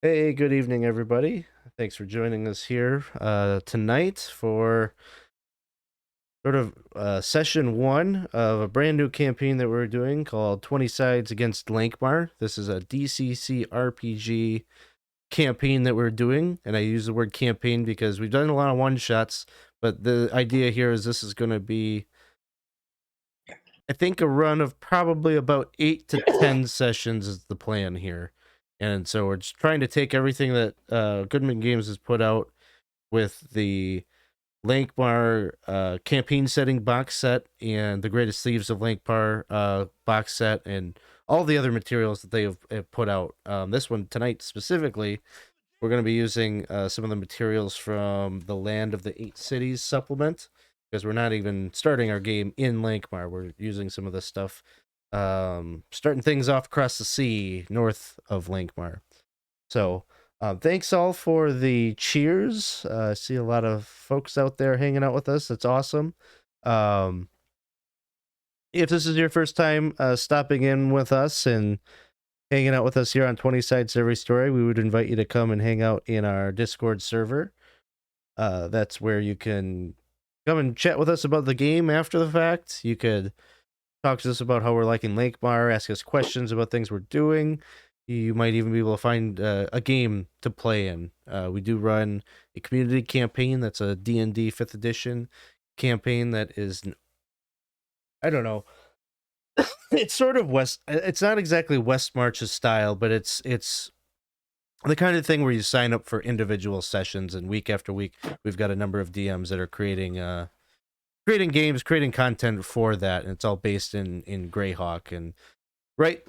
Hey, good evening, everybody. Thanks for joining us here tonight for sort of session one of a brand new campaign that we're doing called 20 Sides Against Lankhmar. This is a DCC RPG campaign that we're doing, and I use the word campaign because we've done a lot of one-shots, but the idea here is this is going to be, I think, a run of probably about 8 to 10 sessions is the plan here. And so we're just trying to take everything that Goodman Games has put out with the Lankhmar campaign setting box set and the Greatest Thieves of Lankhmar box set and all the other materials that they have put out. This one tonight specifically, we're going to be using some of the materials from the Land of the Eight Cities supplement, because we're not even starting our game in Lankhmar. We're using some of this stuff, starting things off across the sea north of Lankhmar. So thanks all for the cheers. I see a lot of folks out there hanging out with us. That's awesome. If this is your first time stopping in with us and hanging out with us here on 20 Sides Every Story, we would invite you to come and hang out in our Discord server. That's where you can come and chat with us about the game after the fact. You could talk to us about how we're liking Lankhmar, ask us questions about things we're doing. You might even be able to find a game to play in. We do run a community campaign that's a D&D 5th edition campaign that is, I don't know, it's sort of it's not exactly West March's style, but it's the kind of thing where you sign up for individual sessions, and week after week we've got a number of DMs that are creating games, creating content for that, and it's all based in Greyhawk and right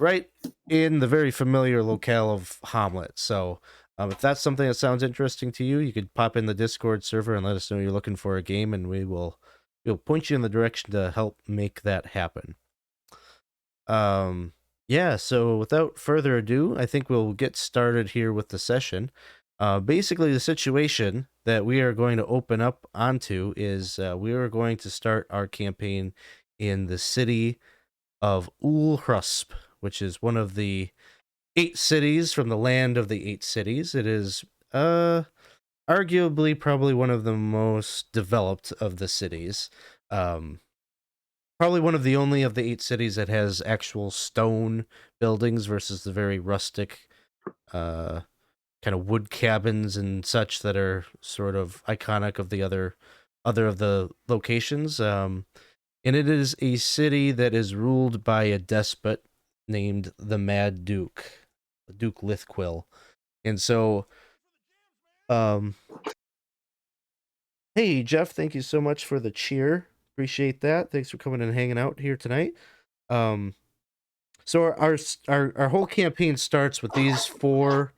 in the very familiar locale of Hamlet. So if that's something that sounds interesting to you, you could pop in the Discord server and let us know you're looking for a game, and we'll point you in the direction to help make that happen. Yeah, so without further ado, I think we'll get started here with the session. Basically, the situation that we are going to open up onto is we are going to start our campaign in the city of Ulhrusp, which is one of the 8 cities from the Land of the 8 Cities. It is arguably probably one of the most developed of the cities. Probably one of the only of the 8 cities that has actual stone buildings versus the very rustic kind of wood cabins and such that are sort of iconic of the other of the locations. And it is a city that is ruled by a despot named the Mad Duke, Duke Lithquil. And so, hey, Jeff, thank you so much for the cheer. Appreciate that. Thanks for coming and hanging out here tonight. So our whole campaign starts with these 4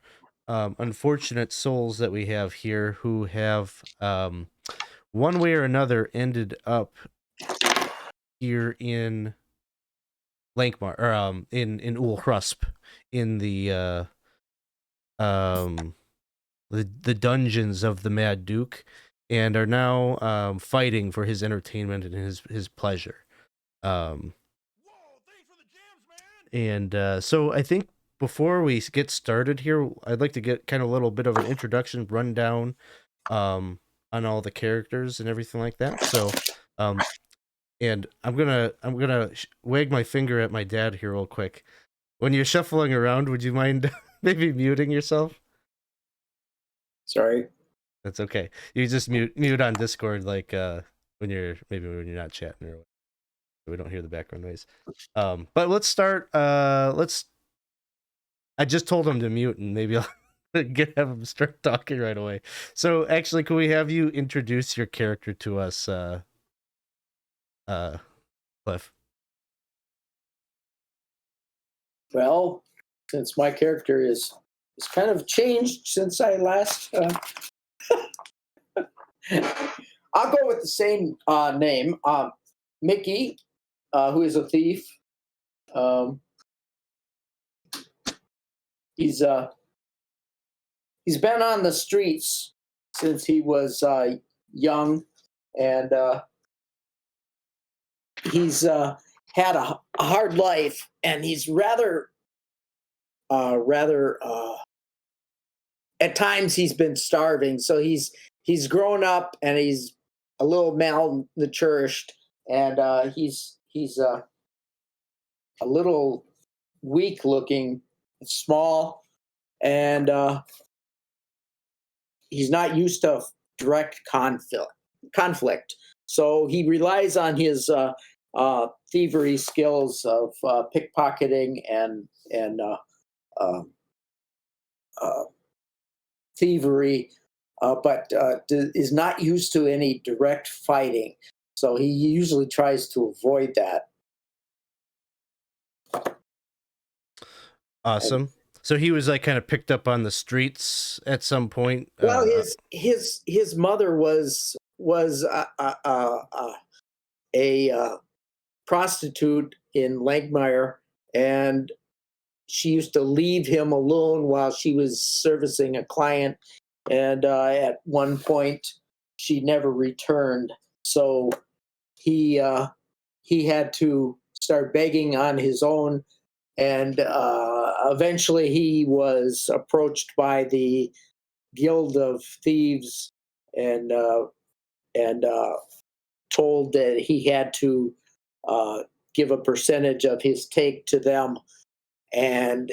unfortunate souls that we have here who have one way or another ended up here in Lankhmar, or in Ulhrusp, in the dungeons of the Mad Duke, and are now fighting for his entertainment and his pleasure. So I think before we get started here, I'd like to get kind of a little bit of an introduction rundown on all the characters and everything like that. So and I'm gonna wag my finger at my dad here real quick. When you're shuffling around, would you mind maybe muting yourself? Sorry. That's okay. You just mute on Discord, like when you're not chatting, or we don't hear the background noise. But let's start. I just told him to mute, and maybe I'll have him start talking right away. So actually, can we have you introduce your character to us, Cliff? Well, since my character is kind of changed since I last, I'll go with the same name, Mickey, who is a thief. He's been on the streets since he was young, and he's had a hard life, and he's rather at times he's been starving, so he's grown up and he's a little malnourished, and he's a little weak looking, small, and he's not used to direct conflict. So he relies on his thievery skills of pickpocketing and uh, thievery, but is not used to any direct fighting. So he usually tries to avoid that. Awesome. So he was like kind of picked up on the streets at some point. Well, his mother was a prostitute in Lankhmar, and she used to leave him alone while she was servicing a client. And at one point, she never returned. So he had to start begging on his own, and eventually he was approached by the Guild of Thieves and told that he had to give a percentage of his take to them. And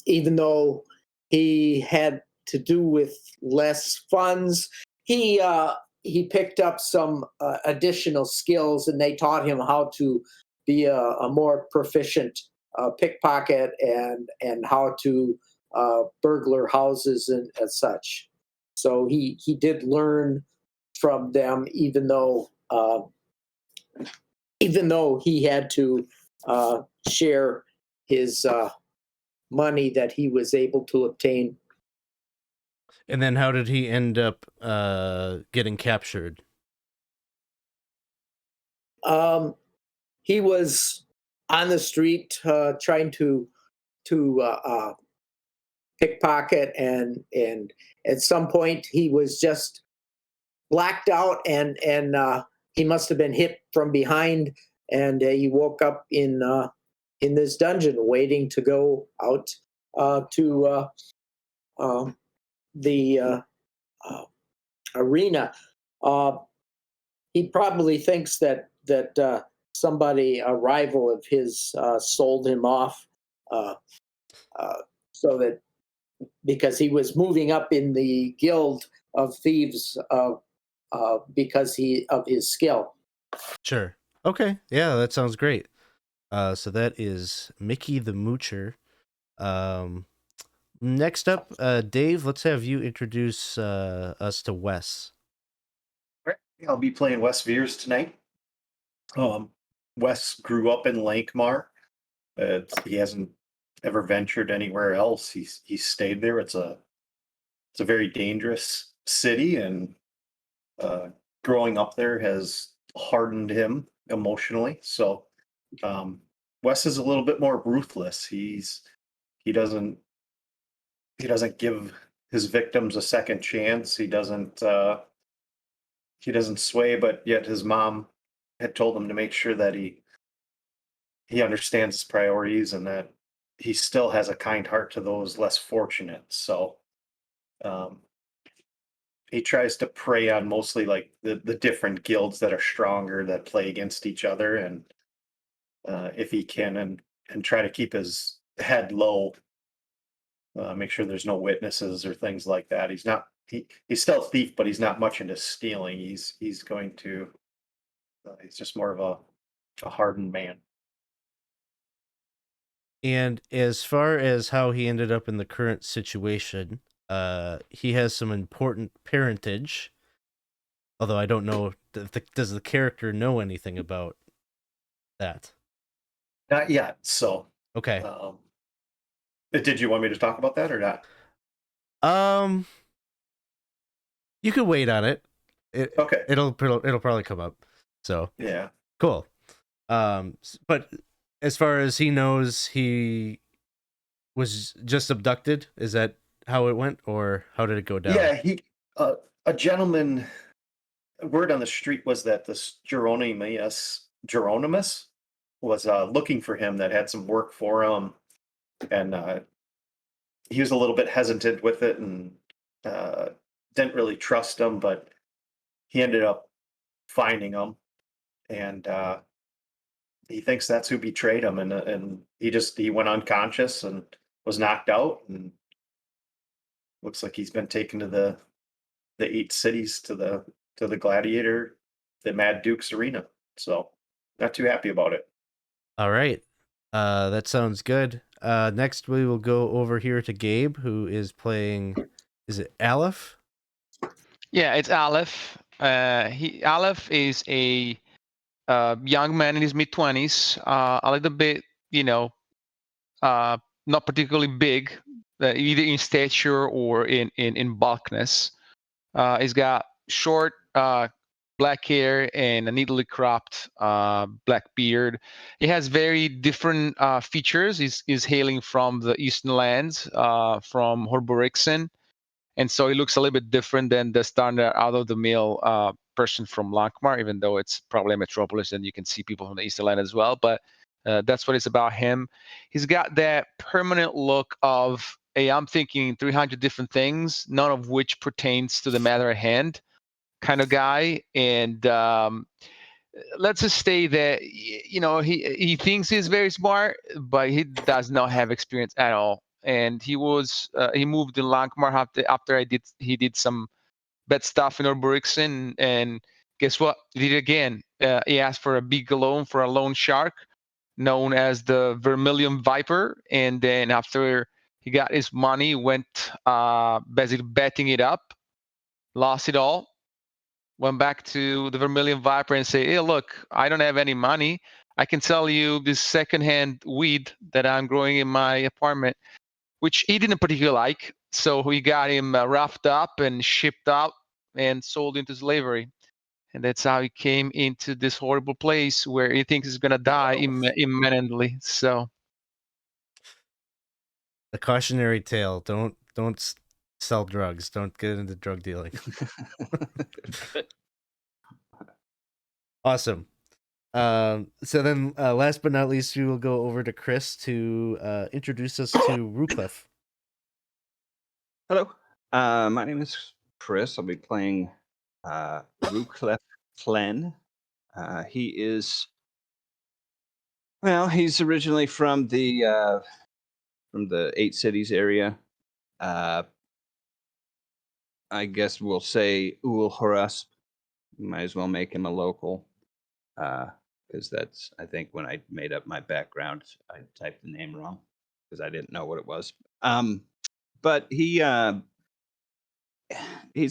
even though he had to do with less funds, he picked up some additional skills, and they taught him how to be a more proficient pickpocket and how to burglar houses and such. So he did learn from them, even though he had to share his money that he was able to obtain. And then how did he end up getting captured? He was on the street trying to pickpocket, and at some point he was just blacked out, and he must have been hit from behind, and he woke up in this dungeon waiting to go out to the arena. He probably thinks that somebody, a rival of his, sold him off, so that because he was moving up in the guild of thieves because of his skill. Sure. Okay. Yeah, that sounds great. So that is Mickey the Moocher. Next up, Dave, let's have you introduce us to Wes. Right. I'll be playing Wes Veers tonight. Wes grew up in Lankhmar. He hasn't ever ventured anywhere else. He's stayed there. It's a very dangerous city, and growing up there has hardened him emotionally. So Wes is a little bit more ruthless. He doesn't give his victims a second chance. He doesn't sway, but yet his mom had told him to make sure that he understands his priorities and that he still has a kind heart to those less fortunate. So he tries to prey on mostly like the different guilds that are stronger, that play against each other, and if he can, and try to keep his head low, make sure there's no witnesses or things like that. He's still a thief, but he's not much into stealing. He's just more of a hardened man. And as far as how he ended up in the current situation, he has some important parentage. Although I don't know, does the character know anything about that? Not yet. So Okay. did you want me to talk about that or not? You could wait on it. Okay. It'll probably come up. So Yeah. cool. But as far as he knows, he was just abducted. Is that how it went, or how did it go down? Yeah, a gentleman. Word on the street was that this Geronimus was looking for him, that had some work for him, and he was a little bit hesitant with it and uh, didn't really trust him, but he ended up finding him, and he thinks that's who betrayed him, and he went unconscious and was knocked out, and looks like he's been taken to the eight cities to the Gladiator, the Mad Duke's arena. So not too happy about it. All right. That sounds good. Next we will go over here to Gabe, who is playing. Is it Alef? Yeah, it's Alef. Alef is a young man in his mid-20s, a little bit, not particularly big, either in stature or in bulkness. He's got short black hair and a neatly cropped black beard. He has very different features. He's hailing from the Eastern lands, from Horborixen, and so he looks a little bit different than the standard out-of-the-mill person from Lankhmar, even though it's probably a metropolis and you can see people from the Eastern land as well. But that's what it's about him. He's got that permanent look of, hey, I'm thinking 300 different things, none of which pertains to the matter at hand kind of guy. And let's just say that, he thinks he's very smart, but he does not have experience at all. And he moved in Lankhmar after he did some bad stuff in Orborixen, and guess what? He did it again. He asked for a big loan for a loan shark known as the Vermilion Viper, and then after he got his money, went basically betting it up, lost it all, went back to the Vermilion Viper and say, hey, look, I don't have any money. I can sell you this secondhand weed that I'm growing in my apartment, which he didn't particularly like. So we got him roughed up and shipped out and sold into slavery. And that's how he came into this horrible place where he thinks he's going to die imminently. So A cautionary tale. Don't sell drugs. Don't get into drug dealing. Awesome. So then, last but not least, we will go over to Chris to introduce us to Ruclef. Hello, my name is Chris. I'll be playing Ruclef Flen. He is, well, he's originally from the Eight Cities area. I guess we'll say Ul Horasp. Might as well make him a local, because that's, I think, when I made up my background, I typed the name wrong because I didn't know what it was. But he's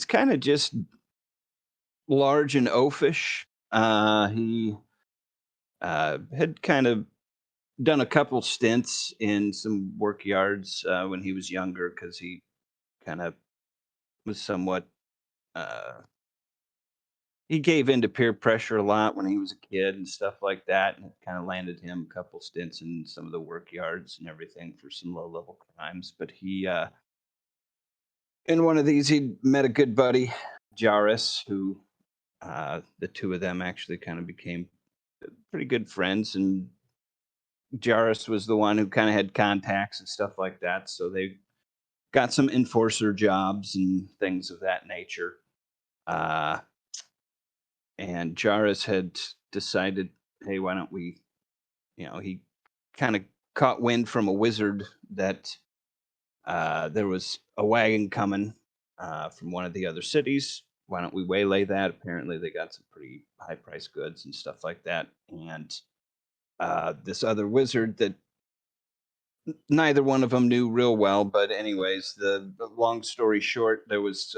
kind of just large and oafish. He had kind of done a couple stints in some work yards when he was younger, because he kind of was somewhat. He gave in to peer pressure a lot when he was a kid and stuff like that, and it kind of landed him a couple stints in some of the work yards and everything for some low-level crimes. But he, in one of these, he met a good buddy, Jairus, who the two of them actually kind of became pretty good friends, and Jairus was the one who kind of had contacts and stuff like that, so they got some enforcer jobs and things of that nature. And Jairus had decided, hey, why don't we, he kind of caught wind from a wizard that there was a wagon coming from one of the other cities. Why don't we waylay that? Apparently, they got some pretty high-priced goods and stuff like that. And this other wizard that neither one of them knew real well. But anyways, the long story short, there was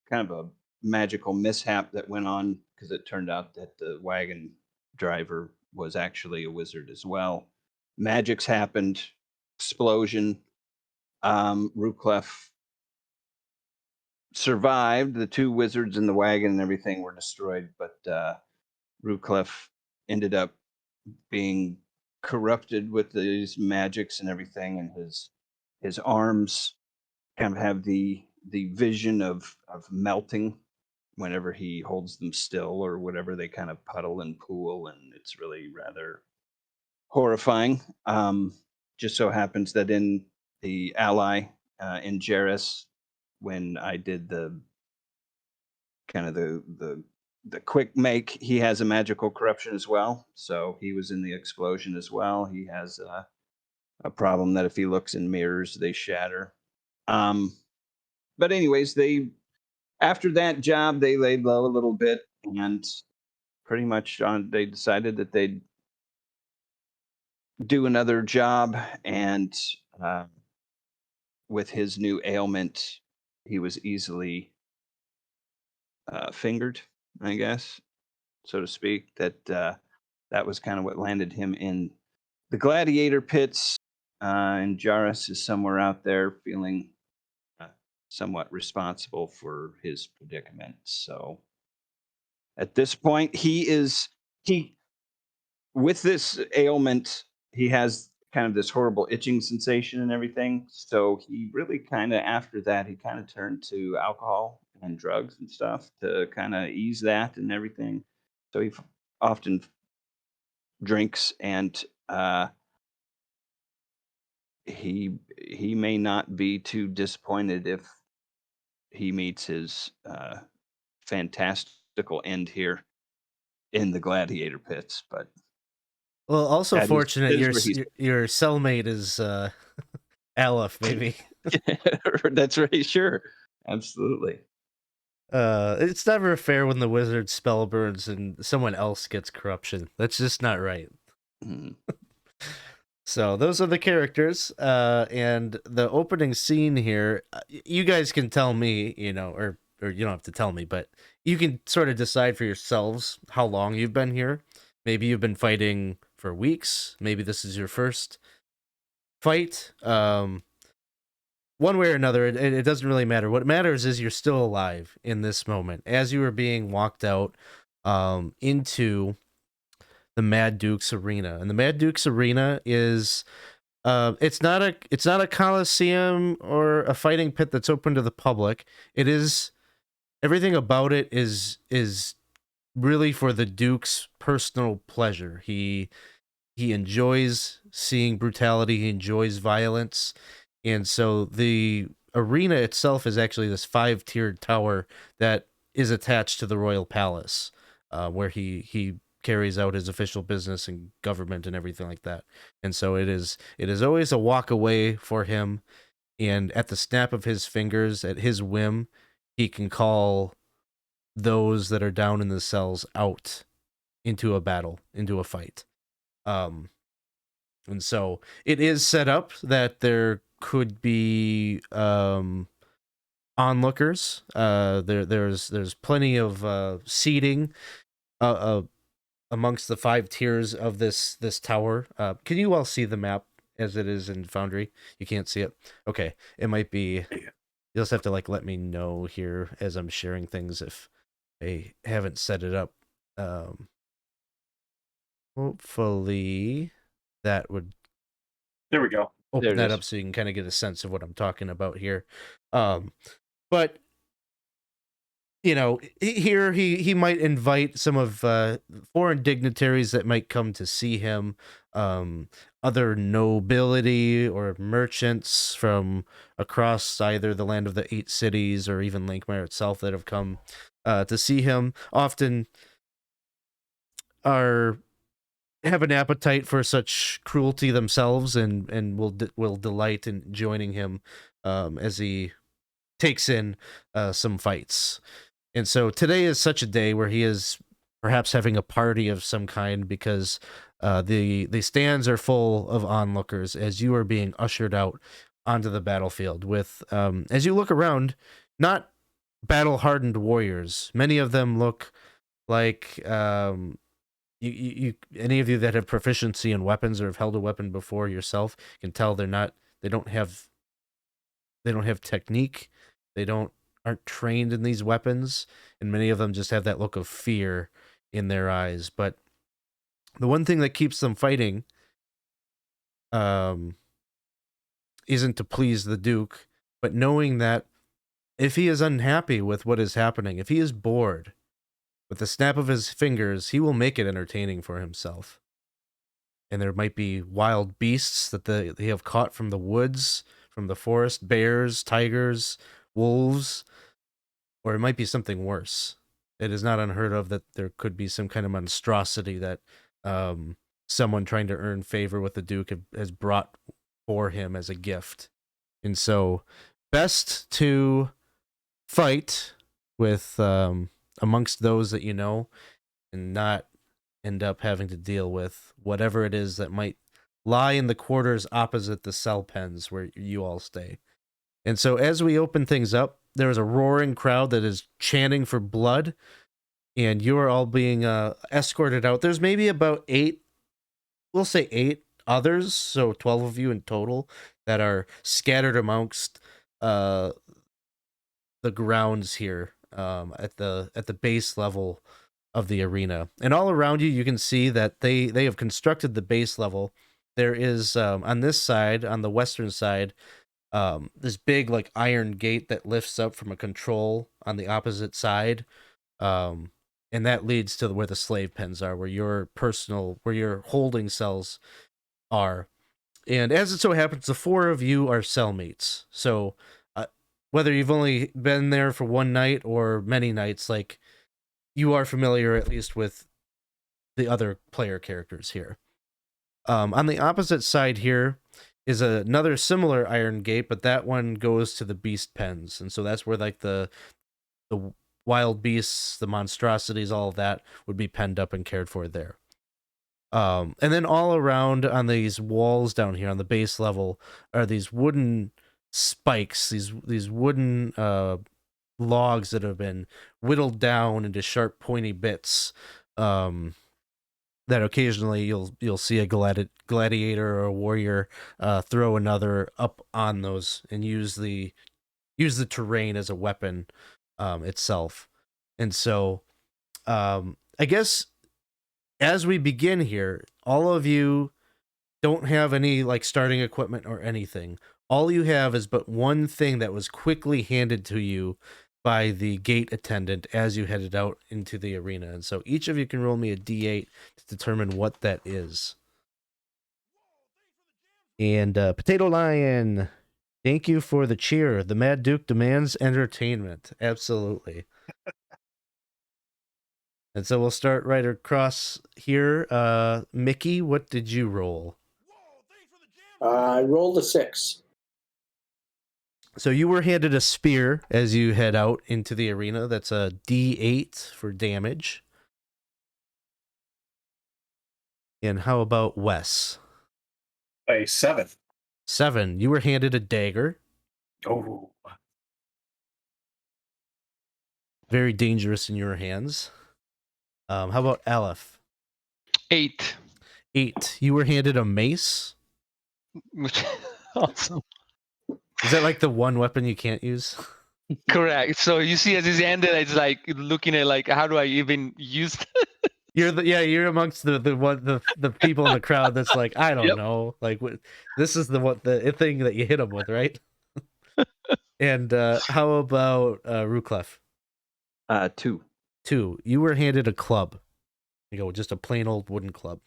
kind of a magical mishap that went on, because it turned out that the wagon driver was actually a wizard as well. Magics happened, explosion. Ruclef survived. The two wizards in the wagon and everything were destroyed, but Ruclef ended up being corrupted with these magics and everything, and his arms kind of have the vision of melting whenever he holds them still or whatever. They kind of puddle and pool, and it's really rather horrifying. Just so happens that in the ally in Jarrus when I did the kind of the quick make. He has a magical corruption as well, so he was in the explosion as well. He has a problem that if he looks in mirrors, they shatter. But anyways, after that job, they laid low a little bit, and pretty much they decided that they'd do another job. And with his new ailment, he was easily fingered, I guess, so to speak. That was kind of what landed him in the Gladiator pits. And Jarrus is somewhere out there feeling somewhat responsible for his predicament. So at this point, he with this ailment, he has kind of this horrible itching sensation and everything. So he really kind of, after that, he kind of turned to alcohol and drugs and stuff to kind of ease that and everything. So he often drinks, and he may not be too disappointed if he meets his fantastical end here in the Gladiator pits. But Well, also that fortunate is where he's- your cellmate is Alef, maybe. That's right. Sure, absolutely. It's never fair when the wizard spell burns and someone else gets corruption. That's just not right. Mhm. So those are the characters, and the opening scene here. You guys can tell me, or you don't have to tell me, but you can sort of decide for yourselves how long you've been here. Maybe you've been fighting for weeks. Maybe this is your first fight. One way or another, it doesn't really matter. What matters is you're still alive in this moment as you were being walked out into the Mad Duke's arena. And the Mad Duke's arena is it's not a coliseum or a fighting pit that's open to the public. It is, everything about it is really for the Duke's personal pleasure. He enjoys seeing brutality, he enjoys violence. And so the arena itself is actually this 5-tiered tower that is attached to the royal palace, where he carries out his official business and government and everything like that. And so it is always a walk away for him, and at the snap of his fingers, at his whim, he can call those that are down in the cells out into a battle, into a fight. And so it is set up that there could be onlookers. There's plenty of seating amongst the 5 tiers of this tower. Can you all see the map as it is in Foundry? You can't see it? Okay. It might be... You'll just have to let me know here as I'm sharing things if I haven't set it up. Hopefully that would... There we go. Open that is. up so you can kind of get a sense of what I'm talking about here. But here he might invite some of foreign dignitaries that might come to see him, other nobility or merchants from across either the land of the 8 cities or even Lankhmar itself that have come to see him. Often have an appetite for such cruelty themselves, and will delight in joining him as he takes in some fights. And so today is such a day where he is perhaps having a party of some kind, because the stands are full of onlookers as you are being ushered out onto the battlefield with, as you look around, not battle-hardened warriors. Many of them look like... You any of you that have proficiency in weapons or have held a weapon before yourself can tell they don't have technique. They aren't trained in these weapons, and many of them just have that look of fear in their eyes. But the one thing that keeps them fighting isn't to please the Duke, but knowing that if he is unhappy with what is happening, if he is bored, with the snap of his fingers, he will make it entertaining for himself. And there might be wild beasts that they have caught from the woods, from the forest, bears, tigers, wolves, or it might be something worse. It is not unheard of that there could be some kind of monstrosity that someone trying to earn favor with the Duke has brought for him as a gift. And so, best to fight with amongst those that you know, and not end up having to deal with whatever it is that might lie in the quarters opposite the cell pens where you all stay. And so as we open things up, there is a roaring crowd that is chanting for blood, and you are all being escorted out. There's maybe about 8, we'll say 8 others, so 12 of you in total, that are scattered amongst the grounds here at the base level of the arena. And all around you, you can see that they have constructed the base level. There is on this side, on the western side, this big like iron gate that lifts up from a control on the opposite side, and that leads to where the slave pens are, where your holding cells are. And as it so happens, the 4 of you are cellmates. So whether you've only been there for one night or many nights, like, you are familiar at least with the other player characters here. On the opposite side here is another similar iron gate, but that one goes to the beast pens, and so that's where like the wild beasts, the monstrosities, all of that would be penned up and cared for there. And then all around on these walls down here on the base level are these wooden spikes, these wooden logs that have been whittled down into sharp, pointy bits. That occasionally you'll see a gladiator or a warrior throw another up on those and use the terrain as a weapon itself. And so, I guess as we begin here, all of you don't have any like starting equipment or anything. All you have is but one thing that was quickly handed to you by the gate attendant as you headed out into the arena. And so each of you can roll me a d8 to determine what that is. And Potato Lion, thank you for the cheer. The Mad Duke demands entertainment. Absolutely. And so we'll start right across here. Mickey, what did you roll? I rolled a 6. So you were handed a spear as you head out into the arena. That's a D8 for damage. And how about Wes? A 7. 7. You were handed a dagger. Oh. Very dangerous in your hands. How about Alef? 8. 8. You were handed a mace. Which awesome. Is that like the one weapon you can't use? Correct. So you see, as he's ended, it's like looking at like, how do I even use? You're amongst the people in the crowd that's like, I don't know, like this is the thing that you hit him with, right? And how about Ruclef? 2. 2. You were handed a club. You go, just a plain old wooden club.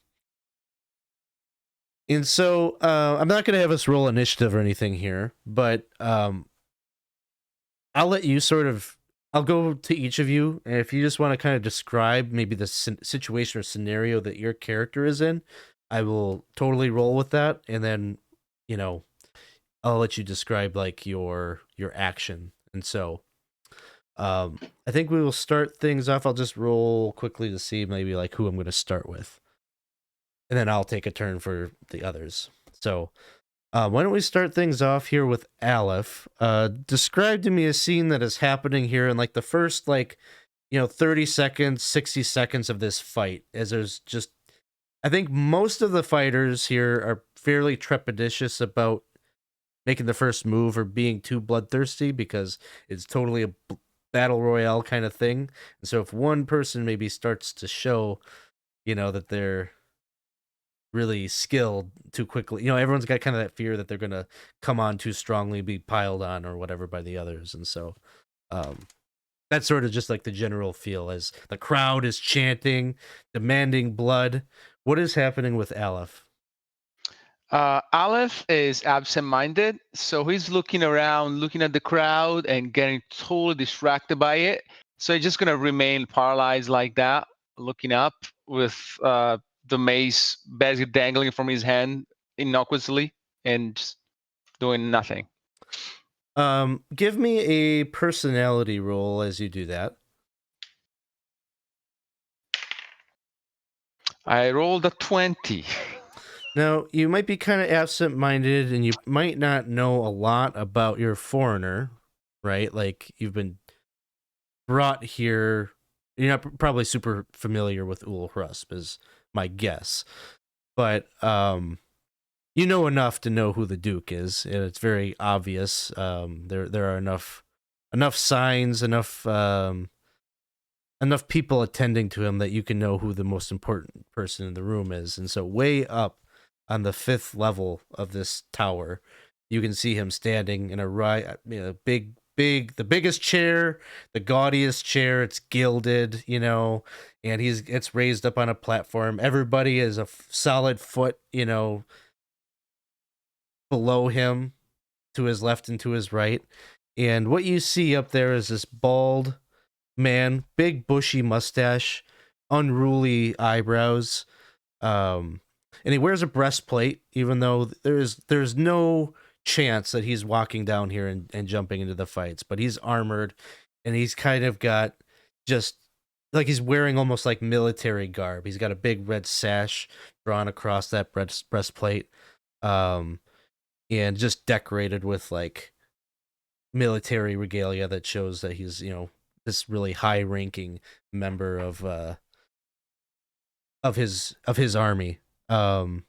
And so I'm not going to have us roll initiative or anything here, but I'll let you I'll go to each of you, and if you just want to kind of describe maybe the situation or scenario that your character is in, I will totally roll with that, and then, I'll let you describe like your action. And so I think we will start things off. I'll just roll quickly to see maybe like who I'm going to start with. And then I'll take a turn for the others. So why don't we start things off here with Alef? Describe to me a scene that is happening here in like the first 30 seconds, 60 seconds of this fight. As there's just, I think most of the fighters here are fairly trepidatious about making the first move or being too bloodthirsty because it's totally a battle royale kind of thing. And so if one person maybe starts to show, that they're really skilled too quickly, everyone's got kind of that fear that they're going to come on too strongly, be piled on or whatever by the others. And so that's sort of just like the general feel as the crowd is chanting, demanding blood. What is happening with Alef? Alef is absent-minded, so he's looking around, looking at the crowd, and getting totally distracted by it. So he's just gonna remain paralyzed like that, looking up with the mace basically dangling from his hand innocuously and just doing nothing. Give me a personality roll as you do that. I rolled a 20. Now, you might be kind of absent-minded and you might not know a lot about your foreigner, right? Like, you've been brought here. You're not probably super familiar with Ulhrusp, is my guess. But you know enough to know who the Duke is, and it's very obvious. There are enough signs, enough people attending to him that you can know who the most important person in the room is. And so way up on the 5th level of this tower, you can see him standing in a big, the biggest chair, the gaudiest chair. It's gilded, and it's raised up on a platform. Everybody is a solid foot, below him, to his left and to his right. And what you see up there is this bald man, big bushy mustache, unruly eyebrows, and he wears a breastplate, even though there's no chance that he's walking down here and jumping into the fights. But he's armored, and he's kind of got just like he's wearing almost like military garb. He's got a big red sash drawn across that breastplate, and just decorated with like military regalia that shows that he's this really high-ranking member of his army. And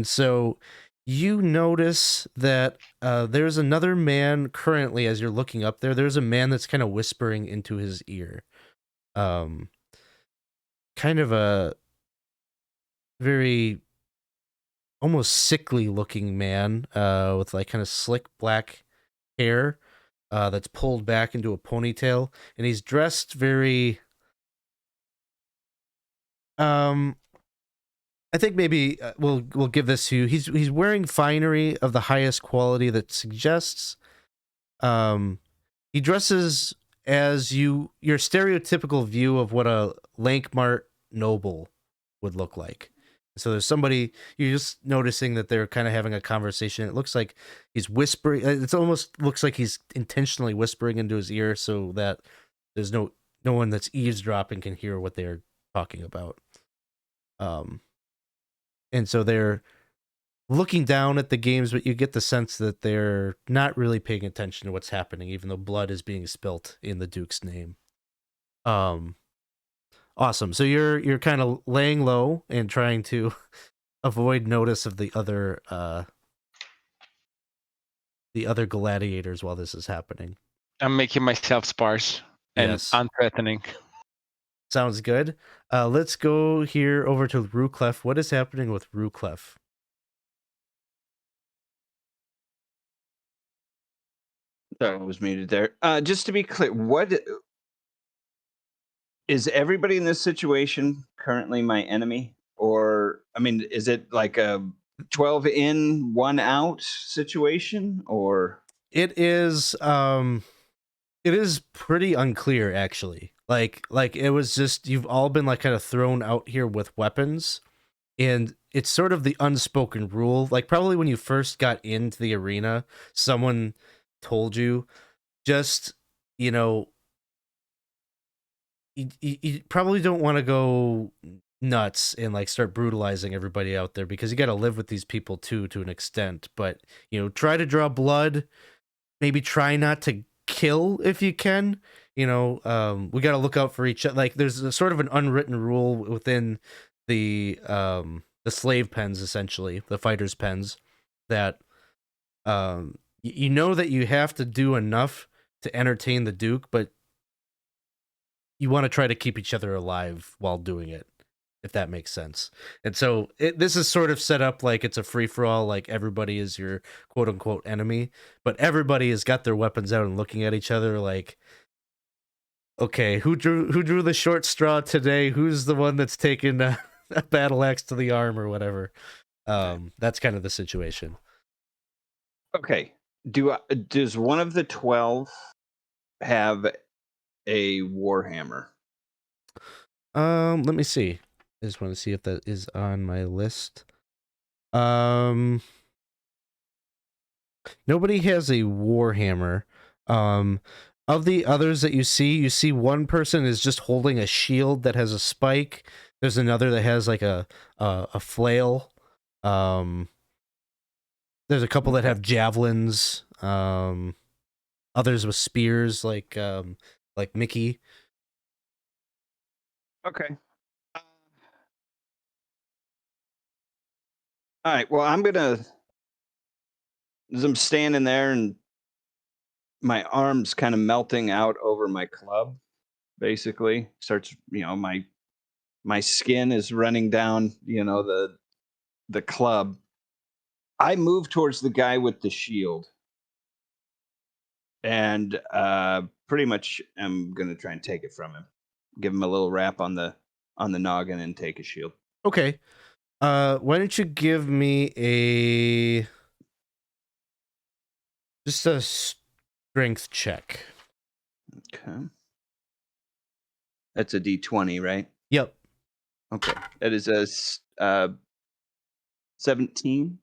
so you notice that there's another man currently, as you're looking up there. There's a man that's kind of whispering into his ear. Kind of a very almost sickly-looking man with like kind of slick black hair that's pulled back into a ponytail, and he's dressed very I think maybe we'll give this to you. He's wearing finery of the highest quality that suggests he dresses as your stereotypical view of what a Lankhmar noble would look like. So there's somebody, you're just noticing that they're kind of having a conversation. It looks like he's whispering. It almost looks like he's intentionally whispering into his ear so that there's no one that's eavesdropping can hear what they're talking about. And so they're looking down at the games, but you get the sense that they're not really paying attention to what's happening, even though blood is being spilt in the Duke's name. Awesome. So you're kind of laying low and trying to avoid notice of the other gladiators while this is happening. I'm making myself sparse and unthreatening. Sounds good. Let's go here over to Ruclef. What is happening with Ruclef? Sorry, I was muted there. Just to be clear, what is everybody in this situation currently my enemy? Or, I mean, is it like a 12 in, 1 out situation? Or it is pretty unclear, actually. Like it was just, you've all been like kind of thrown out here with weapons, and it's sort of the unspoken rule. Like probably when you first got into the arena, someone told you, just, you probably don't want to go nuts and like start brutalizing everybody out there, because you got to live with these people too, to an extent. But try to draw blood, maybe try not to kill if you can. We got to look out for each other. Like there's a sort of an unwritten rule within the slave pens, essentially the fighters' pens, that that you have to do enough to entertain the Duke, but you want to try to keep each other alive while doing it, if that makes sense. And so this is sort of set up like it's a free-for-all, like everybody is your quote-unquote enemy, but everybody has got their weapons out and looking at each other like, okay, who drew the short straw today? Who's the one that's taken a battle axe to the arm or whatever? That's kind of the situation. Okay. Does one of the 12 have a warhammer? Let me see. I just want to see if that is on my list. Nobody has a warhammer. Of the others that you see one person is just holding a shield that has a spike. There's another that has like a flail. There's a couple that have javelins. Others with spears, like Mickey. Okay. All right. Well, as I'm standing there and my arms kind of melting out over my club, basically starts, my skin is running down, the club. I move towards the guy with the shield, and pretty much I'm gonna try and take it from him. Give him a little rap on the noggin and take his shield. Okay. Why don't you give me just a strength check? Okay. That's a D20, right? Yep. Okay. That is a 17.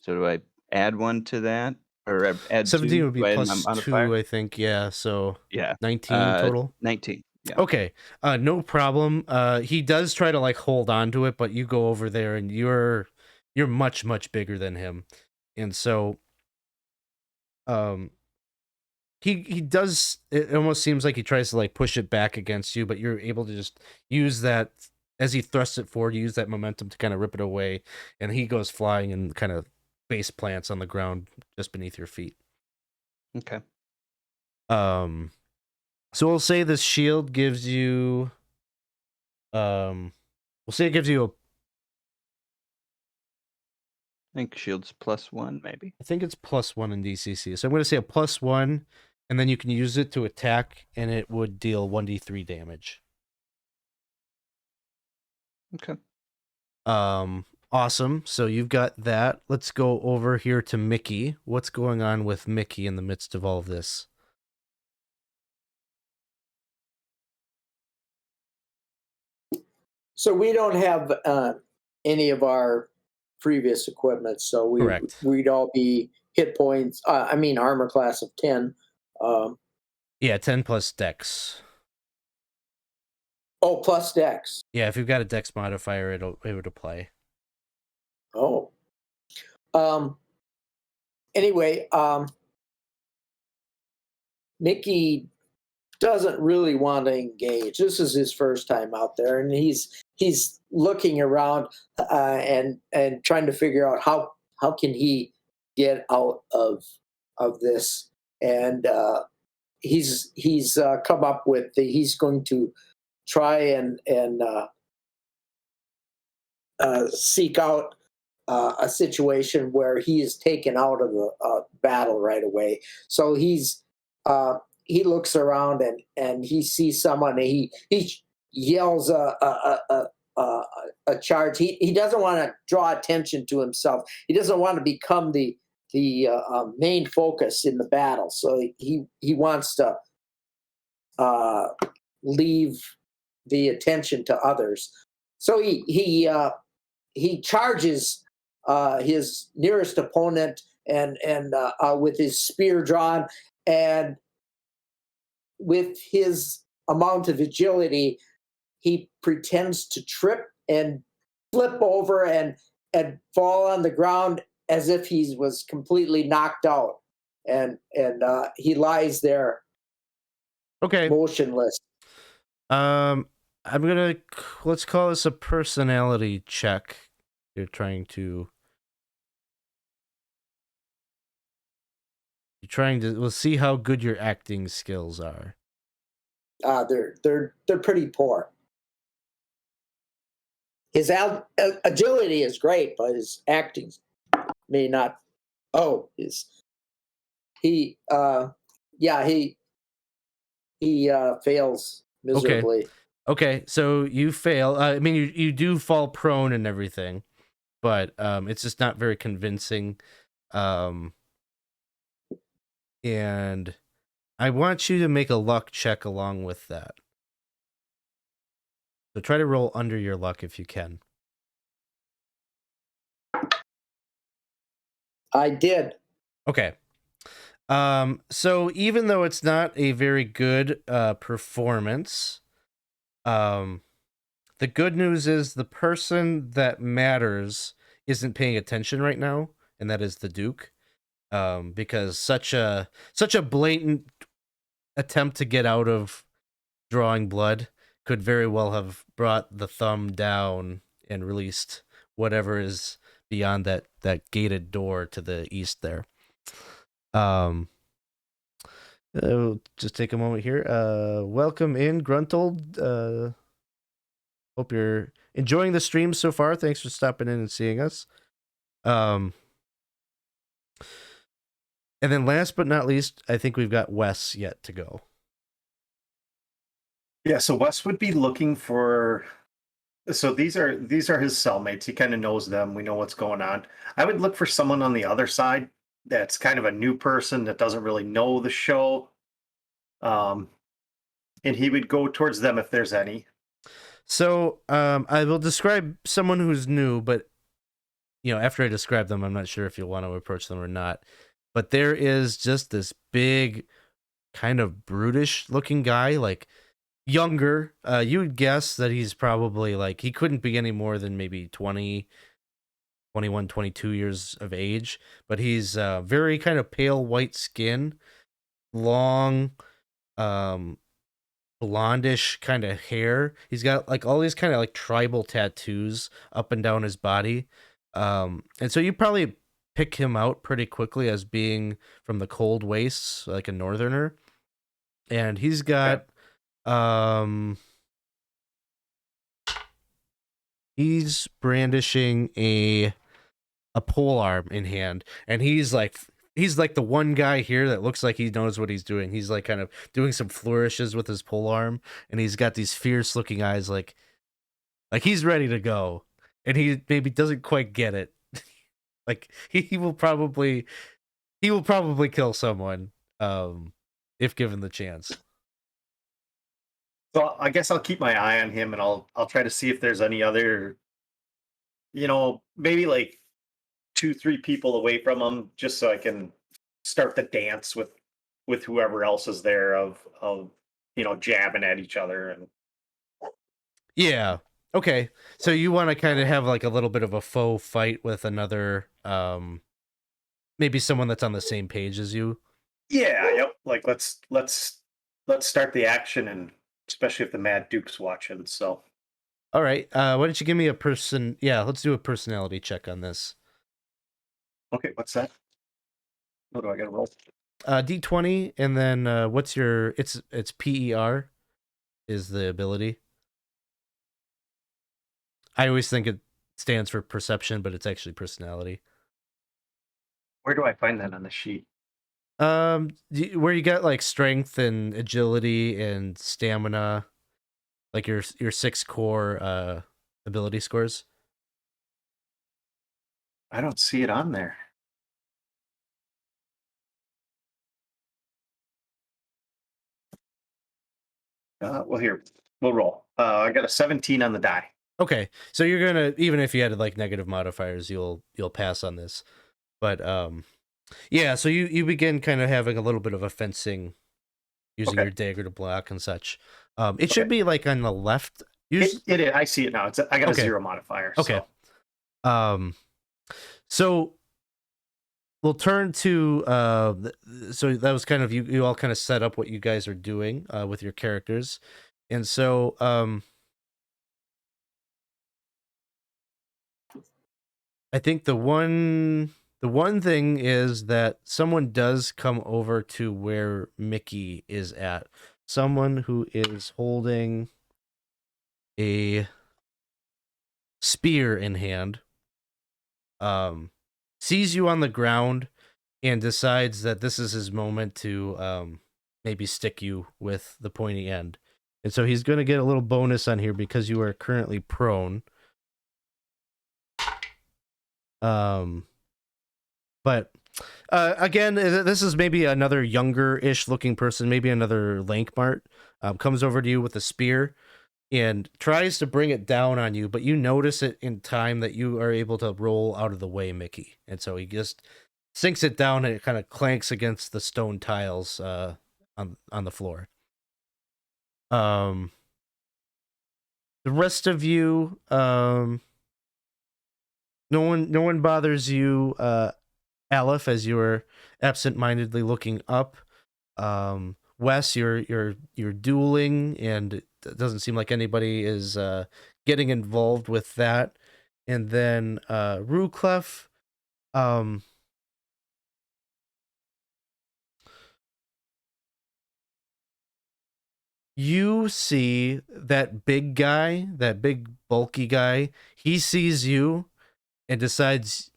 So do I add one to that? Or add 17 two? would be Do I add plus my 2, modifier? I think. Yeah, so Yeah. 19 total. 19. Yeah. Okay. No problem. He does try to like hold on to it, but you go over there and you're much, much bigger than him. And so he does, it almost seems like he tries to like push it back against you, but you're able to just use that as he thrusts it forward, use that momentum to kind of rip it away, and he goes flying and kind of face plants on the ground just beneath your feet. Okay. So we'll say this shield gives you we'll say it gives you I think shield's +1, maybe. I think it's +1 in DCC. So I'm going to say a +1, and then you can use it to attack, and it would deal 1d3 damage. Okay. Awesome. So you've got that. Let's go over here to Mickey. What's going on with Mickey in the midst of all of this? So we don't have any of our previous equipment, so Correct. we'd all be hit points. Armor class of 10. Yeah, 10 plus dex. Oh, plus dex. Yeah, if you've got a dex modifier, it would apply. Oh. Anyway, Mickey doesn't really want to engage. This is his first time out there, and he's looking around and trying to figure out how can he get out of this. And he's come up with he's going to try and seek out a situation where he is taken out of the battle right away. So he looks around and he sees someone. He yells a charge. He doesn't want to draw attention to himself. He doesn't want to become the main focus in the battle. So he wants to leave the attention to others. So he charges his nearest opponent and with his spear drawn, and with his amount of agility, he pretends to trip and flip over and fall on the ground as if he was completely knocked out, and he lies there, Okay. motionless. Let's call this a personality check. We'll see how good your acting skills are. They're pretty poor. His agility is great, but his acting may not. He fails miserably. Okay, so you fail. You do fall prone and everything. but it's just not very convincing. And I want you to make a luck check along with that. So try to roll under your luck if you can. I did. Okay. So even though it's not a very good performance, the good news is the person that matters isn't paying attention right now, and that is the Duke. Because such a blatant attempt to get out of drawing blood could very well have brought the thumb down and released whatever is beyond that gated door to the east there. Just take a moment here. Welcome in, Gruntold. Hope you're enjoying the stream so far. Thanks for stopping in and seeing us. And then last but not least, I think we've got Wes yet to go. Yeah, so Wes would be looking for. So these are his cellmates. He kind of knows them. We know what's going on. I would look for someone on the other side that's kind of a new person that doesn't really know the show. And he would go towards them if there's any. So I will describe someone who's new, but after I describe them, I'm not sure if you'll want to approach them or not. But there is just this big, kind of brutish looking guy, like younger. You would guess that he's probably like, he couldn't be any more than maybe 20, 21, 22 years of age. But he's very kind of pale white skin, long, blondish kind of hair. He's got like all these kind of like tribal tattoos up and down his body. And so you probably pick him out pretty quickly as being from the cold wastes, like a northerner. And he's got he's brandishing a pole arm in hand, and he's like the one guy here that looks like he knows what he's doing. He's like kind of doing some flourishes with his pole arm, and he's got these fierce looking eyes, like he's ready to go, and he maybe doesn't quite get it. Like he will probably kill someone if given the chance. So I guess I'll keep my eye on him, and I'll try to see if there's any other, maybe like 2-3 people away from him, just so I can start the dance with whoever else is there of jabbing at each other. And yeah, okay. So you want to kind of have like a little bit of a faux fight with another, maybe someone that's on the same page as you. Yeah, yep. Like let's start the action, and especially if the Mad Duke's watching. So, all right. Why don't you give me a person? Yeah, let's do a personality check on this. okay, what's that? What do I got to roll? D20, and then what's your? It's PER, is the ability. I always think it stands for perception, but it's actually personality. Where do I find that on the sheet? Where you got like strength and agility and stamina, like your 6 core ability scores. I don't see it on there. Well, here, we'll roll. I got a 17 on the die. Okay, so you're gonna, even if you had like negative modifiers, you'll pass on this. But yeah, so you begin kind of having a little bit of a fencing, using your dagger to block and such. It should be like on the left. It is. I see it now. I got a 0 modifier. Okay. So we'll turn to so that was kind of you all kind of set up what you guys are doing with your characters, and so I think the one thing is that someone does come over to where Mickey is at. Someone who is holding a spear in hand, sees you on the ground and decides that this is his moment to maybe stick you with the pointy end. And so he's going to get a little bonus on here because you are currently prone. But again, this is maybe another younger-ish looking person, maybe another Lankhmar, comes over to you with a spear and tries to bring it down on you, but you notice it in time that you are able to roll out of the way, Mickey. And so he just sinks it down and it kind of clanks against the stone tiles on the floor. The rest of you, no one bothers you, Alef, as you are absent-mindedly looking up. Wes, you're dueling, and it doesn't seem like anybody is getting involved with that. And then Ruclef, you see that big guy, that big bulky guy. He sees you and decides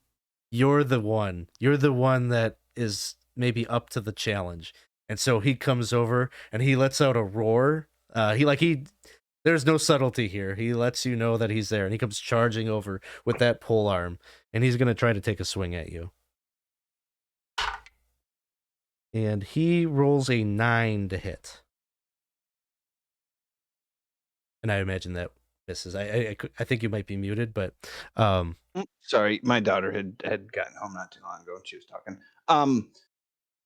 you're the one. You're the one that is maybe up to the challenge. And so he comes over and he lets out a roar. There's no subtlety here. He lets you know that he's there, and he comes charging over with that pole arm, and he's gonna try to take a swing at you. And he rolls a 9 to hit. And I imagine that misses. I think you might be muted, but Sorry, my daughter had gotten home not too long ago and she was talking.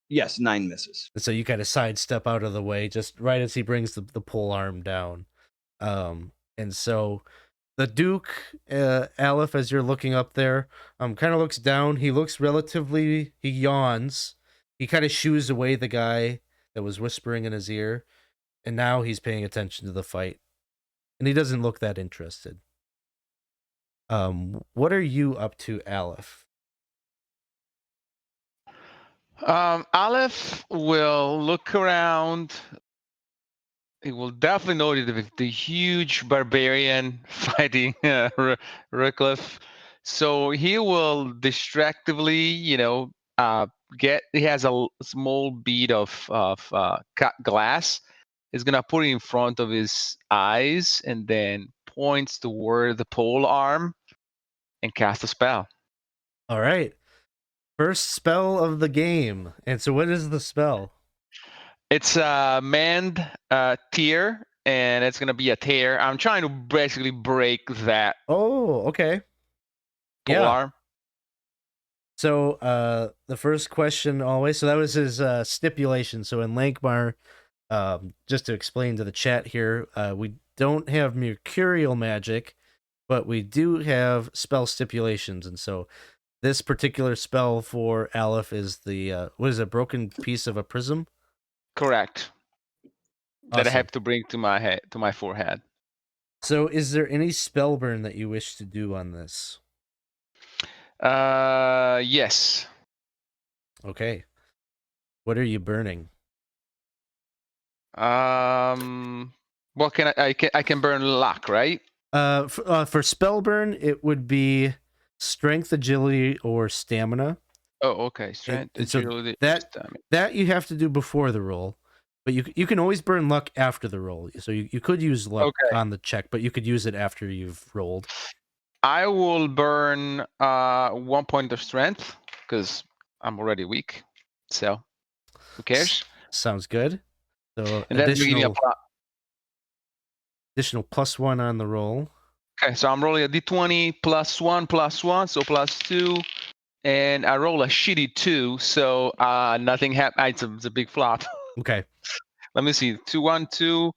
Yes, 9 misses. so you kind of sidestep out of the way just right as he brings the pole arm down. And so the Duke, Alef, as you're looking up there, kind of looks down. He looks he yawns. He kind of shoos away the guy that was whispering in his ear, and now he's paying attention to the fight. And he doesn't look that interested. What are you up to, Alef? Alef will look around. He will definitely notice the huge barbarian fighting Ruclef. So he will distractively, he has a small bead of cut glass. He's gonna put it in front of his eyes and then points toward the pole arm and cast a spell. All right. First spell of the game. And so what is the spell? It's a manned tier, and it's gonna be a tear. I'm trying to basically break that Oh, okay. pole arm. So the first question always, so that was his stipulation. So in Lankhmar, just to explain to the chat here, we don't have mercurial magic, but we do have spell stipulations. And so this particular spell for Alef is the what is it, broken piece of a prism? Correct. That I Awesome. have to bring to my head, to my forehead. So is there any spell burn that you wish to do on this? Yes. Okay. What are you burning? Well, I can burn luck, right? For spell burn, it would be strength, agility, or stamina. Oh, okay. Strength, and so agility, stamina. that you have to do before the roll, but you can always burn luck after the roll. So you could use luck on the check, but you could use it after you've rolled. I will burn 1 point of strength because I'm already weak. So who cares? Sounds good. So And then additional +1 on the roll. Okay, so I'm rolling a d20 +1, so +2, and I roll a shitty 2, so nothing happened. It's a big flop. Okay. Let me see. 2, 1, 2.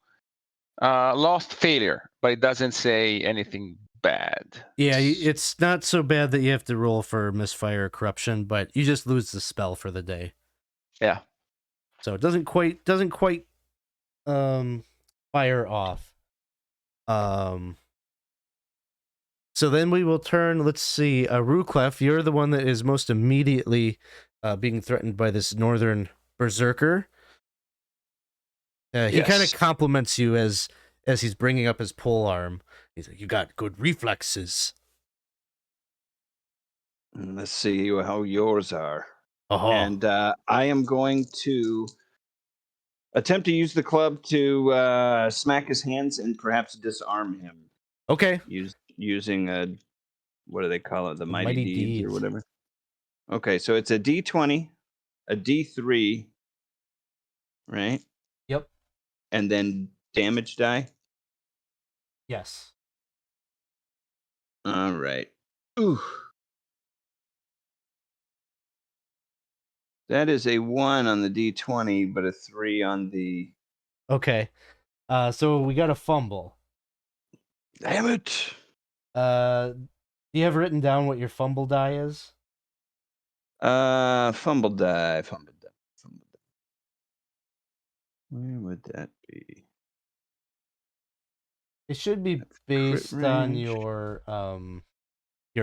Lost failure, but it doesn't say anything bad. Yeah, it's not so bad that you have to roll for misfire or corruption, but you just lose the spell for the day. Yeah. So it doesn't quite fire off. So then we will turn, let's see, Ruclef, you're the one that is most immediately being threatened by this northern berserker. He kind of compliments you as he's bringing up his pole arm. He's like, "You got good reflexes." Let's see how yours are. Uh-huh. And I am going to attempt to use the club to smack his hands and perhaps disarm him. Okay. Using a what do they call it? The mighty, Mighty deeds or Deeds. whatever. Okay, so it's a D20, a D3, right? Yep. And then damage die. Yes. All right. Ooh. That is a 1 on the D20, but a 3 on the... Okay. So we got a fumble. Damn it! Do you have written down what your fumble die is? Fumble die. Where would that be? It should be That's crit based on range. your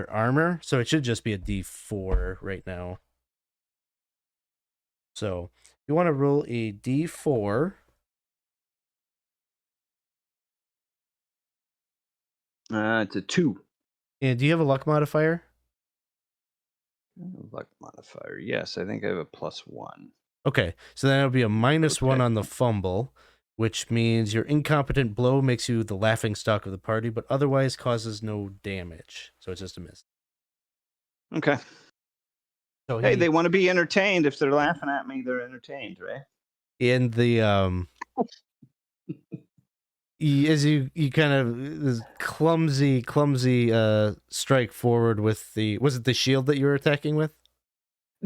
armor, so it should just be a D4 right now. So you want to roll a D4. It's a 2. And do you have a luck modifier? Luck modifier. Yes, I think I have a +1. Okay, so then it'll be a -1 Okay. on the fumble, which means your incompetent blow makes you the laughingstock of the party, but otherwise causes no damage. So it's just a miss. Okay. So Hey, they want to be entertained. If they're laughing at me, they're entertained, right? in the as you kind of this clumsy strike forward with the, was it the shield that you were attacking with?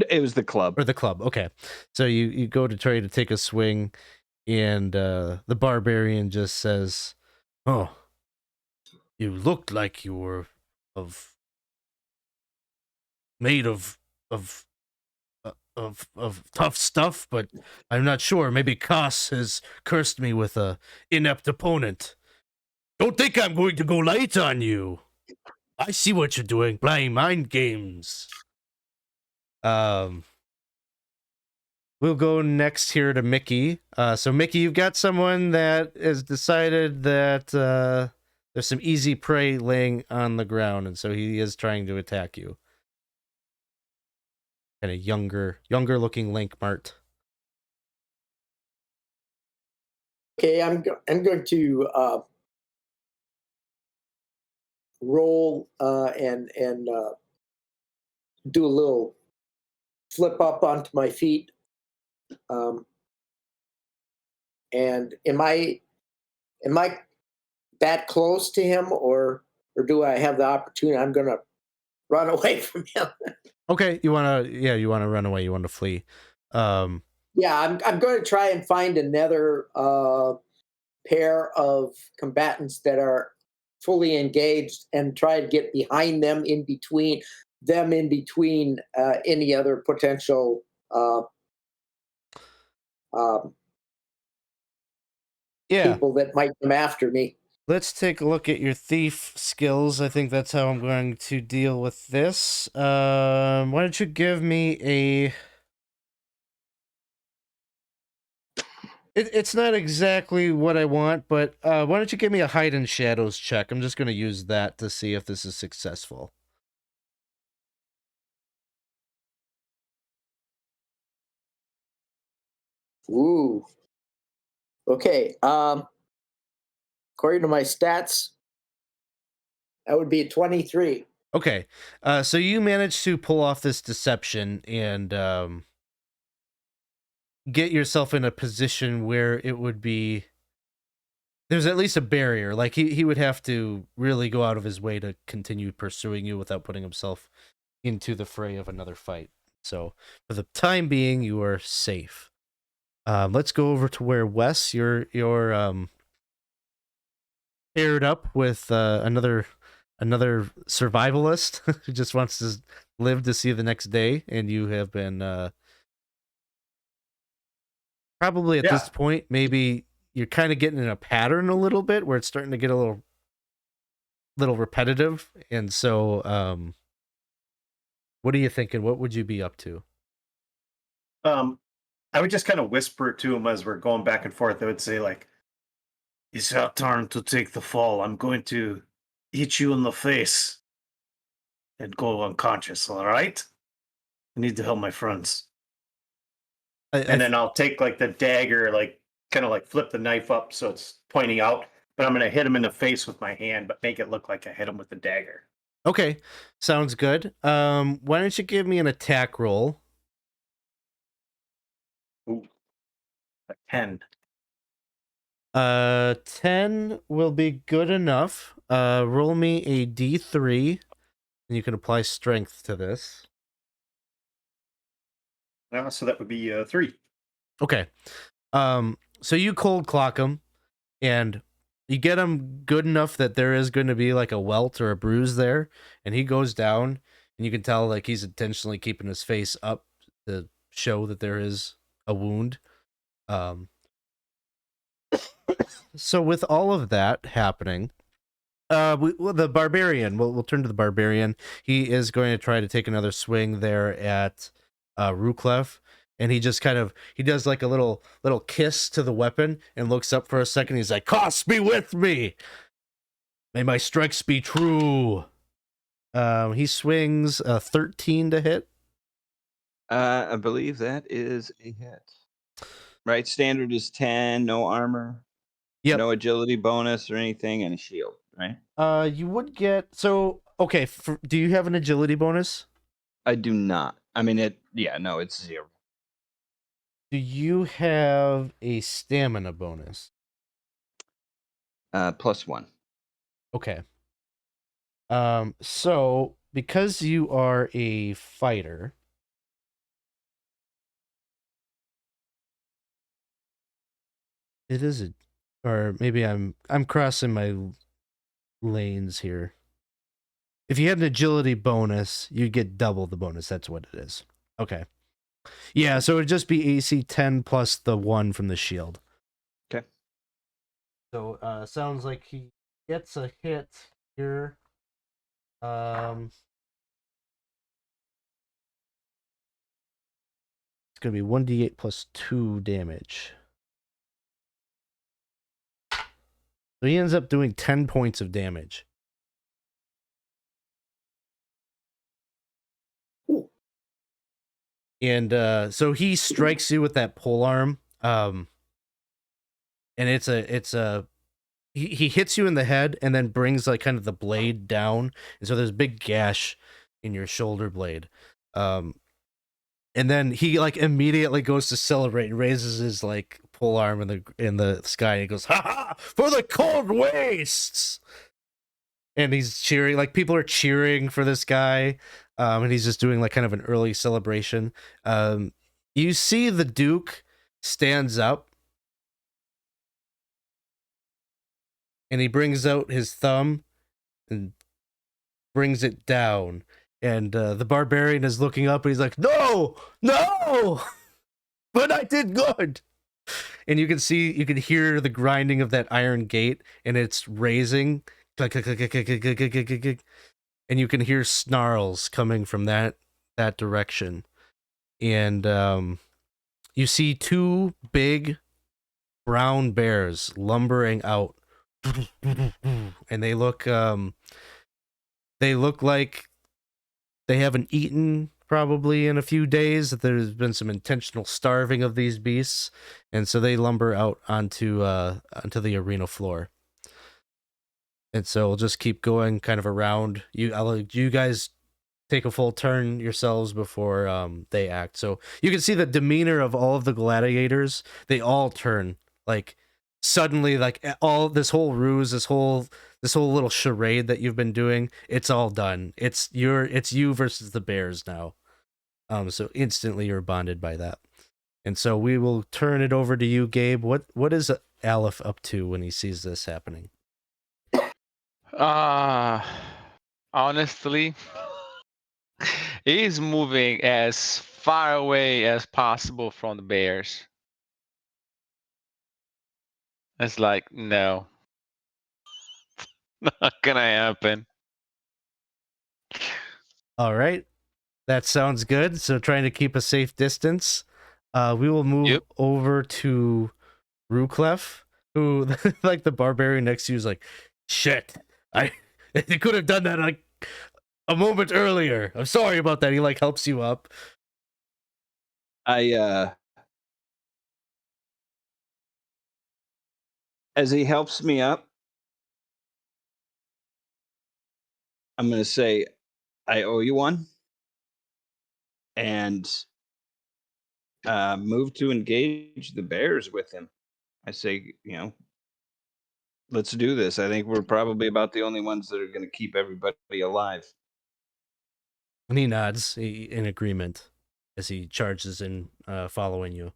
It was the club. Or the club. Okay. So you go to try to take a swing, and the barbarian just says, "Oh, you looked like you were made of tough stuff, but I'm not sure. Maybe Koss has cursed me with a inept opponent. Don't think I'm going to go light on you. I see what you're doing, playing mind games." We'll go next here to Mickey. So Mickey, you've got someone that has decided that there's some easy prey laying on the ground, and so he is trying to attack you. Kind of younger looking Lankhmar. Okay, I'm going to roll and do a little flip up onto my feet. And am I that close to him, or do I have the opportunity? I'm going to run away from him. Okay, you want to run away, you want to flee. Yeah, I'm going to try and find another pair of combatants that are fully engaged and try to get behind them in between any other potential people that might come after me. Let's take a look at your thief skills. I think that's how I'm going to deal with this. Why don't you give me a... It's not exactly what I want, but why don't you give me a hide in shadows check? I'm just going to use that to see if this is successful. Ooh. Okay. According to my stats, that would be a 23. Okay. So you managed to pull off this deception and get yourself in a position where it would be... There's at least a barrier. Like, he would have to really go out of his way to continue pursuing you without putting himself into the fray of another fight. So, for the time being, you are safe. Let's go over to where Wes, you're paired up with another survivalist who just wants to live to see the next day, and you have been probably at this point, maybe you're kind of getting in a pattern a little bit where it's starting to get a little repetitive, and so what are you thinking? What would you be up to? I would just kind of whisper to him as we're going back and forth. I would say, like, "It's your turn to take the fall. I'm going to hit you in the face and go unconscious, all right? I need to help my friends." And then I'll take, like, the dagger, like, kind of like flip the knife up so it's pointing out, but I'm going to hit him in the face with my hand, but make it look like I hit him with the dagger. Okay, sounds good. Why don't you give me an attack roll? Ooh, a 10. 10 will be good enough. Roll me a d3, and you can apply strength to this. So that would be 3. Okay. So you cold clock him, and you get him good enough that there is going to be like a welt or a bruise there, and he goes down, and you can tell like he's intentionally keeping his face up to show that there is a wound. So with all of that happening, the barbarian. We'll turn to the barbarian. He is going to try to take another swing there at Ruclef, and he just he does like a little kiss to the weapon and looks up for a second. He's like, "Cost be with me. May my strikes be true." He swings 13 to hit. I believe that is a hit. Right, standard is 10, no armor, Yep. no agility bonus or anything, and a shield, right? You would get okay. Do you have an agility bonus? I do not. I mean, it's 0. Do you have a stamina bonus? +1. Okay. So because you are a fighter, it is or maybe I'm crossing my lanes here. If you had an agility bonus, you'd get double the bonus. That's what it is. Okay. Yeah, so it'd just be AC 10 plus the 1 from the shield. Okay. So sounds like he gets a hit here. It's gonna be 1d8 plus 2 damage. So he ends up doing 10 points of damage. Ooh. And so he strikes you with that pole arm. And he hits you in the head and then brings like kind of the blade down. And so there's a big gash in your shoulder blade. And then he like immediately goes to celebrate and raises his like pole arm in the sky, and he goes, "Ha ha! For the cold wastes!" And he's cheering, like people are cheering for this guy, and he's just doing like kind of an early celebration. You see the Duke stands up, and he brings out his thumb and brings it down, and the barbarian is looking up, and he's like, "No, no!" But I did good. And you can hear the grinding of that iron gate, and it's raising. Click, click, click, click, click, click, click, click, click, click. And you can hear snarls coming from that direction. And you see 2 big brown bears lumbering out. And they look like they haven't eaten probably in a few days, that there's been some intentional starving of these beasts, and so they lumber out onto the arena floor. And so we'll just keep going kind of around. I'll let you guys take a full turn yourselves before they act. So you can see the demeanor of all of the gladiators. They all turn like suddenly, like all this whole ruse, this whole little charade that you've been doing, it's all done. It's you versus the bears now. So instantly you're bonded by that. And so we will turn it over to you, Gabe. What is Alef up to when he sees this happening? Honestly, he's moving as far away as possible from the bears. It's like, no, not gonna happen. All right. That sounds good. So trying to keep a safe distance. We will move over to Ruclef, who like the barbarian next to you is like, shit, they could have done that like a moment earlier. I'm sorry about that. He like helps you up. As he helps me up, I'm going to say, I owe you one. And move to engage the bears with him. I say, let's do this. I think we're probably about the only ones that are going to keep everybody alive. And he nods in agreement as he charges in, following you.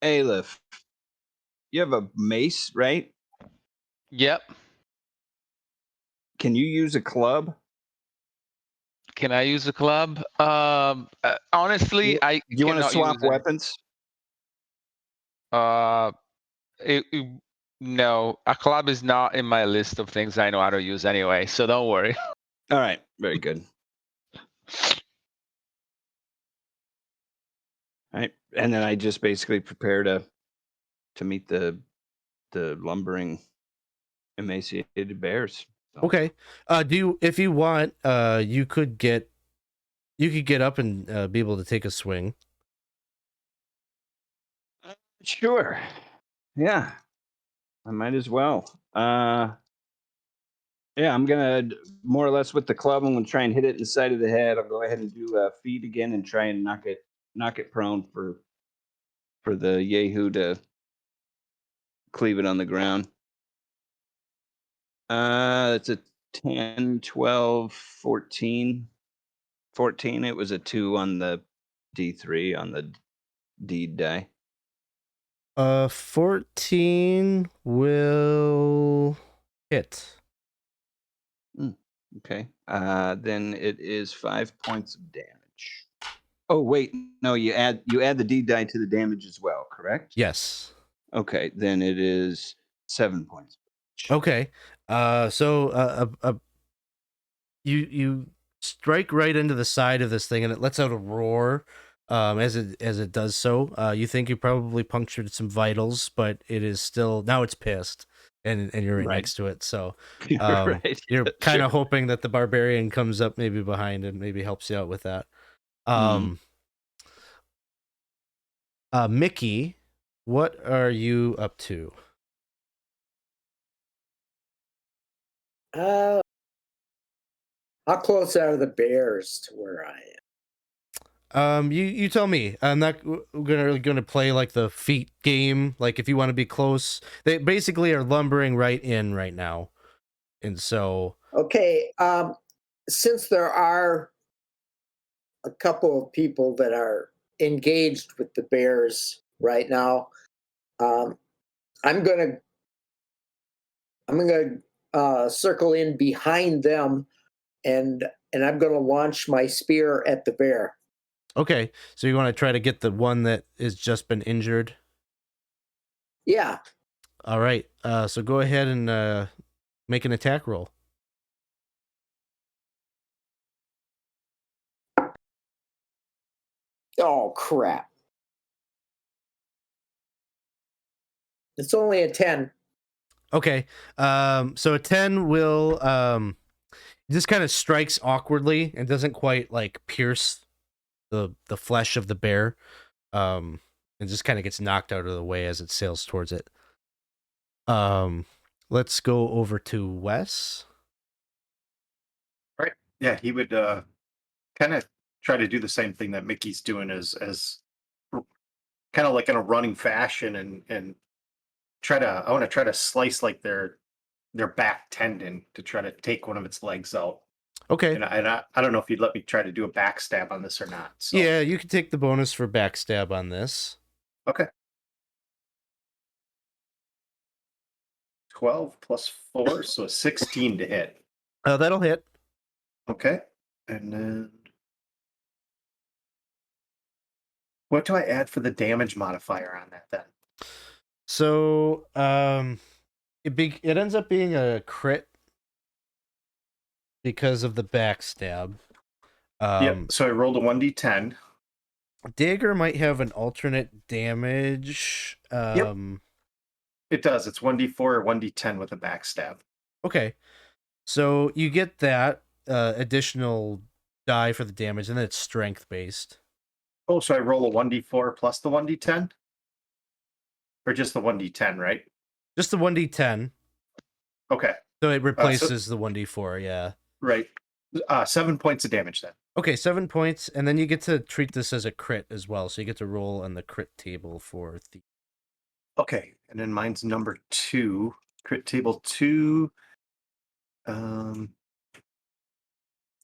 Alef, you have a mace, right? Yep. Can you use a club? Can I use a club? Honestly, I You want to cannot swap use it. weapons? No, a club is not in my list of things I know how to use anyway, so don't worry. All right, very good. All right, and then I just basically prepare to meet the lumbering, emaciated bears. So. Okay. If you want, you could get up and be able to take a swing. Sure. Yeah, I might as well. Yeah, I'm gonna more or less with the club. I'm gonna try and hit it in the side of the head. I'll go ahead and do feed again and try and knock it prone for the Yahoo to cleave it on the ground. That's a 10, 12, 14. 14. It was a 2 on the D3 on the deed die. 14 will hit. Okay. Then it is 5 points of damage. Oh wait, no, you add the D die to the damage as well, correct? Yes. Okay, then it is 7 points. Okay. You strike right into the side of this thing, and it lets out a roar. As it does so, you think you probably punctured some vitals, but it is still now it's pissed, and you're right next to it. So, Right. you're Yeah, kind of sure. hoping that the barbarian comes up maybe behind and maybe helps you out with that. Mickey, what are you up to? How close are the bears to where I am? You tell me. I'm not gonna play like the feet game. Like if you want to be close, they basically are lumbering right in right now, and so Okay. Since there are a couple of people that are engaged with the bears right now, I'm gonna circle in behind them, and I'm gonna launch my spear at the bear. okay. So you want to try to get the one that has just been injured. Yeah. All right. So go ahead and make an attack roll. Oh crap! It's only a 10. Okay. So a 10 will just kind of strikes awkwardly and doesn't quite like pierce the flesh of the bear. And just kind of gets knocked out of the way as it sails towards it. Let's go over to Wes. Right. Yeah, he would kind of try to do the same thing that Mickey's doing as kind of like in a running fashion and I want to try to slice like their back tendon to try to take one of its legs out. Okay. And I don't know if you'd let me try to do a backstab on this or not. So. Yeah, you can take the bonus for backstab on this. Okay. 12 plus 4, so a 16 to hit. That'll hit. Okay. And then what do I add for the damage modifier on that then? So, it ends up being a crit because of the backstab. Yep. So I rolled a 1d10. Dagger might have an alternate damage. Yep. It does. It's 1d4 or 1d10 with a backstab. Okay. So you get that additional die for the damage, and then it's strength based. Oh, so I roll a 1d4 plus the 1d10? Or just the 1d10, right? Just the 1d10. Okay, So it replaces the 1d4, yeah. right. 7 points of damage then. Okay, 7 points, and then you get to treat this as a crit as well. So you get to roll on the crit table for the. Okay, and then mine's number 2. Crit table 2. And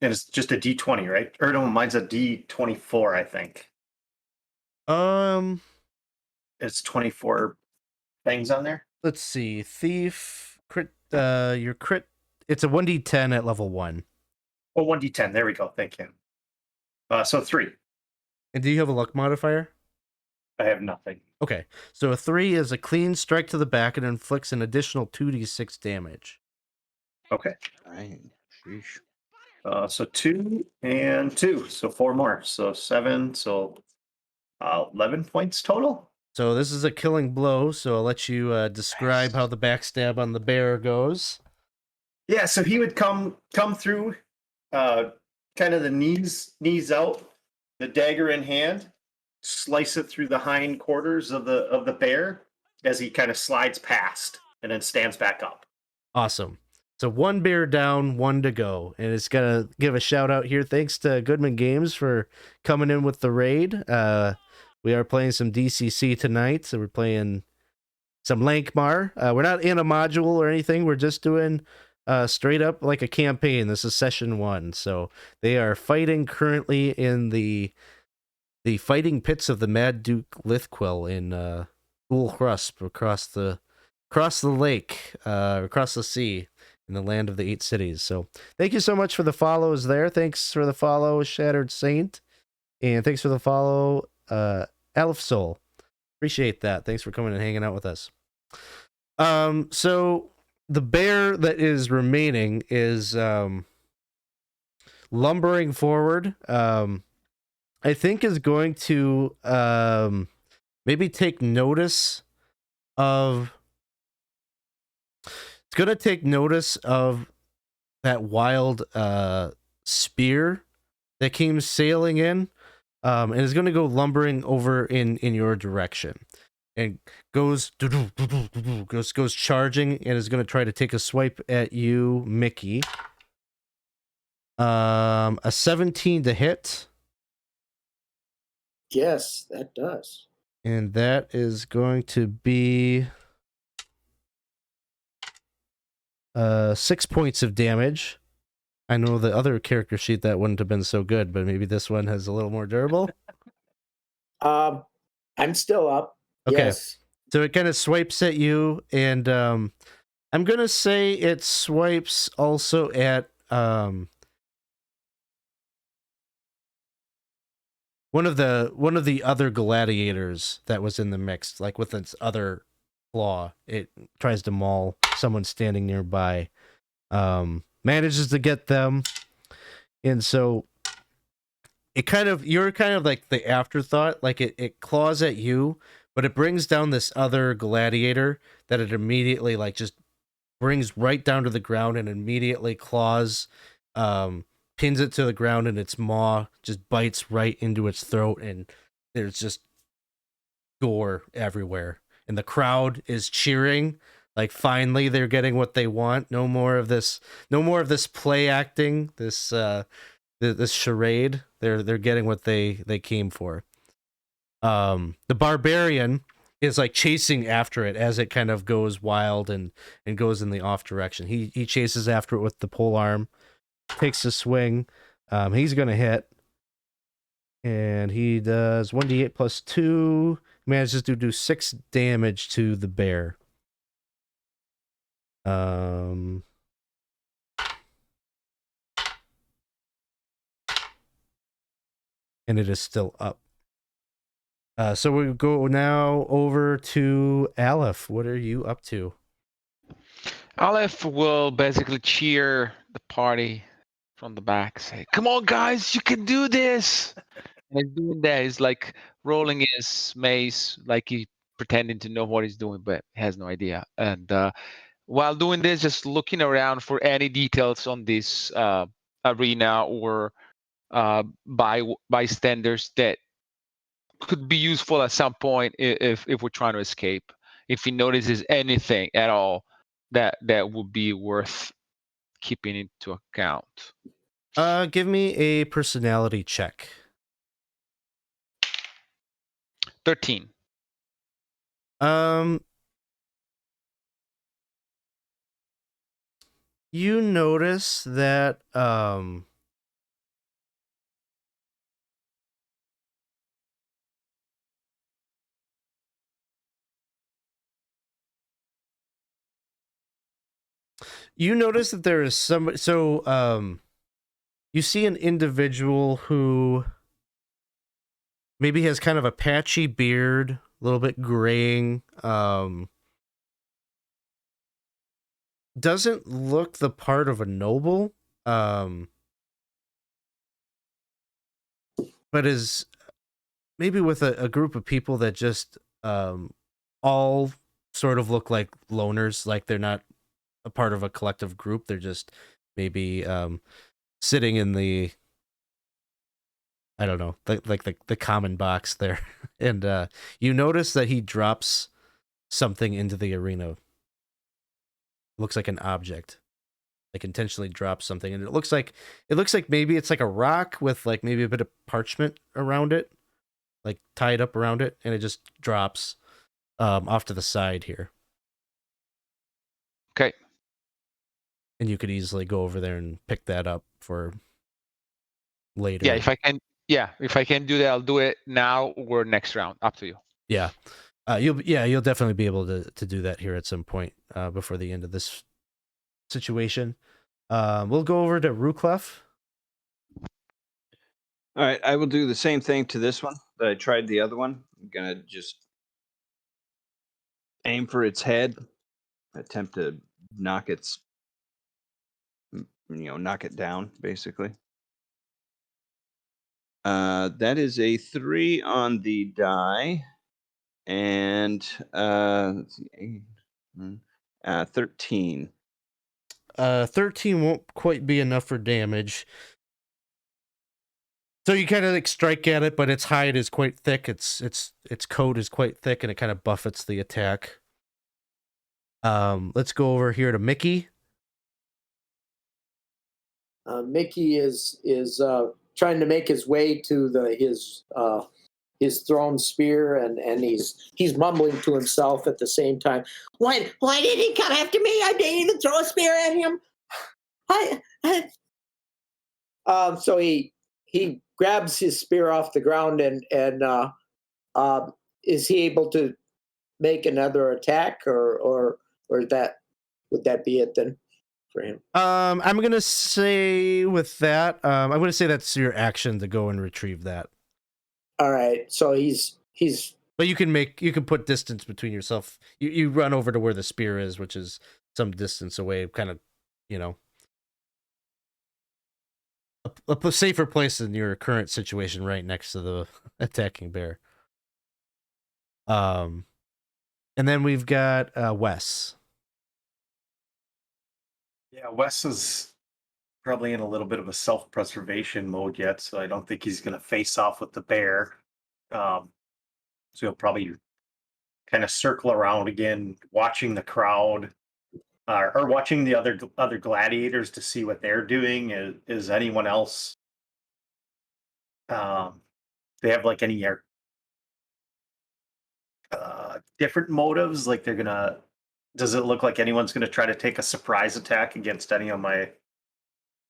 it's just a d20, right? Or no, mine's a d24, I think. It's 24 things on there. Let's see. Thief, crit, your crit, it's a 1d10 at level 1. Oh, 1d10. There we go. Thank you. So 3. And do you have a luck modifier? I have nothing. Okay, so a 3 is a clean strike to the back and inflicts an additional 2d6 damage. Okay. Fine. Sheesh. So 2 and 2. So 4 more. So 7. So 11 points total. So this is a killing blow, so I'll let you describe how the backstab on the bear goes. Yeah, so he would come through, kind of the knees out, the dagger in hand, slice it through the hind quarters of the bear as he kind of slides past and then stands back up. Awesome. So 1 bear down, 1 to go. And it's going to give a shout out here. Thanks to Goodman Games for coming in with the raid. We are playing some DCC tonight. So we're playing some Lankhmar. We're not in a module or anything. We're just doing straight up like a campaign. This is session 1. So they are fighting currently in the fighting pits of the Mad Duke Lithquil in Ulchrusp across the lake, across the sea, in the land of the 8 cities. So thank you so much for the follows there. Thanks for the follow, Shattered Saint. And thanks for the follow, Alef Soul. Appreciate that. Thanks for coming and hanging out with us. So the bear that is remaining is lumbering forward. I think is going to maybe take notice of. It's going to take notice of that wild spear that came sailing in, and is going to go lumbering over in your direction, and goes charging, and is going to try to take a swipe at you, Mickey. A 17 to hit. Yes, that does. And that is going to be 6 points of damage. I know the other character sheet that wouldn't have been so good, but maybe this one has a little more durable. I'm still up. Okay. Yes. So it kind of swipes at you, and I'm gonna say it swipes also at one of the other gladiators that was in the mix, like with its other claw. It tries to maul someone standing nearby. Manages to get them, and so you're kind of like the afterthought. Like it claws at you, but it brings down this other gladiator that it immediately like just brings right down to the ground and immediately claws, pins it to the ground, and its maw just bites right into its throat, and there's just gore everywhere. And the crowd is cheering. Like finally they're getting what they want. No more of this play acting, this charade. They're getting what they came for. The barbarian is like chasing after it as it kind of goes wild and goes in the off direction. He chases after it with the pole arm, takes a swing. He's gonna hit. And he does 1d8 plus 2. Manages to do 6 damage to the bear. And it is still up. So we go now over to Alef. What are you up to? Alef will basically cheer the party from the back, say, "Come on, guys, you can do this!" And he's doing that. He's like rolling his mace, like he pretending to know what he's doing, but has no idea. And while doing this, just looking around for any details on this arena or bystanders that could be useful at some point if we're trying to escape. if he notices anything at all that would be worth keeping into account. Give me a personality check. 13. You notice that there is some. So you see an individual who maybe has kind of a patchy beard, a little bit graying. Doesn't look the part of a noble, but is maybe with a group of people that just all sort of look like loners, like they're not a part of a collective group. They're just maybe sitting in the, I don't know, the common box there. And you notice that he drops something into the arena. Looks like an object, like intentionally drops something, and it looks like maybe it's like a rock with like maybe a bit of parchment around it, like tied up around it, and it just drops off to the side here. Okay. And you could easily go over there and pick that up for later. Yeah, if I can do that, I'll do it now or next round. Up to you. Yeah. You'll definitely be able to do that here at some point before the end of this situation. We'll go over to Ruclef. All right, I will do the same thing to this one that I tried the other one. I'm gonna just aim for its head, attempt to knock it down, basically. That is a 3 on the die, and let's see, 13. 13 won't quite be enough for damage. So you kind of like strike at it, but its hide is quite thick. Its coat is quite thick, and it kind of buffets the attack. Let's go over here to Mickey. Mickey is trying to make his way to his thrown spear, and he's mumbling to himself at the same time. Why did he come after me? I didn't even throw a spear at him. So he grabs his spear off the ground, and is he able to make another attack, or would that be it then for him? I'm gonna say with that, I'm gonna say that's your action to go and retrieve that. All right, so he's. But you can put distance between yourself. You run over to where the spear is, which is some distance away, kind of, a safer place than your current situation, right next to the attacking bear. And then we've got Wes. Yeah, Wes is probably in a little bit of a self-preservation mode yet, so I don't think he's going to face off with the bear. So he'll probably kind of circle around again, watching the crowd, or watching the other gladiators to see what they're doing. Is anyone else? They have like any different motives? Like they're gonna. Does it look like anyone's gonna try to take a surprise attack against any of my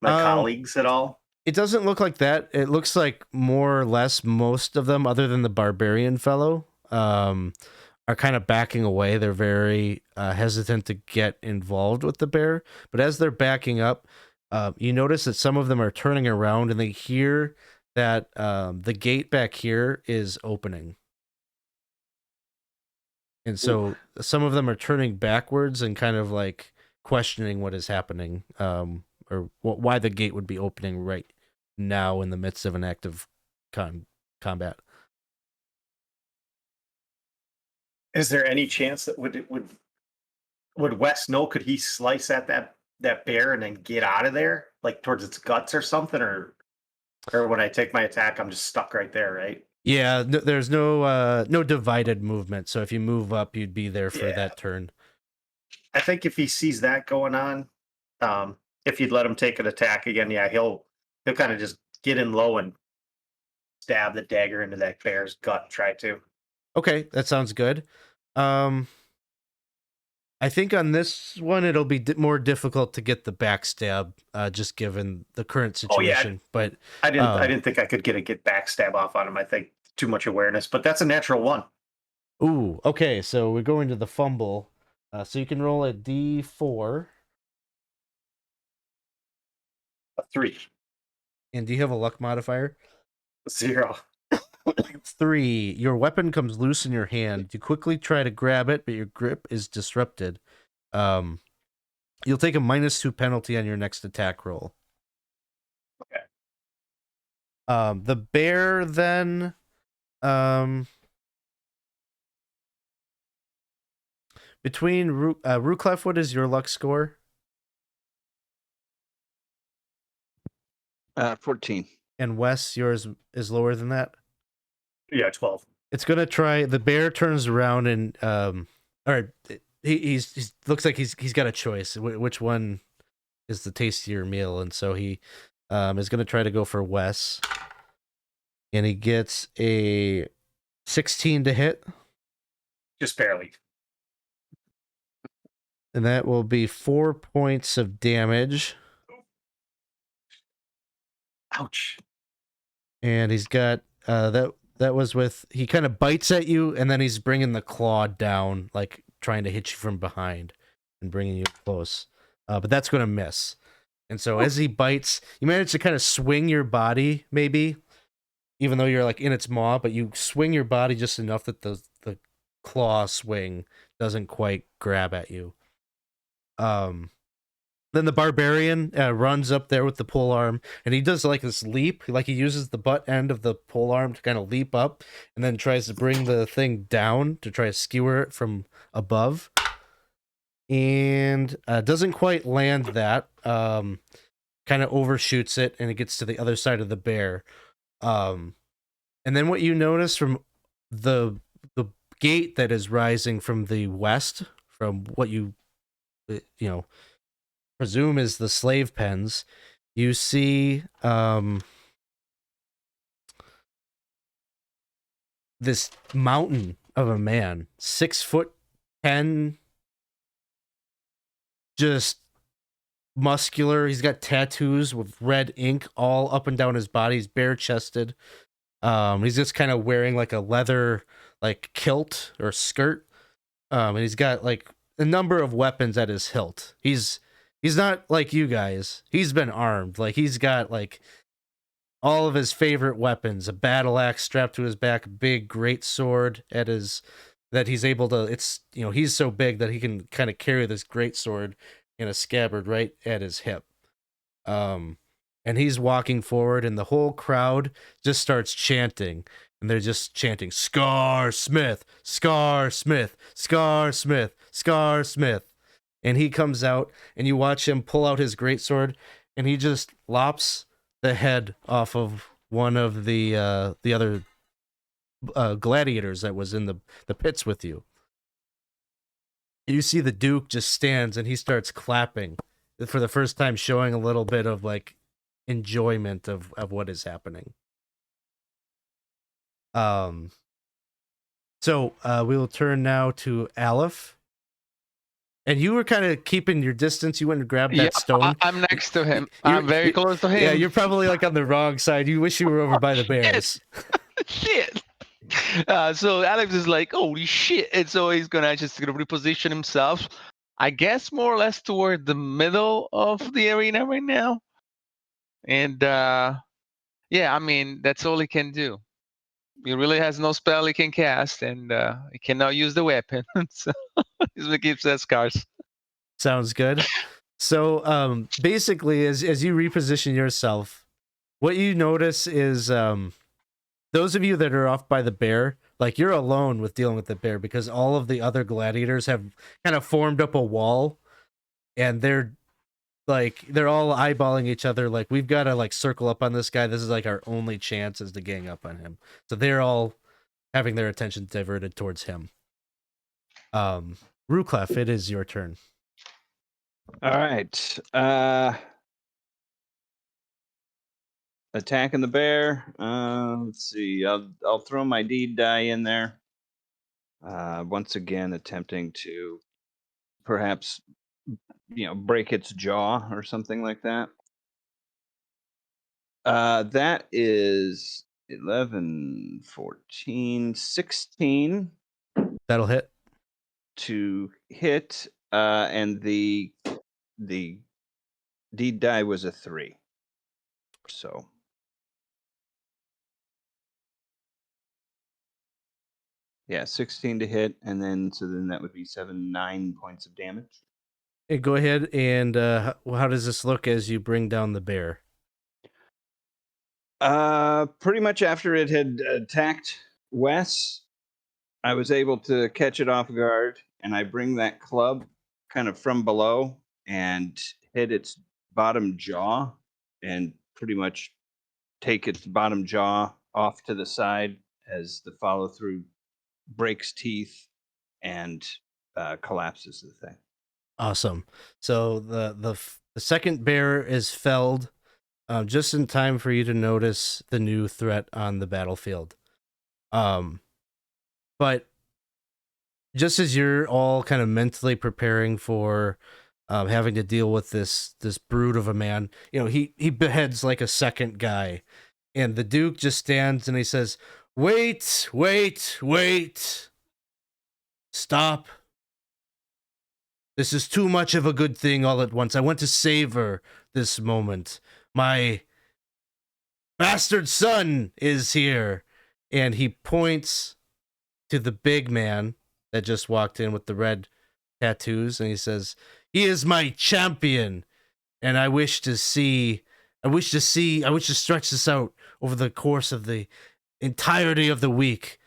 colleagues at all? It doesn't look like that. It looks like more or less most of them, other than the barbarian fellow, are kind of backing away. They're very hesitant to get involved with the bear. But as they're backing up, you notice that some of them are turning around, and they hear that the gate back here is opening. And so some of them are turning backwards and kind of like questioning what is happening, or why the gate would be opening right now in the midst of an active combat. Is there any chance that would Wes know? Could he slice at that bear and then get out of there, like towards its guts or something, or when I take my attack, I'm just stuck right there, right? Yeah, there's no divided movement. So if you move up, you'd be there for Yeah. that turn. I think if he sees that going on, if you'd let him take an attack again, yeah, he'll kind of just get in low and stab the dagger into that bear's gut. Try to. Okay, that sounds good. I think on this one it'll be more difficult to get the backstab, just given the current Oh, yeah. situation. But I didn't think I could get backstab off on him. I think too much awareness, but that's a natural one. ooh, okay. So we're going to the fumble. So you can roll a d4. A 3. And do you have a luck modifier? 0. 3. Your weapon comes loose in your hand. You quickly try to grab it, but your grip is disrupted. You'll take a -2 penalty on your next attack roll. Okay. The bear then, between Ruclef, what is your luck score? 14. And Wes, yours is lower than that. Yeah, 12. It's gonna try. The bear turns around and or he's looks like he's got a choice. Which one is the tastier meal? And so he is gonna try to go for Wes, and he gets a 16 to hit, Just barely. and that will be 4 points of damage. Ouch. And he's got that was with, he kind of bites at you, and then he's bringing the claw down, like trying to hit you from behind and bringing you close. But that's going to miss. And so as he bites, you manage to kind of swing your body, maybe, even though you're like in its maw, but you swing your body just enough that the claw swing doesn't quite grab at you. Then the barbarian runs up there with the polearm, and he does like this leap, like he uses the butt end of the polearm to kind of leap up, and then tries to bring the thing down to try to skewer it from above, and doesn't quite land that. Kind of overshoots it, and it gets to the other side of the bear. And then what you notice from the gate that is rising from the west, from what you presume is the slave pens, you see this mountain of a man, 6'10", just muscular. He's got tattoos with red ink all up and down his body. He's bare chested. He's just kind of wearing like a leather like kilt or skirt. And he's got like a number of weapons at his hilt. He's not like you guys. He's been armed. Like he's got like all of his favorite weapons, a battle axe strapped to his back, a big great sword at his, that he's able to, it's, he's so big that he can kind of carry this great sword in a scabbard right at his hip. And he's walking forward, and the whole crowd just starts chanting, and they're just chanting, "Scar Smith, Scar Smith, Scar Smith, Scar Smith." And he comes out, and you watch him pull out his greatsword, and he just lops the head off of one of the other gladiators that was in the pits with you. You see the Duke just stands, and he starts clapping for the first time, showing a little bit of like enjoyment of what is happening. So we will turn now to Alef. And you were kind of keeping your distance. You went and grabbed that stone. I'm next to him. I'm very close to him. Yeah, you're probably like on the wrong side. You wish you were over by the bears. Shit. So Alex is like, holy shit. And so he's gonna reposition himself, I guess, more or less toward the middle of the arena right now. And yeah, I mean, that's all he can do. He really has no spell he can cast, and he cannot use the weapon. So he's gonna keep that scars. Sounds good. So basically, as you reposition yourself, what you notice is those of you that are off by the bear, like you're alone with dealing with the bear, because all of the other gladiators have kind of formed up a wall, and they're like they're all eyeballing each other. Like, we've got to like circle up on this guy. This is like our only chance is to gang up on him. So they're all having their attention diverted towards him. Ruclef, it is your turn. All right. Attacking the bear. Let's see. I'll throw my deed die in there. Once again, attempting to perhaps, break its jaw or something like that. That is 11, 14, 16 That'll hit. to hit. And the deed die was a 3. So. Yeah, 16 to hit, and then that would be 9 points of damage. And go ahead and how does this look as you bring down the bear? Pretty much after it had attacked Wes, I was able to catch it off guard, and I bring that club kind of from below and hit its bottom jaw, and pretty much take its bottom jaw off to the side as the follow through breaks teeth and collapses the thing. Awesome. So the second bear is felled just in time for you to notice the new threat on the battlefield. But just as you're all kind of mentally preparing for having to deal with this brute of a man, he beheads like a second guy, and the Duke just stands and he says, "Wait, wait, wait. Stop. This is too much of a good thing all at once. I want to savor this moment. My bastard son is here." And he points to the big man that just walked in with the red tattoos, and he says, "He is my champion, and I wish to stretch this out over the course of the entirety of the week.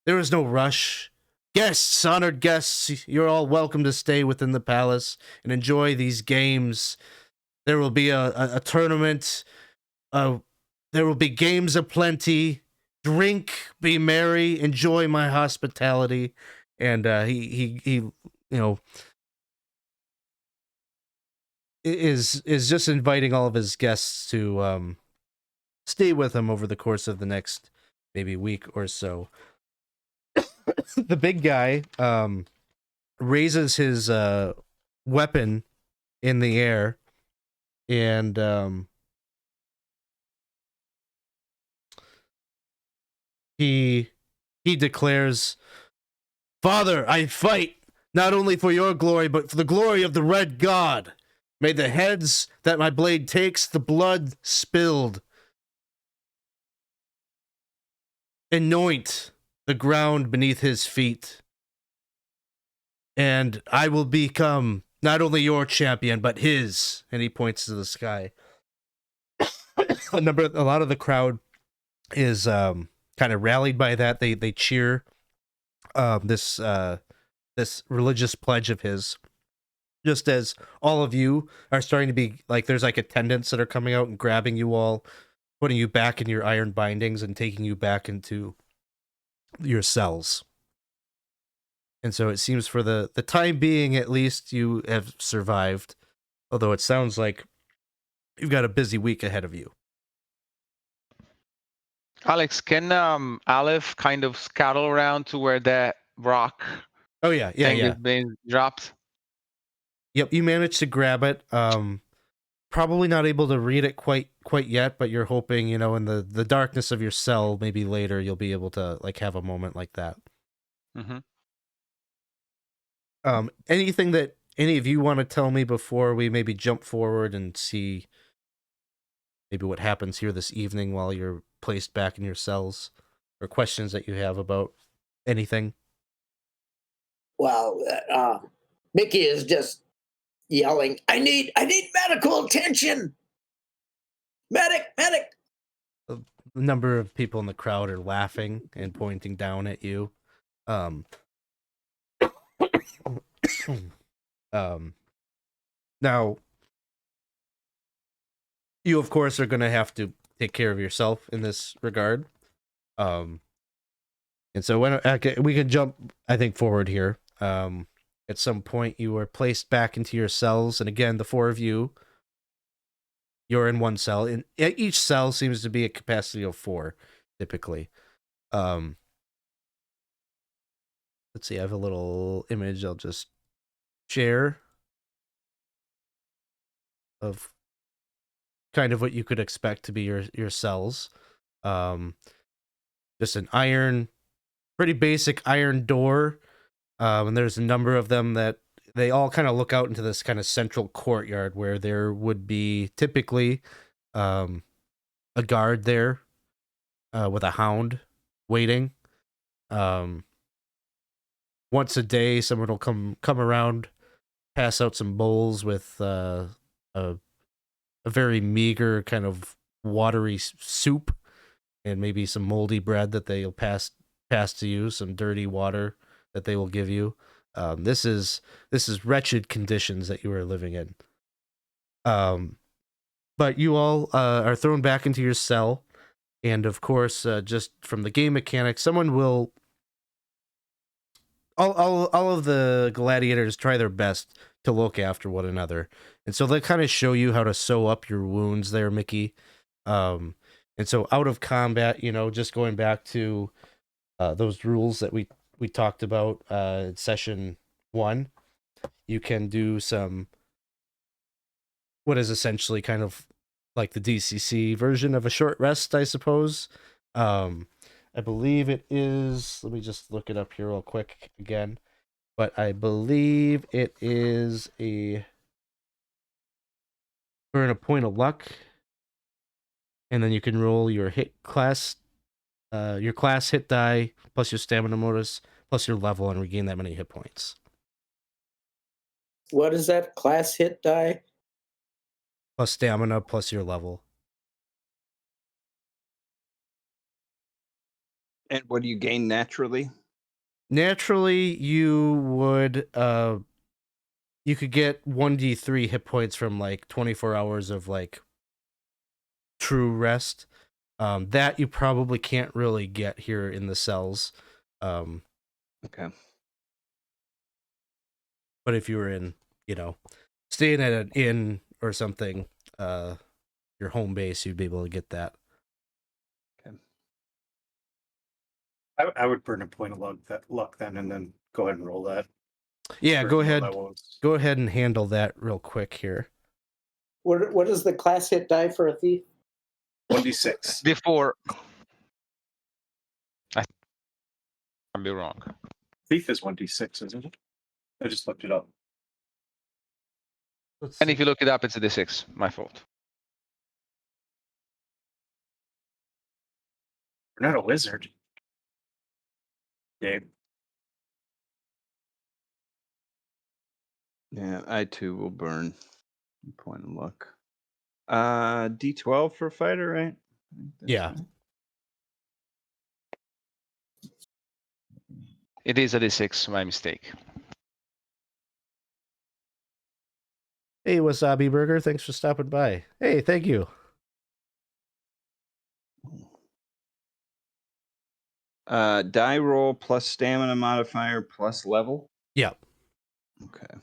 There is no rush. Guests, honored guests, you're all welcome to stay within the palace and enjoy these games. There will be a tournament. There will be games aplenty. Drink, be merry, enjoy my hospitality." And he is just inviting all of his guests to stay with him over the course of the next maybe week or so. The big guy raises his weapon in the air, and he declares, "Father, I fight not only for your glory, but for the glory of the Red God. May the heads that my blade takes, the blood spilled, anoint the ground beneath his feet. And I will become not only your champion, but his." And he points to the sky. A lot of the crowd is kind of rallied by that. They cheer this religious pledge of his, just as all of you are starting to be like, there's like attendants that are coming out and grabbing you all, putting you back in your iron bindings and taking you back into your cells. And so it seems for the time being, at least, you have survived, although it sounds like you've got a busy week ahead of you. Alex, can Alef kind of scuttle around to where that rock Oh yeah thing is being dropped? Yep, you managed to grab it. Probably not able to read it quite yet, but you're hoping, in the darkness of your cell, maybe later you'll be able to like have a moment like that. Mm-hmm. Anything that any of you want to tell me before we maybe jump forward and see maybe what happens here this evening while you're placed back in your cells, or questions that you have about anything? Well, Mickey is just yelling, I need medical attention. Medic. A number of people in the crowd are laughing and pointing down at you. Now, you of course are going to have to take care of yourself in this regard. And so we can jump, I think, forward here. At some point, you were placed back into your cells, and again, the four of you, you're in one cell. And each cell seems to be a capacity of 4, typically. Let's see, I have a little image I'll just share of kind of what you could expect to be your cells. Just an iron, pretty basic iron door. And there's a number of them that they all kind of look out into this kind of central courtyard where there would be typically a guard there with a hound waiting. Once a day, someone will come around, pass out some bowls with a very meager kind of watery soup, and maybe some moldy bread that they'll pass to you, some dirty water that they will give you. This is wretched conditions that you are living in. But you all are thrown back into your cell, and of course, just from the game mechanics, someone will. All of the gladiators try their best to look after one another, and so they kind of show you how to sew up your wounds there, Mickey. And so out of combat, just going back to those rules that we talked about in session 1, you can do some what is essentially kind of like the DCC version of a short rest, I suppose. I believe it is, let me just look it up here real quick again, but I believe it is earn a point of luck, and then you can roll your hit class, your class hit die plus your stamina bonus plus your level and regain that many hit points. What is that? Class hit die? Plus stamina plus your level. And what do you gain naturally? Naturally, you would you could get 1d3 hit points from like 24 hours of like true rest. That you probably can't really get here in the cells. Okay. But if you were in, staying at an inn or something, your home base, you'd be able to get that. I would burn a point of luck then, and then go ahead and roll that. Yeah, go ahead. That was- Go ahead and handle that real quick here. What is the class hit die for a thief? 1d6. Before, I'd be wrong. Thief is 1d6, isn't it? I just looked it up. And if you look it up, it's a D6. My fault. You're not a wizard. Gabe. Yeah, I too will burn a point of luck. D12 for a fighter, right? I think that's Yeah. right. It is a D6, my mistake. Hey, Wasabi Burger, thanks for stopping by. Hey, thank you. Die roll plus stamina modifier plus level. Yeah. Okay.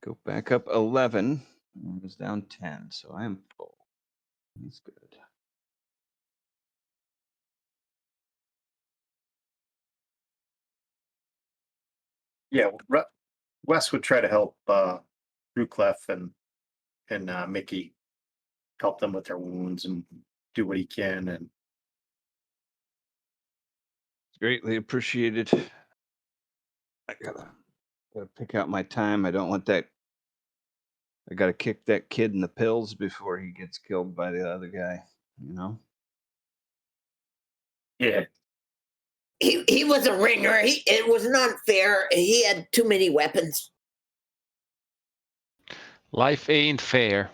Go back up 11. I was down 10, so I am full. That's good. Yeah, Wes would try to help Ruclef and Mickey, help them with their wounds and do what he can. And It's greatly appreciated. I gotta pick out my time. I don't want that. I gotta kick that kid in the pills before he gets killed by the other guy. yeah, He was a ringer. It was unfair. He had too many weapons. Life ain't fair.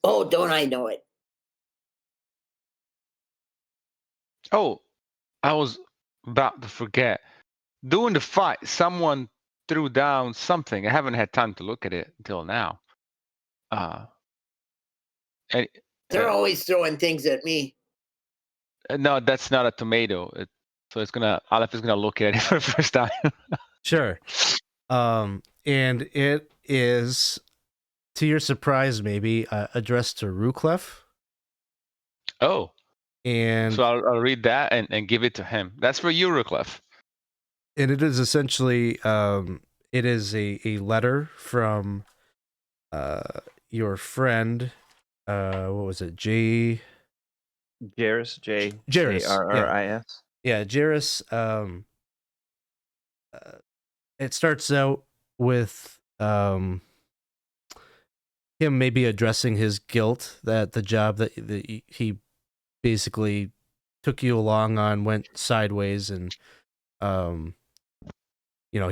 Oh, don't I know it? Oh, I was about to forget. During the fight, someone threw down something. I haven't had time to look at it until now. And, They're uh, always throwing things at me. no, that's not a tomato. So Alef is gonna look at it for the first time. Sure. And it is, to your surprise, maybe addressed to Ruclef, Oh, and so I'll read that and give it to him. That's for you, Ruclef. it is essentially it is a letter from your friend, what was it, Jairus, Jairus, Jarris. yeah, Jairus. It starts out with him maybe addressing his guilt that the job that he basically took you along on went sideways, and he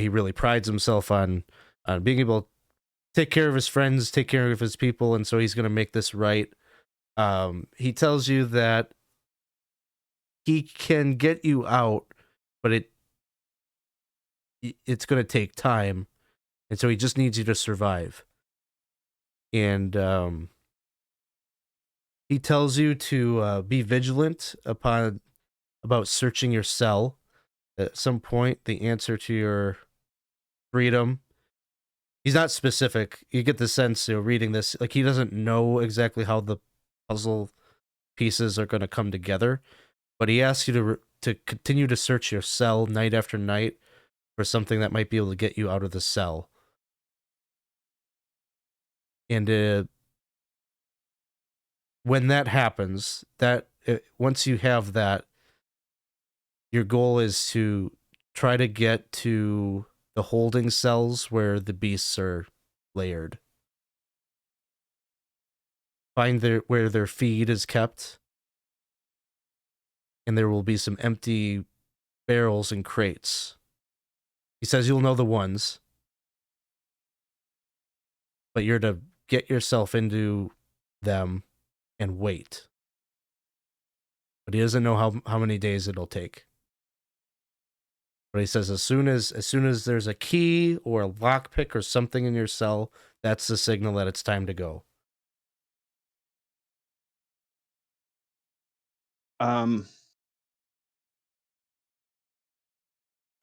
really prides himself on being able to take care of his friends, take care of his people, and so he's going to make this right. He tells you that he can get you out, but it's going to take time, and so he just needs you to survive. And he tells you to be vigilant about searching your cell. At some point, the answer to your freedom. He's not specific. You get the sense, reading this, like he doesn't know exactly how the puzzle pieces are going to come together, but he asks you to continue to search your cell night after night for something that might be able to get you out of the cell. And when that happens, once you have that, your goal is to try to get to the holding cells where the beasts are layered. Find where their feed is kept, and there will be some empty barrels and crates. He says you'll know the ones, but you're to get yourself into them and wait. But he doesn't know how many days it'll take. But he says as soon as there's a key or a lockpick or something in your cell, that's the signal that it's time to go.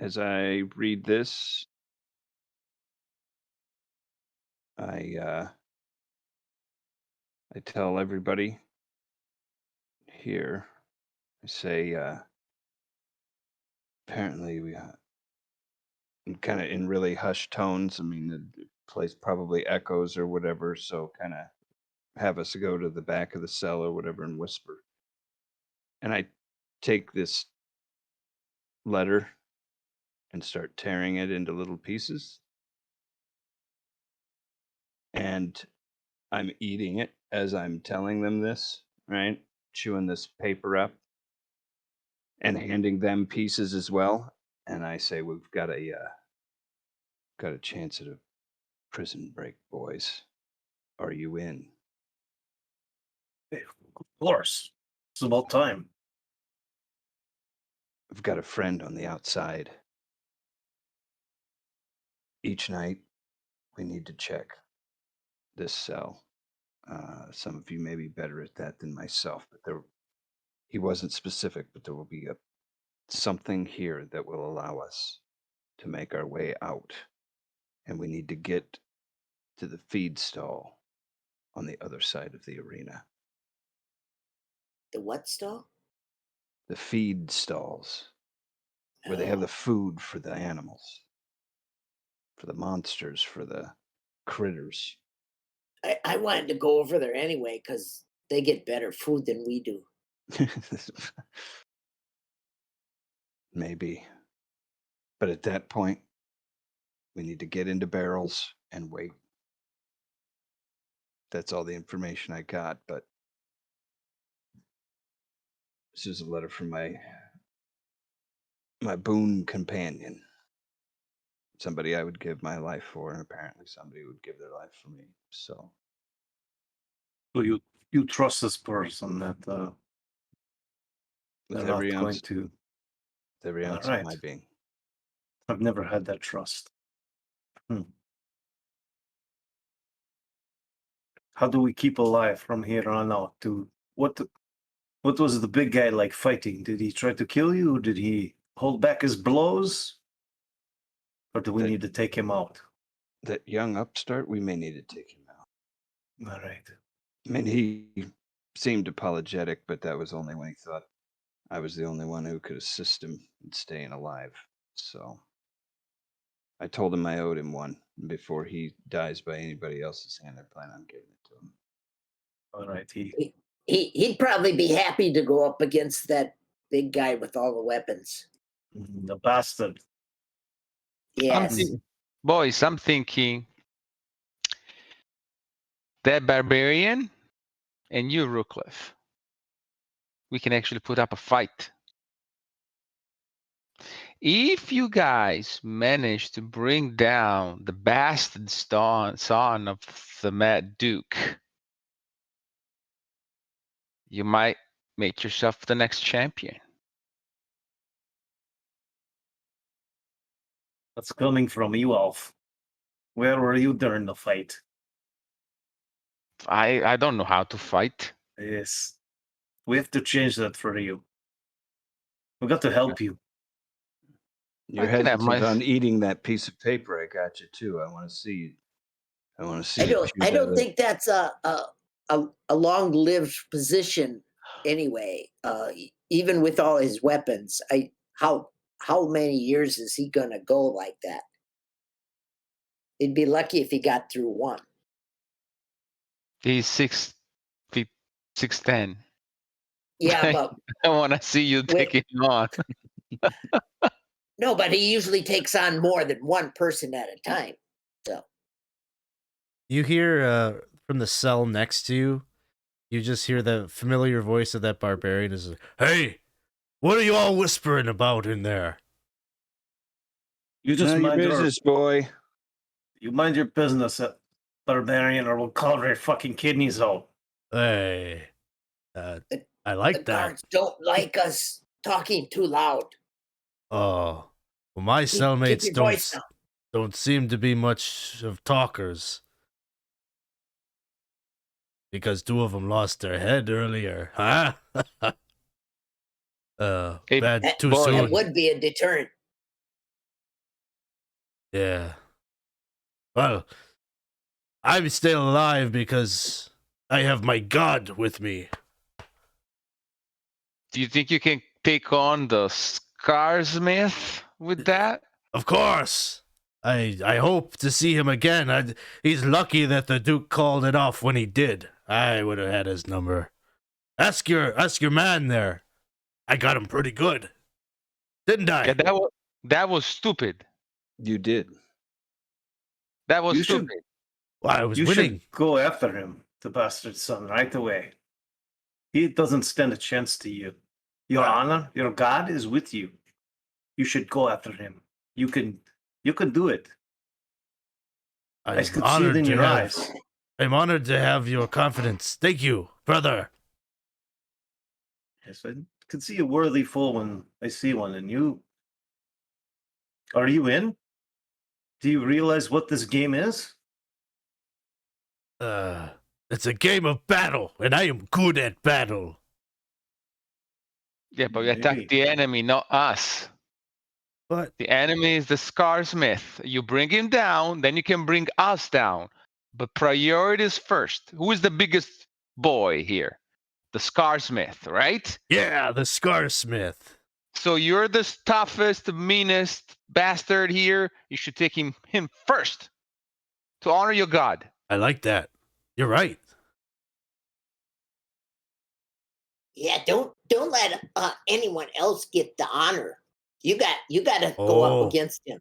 As I read this, I tell everybody here. I say, apparently we kind of in really hushed tones. I mean, the place probably echoes or whatever, so kind of have us go to the back of the cell or whatever and whisper. And I take this letter and start tearing it into little pieces. And I'm eating it as I'm telling them this, right? Chewing this paper up and handing them pieces as well. And I say, we've got a chance at a prison break, boys. Are you in? Of course. It's about time. I've got a friend on the outside. Each night, we need to check this cell. Some of you may be better at that than myself, but he wasn't specific, but there will be something here that will allow us to make our way out. And we need to get to the feed stall on the other side of the arena. The what stall? The feed stalls, where they have the food for the animals, for the monsters, for the critters. I wanted to go over there anyway because they get better food than we do. Maybe. But at that point, we need to get into barrels and wait. That's all the information I got, but this is a letter from my boon companion. Somebody I would give my life for, and apparently somebody would give their life for me. So you trust this person that with they're every not going ounce, to. with every ounce Alright. of my being. I've never had that trust. how do we keep alive from here on out? What was the big guy like fighting? Did he try to kill you? Did he hold back his blows? Or do we need to take him out? That young upstart, we may need to take him out. All right. I mean, he seemed apologetic, but that was only when he thought I was the only one who could assist him in staying alive. So I told him I owed him one. Before he dies by anybody else's hand, I plan on giving it to him. All right. He'd probably be happy to go up against that big guy with all the weapons. The bastard. Yes. Boys, I'm thinking that barbarian and you, Ruclef, we can actually put up a fight. If you guys manage to bring down the bastard son of the Mad Duke, you might make yourself the next champion. That's coming from you, Alf. Where were you during the fight? I don't know how to fight. Yes. We have to change that for you. We got to help you. You're I can have hesitant my- on eating that piece of paper. I got you too. I want to see. I want to see. I don't think that's a long-lived position anyway. Even with all his weapons, how many years is he gonna go like that? He'd be lucky if he got through one. He's 6 feet 6'10". Yeah, but I want to see you take him on. no, but he usually takes on more than one person at a time. So You hear from the cell next to you, you just hear the familiar voice of that barbarian is, "Hey, what are you all whispering about in there?" You just Mind your mind business, boy. You mind your business, barbarian, or we'll carve your fucking kidneys out. Hey, I like the that. guards don't like us talking too loud. Oh, well, my Keep cellmates your voice down. don't seem to be much of talkers. Because 2 of them lost their head earlier, huh? Hey, bad too boy, soon. That would be a deterrent. Yeah. Well, I'm still alive because I have my god with me. do you think you can take on the Scarsmith with that? Of course. I hope to see him again. He's lucky that the Duke called it off when he did. I would have had his number. Ask your man there. I got him pretty good. Didn't I? Yeah, that was stupid. You did. That was You should- stupid. Well, I was You winning. should go after him, the bastard son, right away. He doesn't stand a chance to you. Your honor, your god is with you. You should go after him. You can do it. I I'm could see it honored in to your have. eyes. I'm honored to have your confidence. Thank you, brother. Yes, I can see a worthy fool when I see one. And you, are you in? Do you realize what this game is? It's a game of battle, and I am good at battle. Yeah, but we attack Maybe. the enemy, not us. But The enemy is the Scarsmith. You bring him down, then you can bring us down. But priorities first. Who is the biggest boy here? The Scarsmith, right? yeah, the Scarsmith. So you're the toughest, meanest bastard here. You should take him first to honor your god. I like that. You're right. Yeah, don't let anyone else get the honor. You got to go Oh. up against him.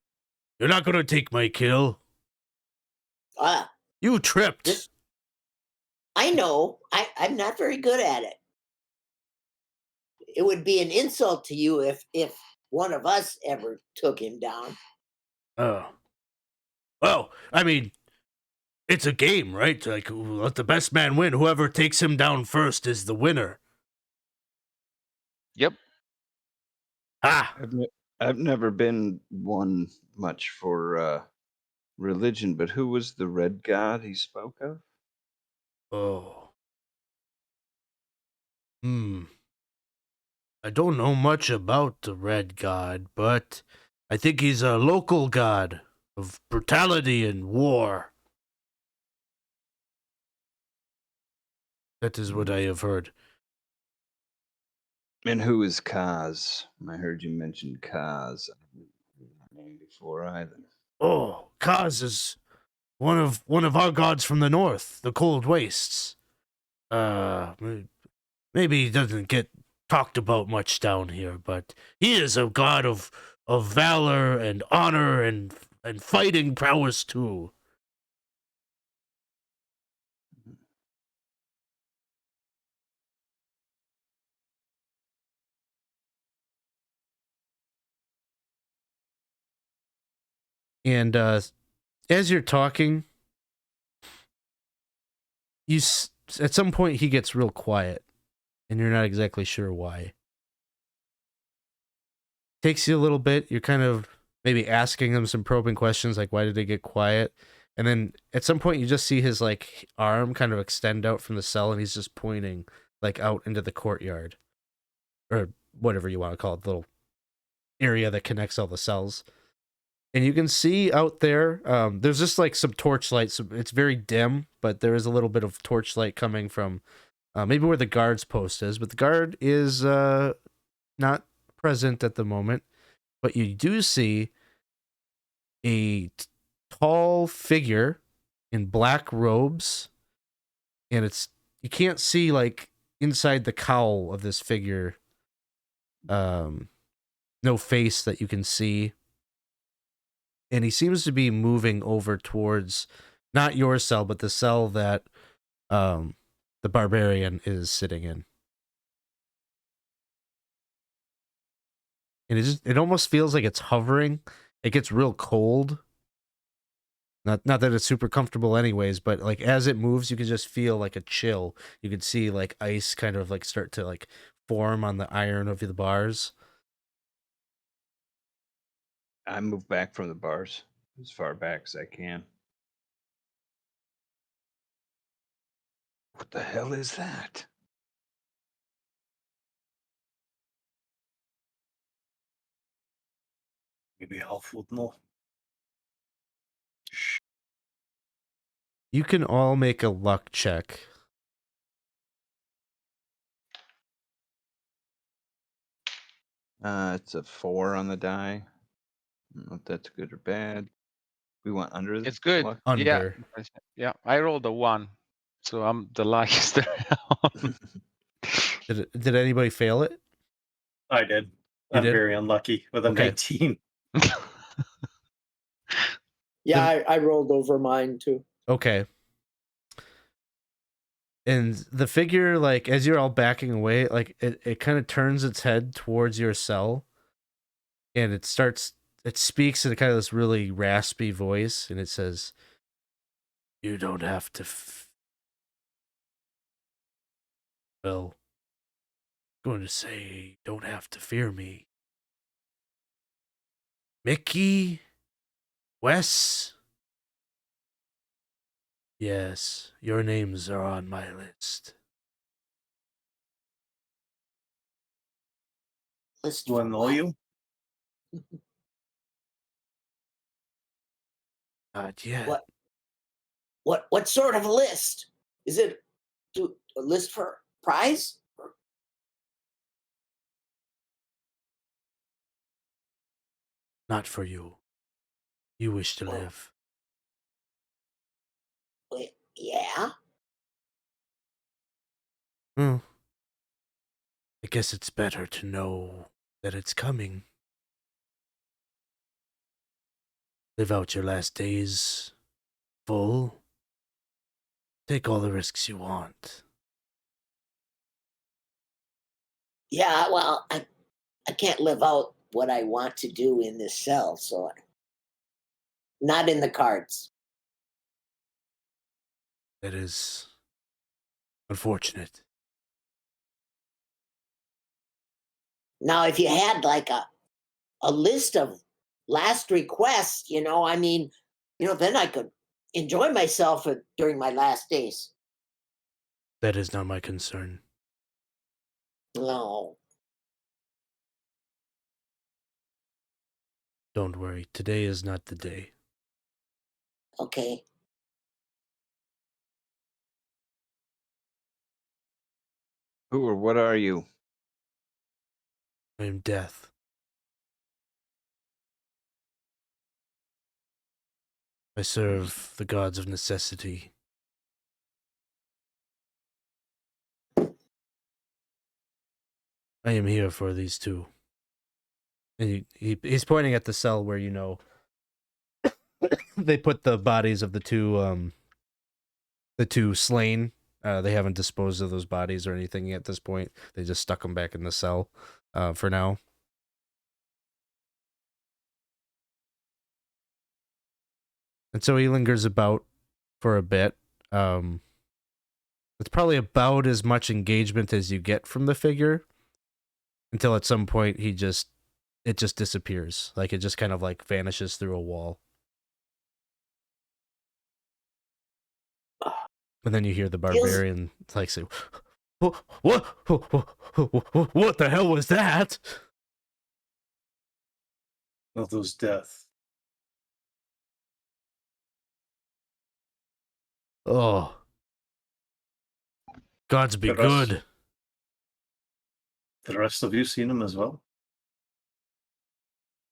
You're not gonna take my kill. You tripped. Just- I know. I'm not very good at it. It would be an insult to you if one of us ever took him down. Oh. Well, I mean, it's a game, right? Like, let the best man win. Whoever takes him down first is the winner. Yep. Ah, I've never been one much for religion, but who was the red god he spoke of? Oh. I don't know much about the Red God, but I think he's a local god of brutality and war. That is what I have heard. And who is Kaz? I heard you mention Kaz. I haven't heard that name before either. Oh, Kaz is one of our gods from the north, the cold wastes. Maybe he doesn't get talked about much down here, but he is a god of valor and honor and fighting prowess too. And as you're talking, at some point he gets real quiet, and you're not exactly sure why. Takes you a little bit. You're kind of maybe asking him some probing questions, like why did they get quiet? And then at some point you just see his like arm kind of extend out from the cell, and he's just pointing like out into the courtyard, or whatever you want to call it, the little area that connects all the cells. And you can see out there, there's just like some torchlight. So it's very dim, but there is a little bit of torchlight coming from maybe where the guard's post is. But the guard is not present at the moment. But you do see a tall figure in black robes. And you can't see like inside the cowl of this figure. No face that you can see. And he seems to be moving over towards not your cell, but the cell that the barbarian is sitting in. And it almost feels like it's hovering. It gets real cold. Not that it's super comfortable anyways, but like as it moves, you can just feel like a chill. You can see like ice kind of like start to like form on the iron of the bars. I move back from the bars as far back as I can. What the hell is that? Maybe Alf would know. You can all make a luck check. It's a 4 on the die. I don't know if that's good or bad. We want under the It's good. luck? Under. Yeah. I rolled a 1, so I'm the luckiest around. Did anybody fail it? I did. You I'm did? very unlucky with a Okay. 19. Yeah, I rolled over mine too. Okay. And the figure, like, as you're all backing away, like, it kind of turns its head towards your cell. And it speaks in kind of this really raspy voice. And it says, "You don't have to well, I'm going to say, don't have to fear me. Mickey? Wes? Yes, your names are on my list." List Do I for know what? you? Not yet. What sort of list? Is it a list for prize? Not for you. You wish to live. Yeah. Well, I guess it's better to know that it's coming. Live out your last days full. Take all the risks you want. Yeah, well, I can't live out what I want to do in this cell, so not in the cards. That is unfortunate. Now, if you had like a list of last requests, I mean, then I could enjoy myself during my last days. That is not my concern. No. Don't worry. Today is not the day. Okay. Who or what are you? I am death. I serve the gods of necessity. I am here for these two. And he's pointing at the cell where, you know, they put the bodies of the two slain. They haven't disposed of those bodies or anything at this point. They just stuck them back in the cell for now. And so he lingers about for a bit. It's probably about as much engagement as you get from the figure until at some point it just disappears. Like it just kind of like vanishes through a wall. And then you hear the barbarian like say, what the hell was that? Of those death. Oh. Gods be The rest- good. The rest of you seen him as well?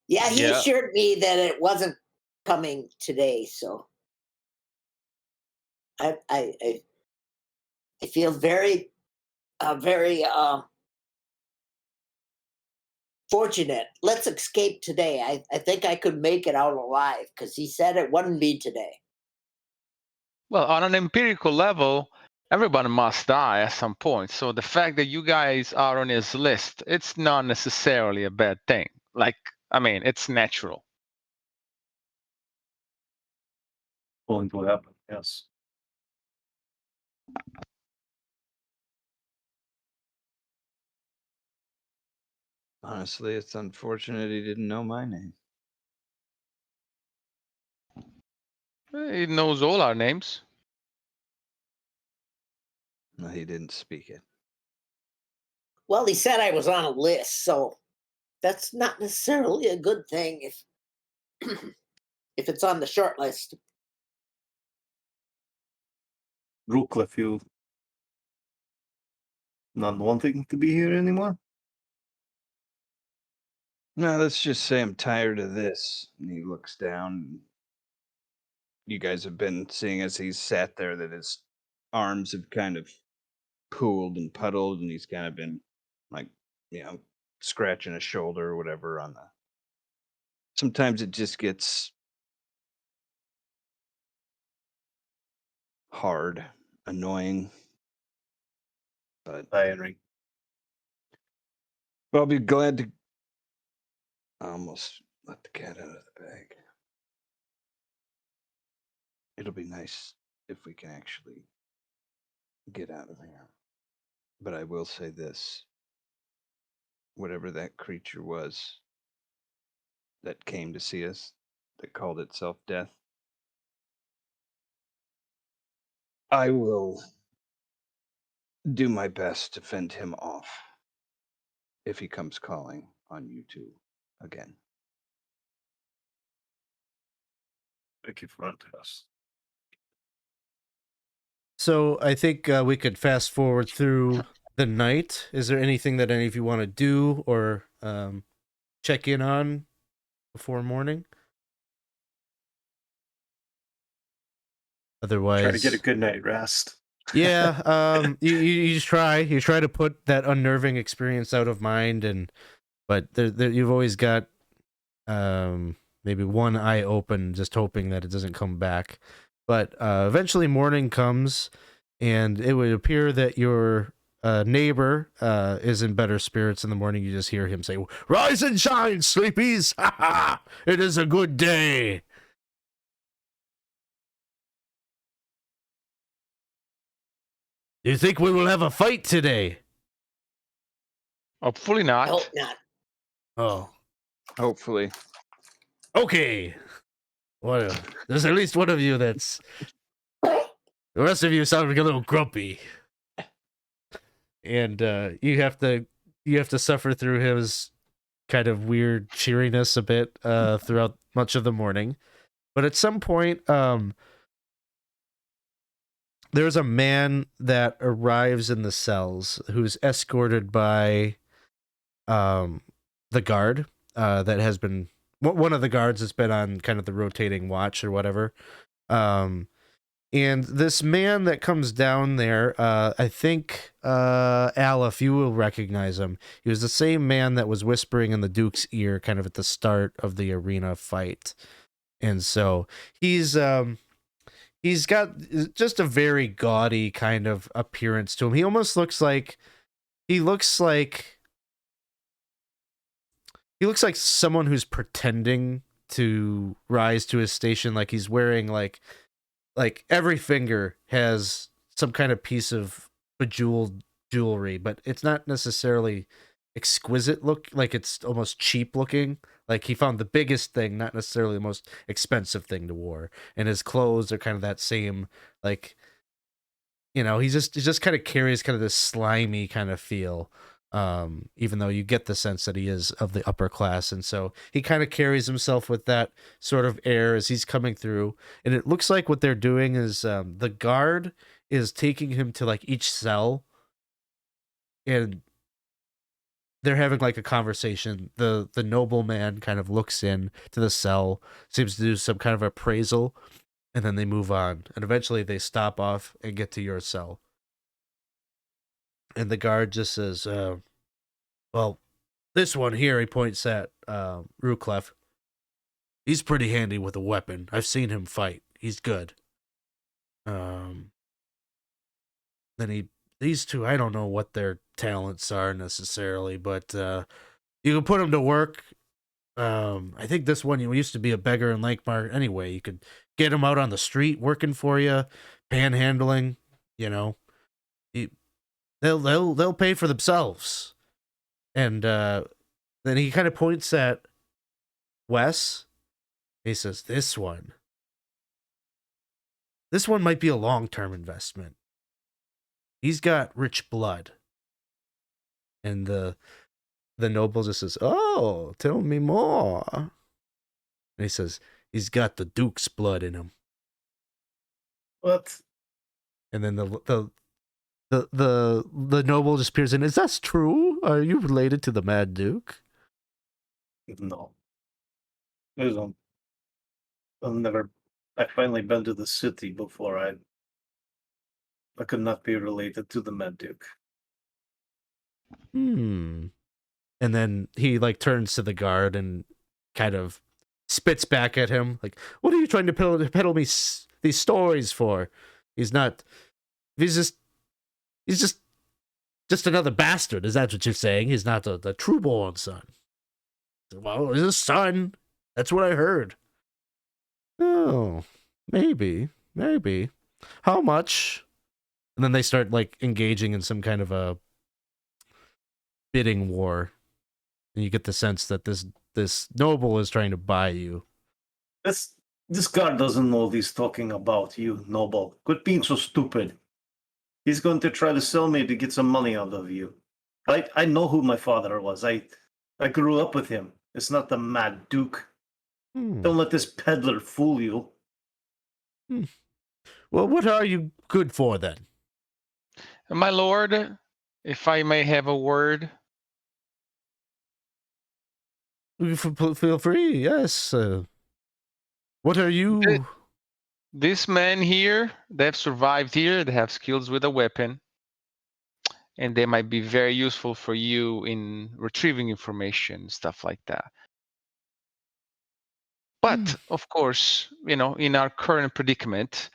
Yeah, he Yeah. assured me that it wasn't coming today, so I feel very fortunate. Let's escape today. I think I could make it out alive because he said it wouldn't be today. Well, on an empirical level, everybody must die at some point. So the fact that you guys are on his list, it's not necessarily a bad thing. Like, I mean, it's natural. Willing to happen, yes. Honestly, it's unfortunate he didn't know my name. He knows all our names. No, he didn't speak it. Well, he said I was on a list, so that's not necessarily a good thing if if it's on the short list. Ruclef, you not wanting to be here anymore? No, let's just say I'm tired of this. And he looks down. You guys have been seeing as he's sat there that his arms have kind of pooled and puddled, and he's kind of been like, scratching a shoulder or whatever on the. Sometimes it just gets hard, annoying, but Tiring. I'll be glad to. I almost let the cat out of the bag. It'll be nice if we can actually get out of here. But I will say this. Whatever that creature was that came to see us, that called itself death, I will do my best to fend him off if he comes calling on you two again. Thank you for that, us. So I think we could fast forward through the night. Is there anything that any of you want to do or check in on before morning? Otherwise, Try to get a good night rest. yeah, you just try to put that unnerving experience out of mind, but there you've always got maybe one eye open, just hoping that it doesn't come back. But eventually morning comes, and it would appear that your neighbor is in better spirits in the morning. You just hear him say, "Rise and shine, sleepies! Ha ha! It is a good day." Do you think we will have a fight today? Hopefully I not. hope not. Oh, Hopefully. okay. Well, there's at least one of you that's. The rest of you sound like a little grumpy. and you have to suffer through his kind of weird cheeriness a bit throughout much of the morning. But at some point, there's a man that arrives in the cells who's escorted by the guard that has been one of the guards that's been on kind of the rotating watch or whatever. And this man that comes down there, I think, Alef, you will recognize him. He was the same man that was whispering in the Duke's ear kind of at the start of the arena fight. And so he's got just a very gaudy kind of appearance to him. He almost looks like someone who's pretending to rise to his station, like he's wearing like every finger has some kind of piece of bejeweled jewelry, but it's not necessarily exquisite look, like it's almost cheap looking. Like he found the biggest thing, not necessarily the most expensive thing to wear. And his clothes are kind of that same, like, you know, he just kind of carries kind of this slimy kind of feel. Even though you get the sense that he is of the upper class. And so he kind of carries himself with that sort of air as he's coming through. And it looks like what they're doing is the guard is taking him to like each cell, and they're having like a conversation. The nobleman kind of looks in to the cell, seems to do some kind of appraisal, and then they move on. And eventually they stop off and get to your cell. And the guard just says, well, this one here, he points at Ruclef. He's pretty handy with a weapon. I've seen him fight. He's good. Then these two, I don't know what their talents are necessarily, but you can put them to work. I think this one used to be a beggar in Lankhmar anyway. You could get him out on the street working for you, panhandling, you know. They'll pay for themselves. And then he kind of points at Wes. He says, this one might be a long-term investment. He's got rich blood. And the noble just says, oh, tell me more. And he says, he's got the Duke's blood in him. What? And then the noble just peers in. Is that true? Are you related to the Mad Duke? No. I finally been to the city before. I could not be related to the Mad Duke. And then he like turns to the guard and kind of spits back at him. Like, what are you trying to peddle me these stories for? He's just another bastard. Is that what you're saying? He's not the true-born son. Well, he's a son. That's what I heard. Oh, maybe. How much? And then they start like engaging in some kind of a bidding war. And you get the sense that this noble is trying to buy you. This guard doesn't know what he's talking about, you noble. Quit being so stupid. He's going to try to sell me to get some money out of you. I know who my father was. I grew up with him. It's not the Mad Duke. Don't let this peddler fool you. Well, what are you good for then? My lord, if I may have a word. Feel free, yes. What are you? This man here, they've survived here, they have skills with a weapon, and they might be very useful for you in retrieving information, stuff like that. But, of course, in our current predicament,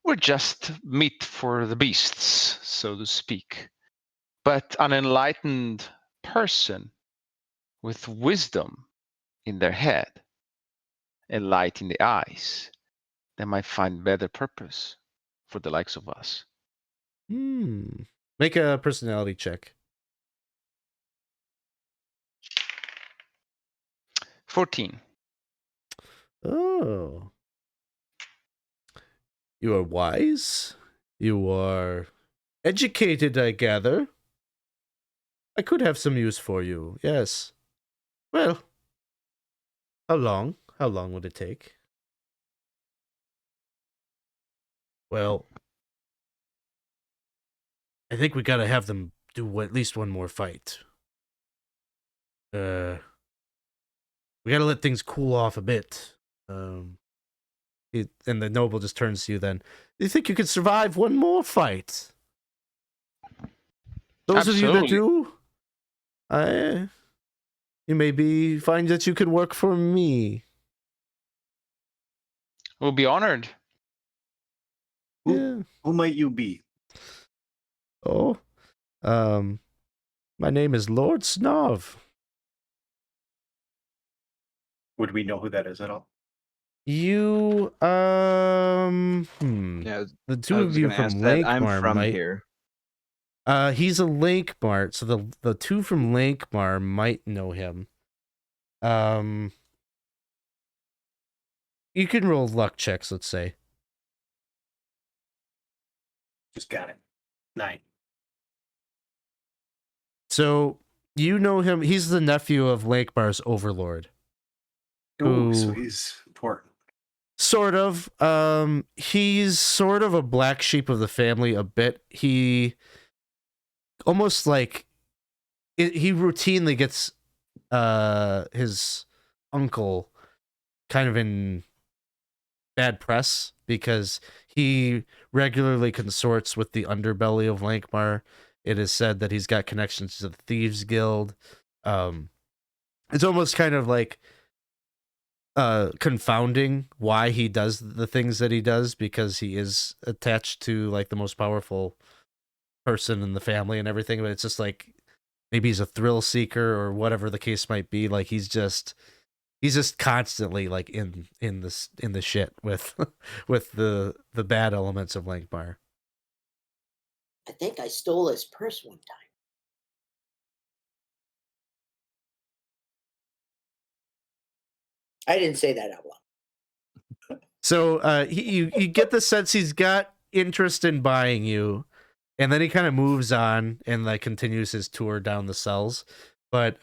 we're just meat for the beasts, so to speak. But an enlightened person with wisdom in their head and light in the eyes, they might find better purpose for the likes of us. Make a personality check. 14. Oh. You are wise. You are educated, I gather. I could have some use for you. Yes. Well, how long? How long would it take? Well, I think we gotta have them do at least one more fight. We gotta let things cool off a bit. And the noble just turns to you then. Do you think you could survive one more fight? Those of you that Absolutely. do, you maybe find that you could work for me. We'll be honored. Yeah. Who might you be? Oh, my name is Lord Snov. Would we know who that is at all? You, Yeah, the I two was of you going to from ask that. I'm Lankhmar from might. here. He's a Lankhmar, so the two from Lankhmar might know him. You can roll luck checks, let's say. Just got it. 9. So you know him. He's the nephew of Lankhmar's overlord. Ooh, so Ooh. he's important. Sort of. He's sort of a black sheep of the family a bit. He almost like he routinely gets his uncle kind of in bad press because he regularly consorts with the underbelly of Lankhmar. It is said that he's got connections to the Thieves Guild. It's almost kind of like confounding why he does the things that he does, because he is attached to like the most powerful person in the family and everything, but it's just like maybe he's a thrill seeker or whatever the case might be. Like he's just constantly like in the shit with with the bad elements of Lankhmar. I think I stole his purse one time. I didn't say that out loud. So you get the sense he's got interest in buying you, and then he kind of moves on and like continues his tour down the cells. But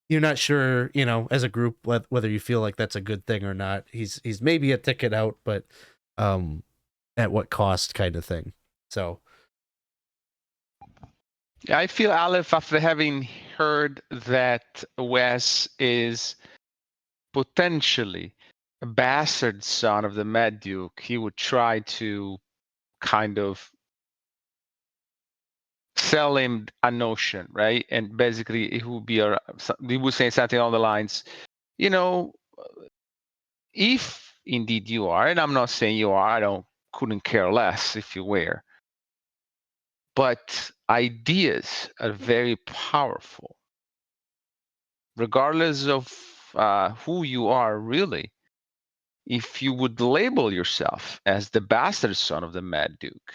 you're not sure, as a group, whether you feel like that's a good thing or not. He's maybe a ticket out, but at what cost, kind of thing. So Yeah, I feel Alef, after having heard that Wes is potentially a bastard son of the Mad Duke, he would try to kind of sell him a notion, right? And basically, he would say something along the lines, if indeed you are, and I'm not saying you are, couldn't care less if you were, but ideas are very powerful, regardless of who you are really. If you would label yourself as the bastard son of the Mad Duke,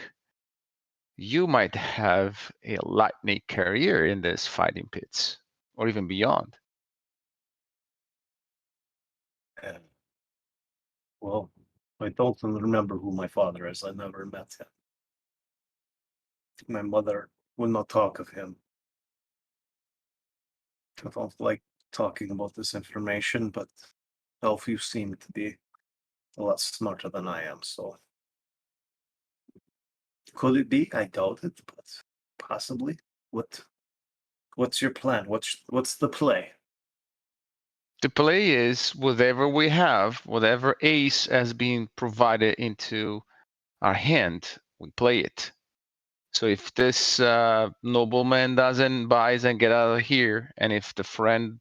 you might have a lightning career in this fighting pits, or even beyond. Well, I don't remember who my father is. I never met him. My mother will not talk of him. I don't like talking about this information, but Elf, you seem to be a lot smarter than I am, so could it be? I doubt it, but possibly. What's your plan? What's the play? The play is whatever we have, whatever ace has been provided into our hand, we play it. So if this nobleman doesn't buy and get out of here, and if the friend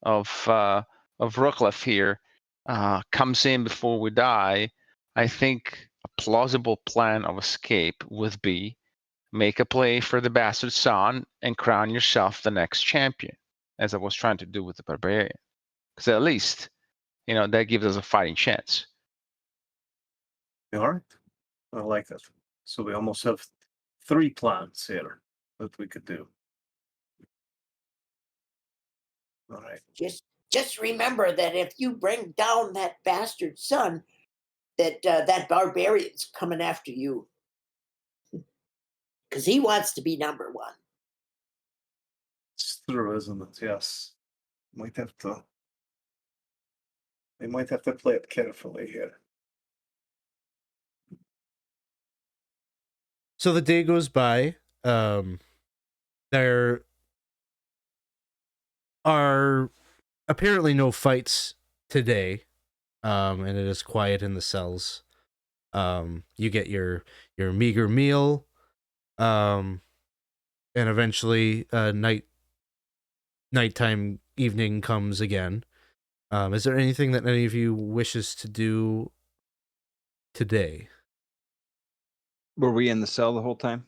of Ruclef here comes in before we die, I think a plausible plan of escape would be make a play for the bastard son and crown yourself the next champion, as I was trying to do with the barbarian. Because at least, that gives us a fighting chance. All right. I like that. So we almost have 3 plans here that we could do. All right. Just remember that if you bring down that bastard son, that barbarian's coming after you. because he wants to be number one. It's true, isn't it? Yes. Might have to. They might have to play it carefully here. So the day goes by. There are apparently no fights today, and it is quiet in the cells. You get your meager meal, and eventually nighttime evening comes again. Is there anything that any of you wishes to do today? Were we in the cell the whole time?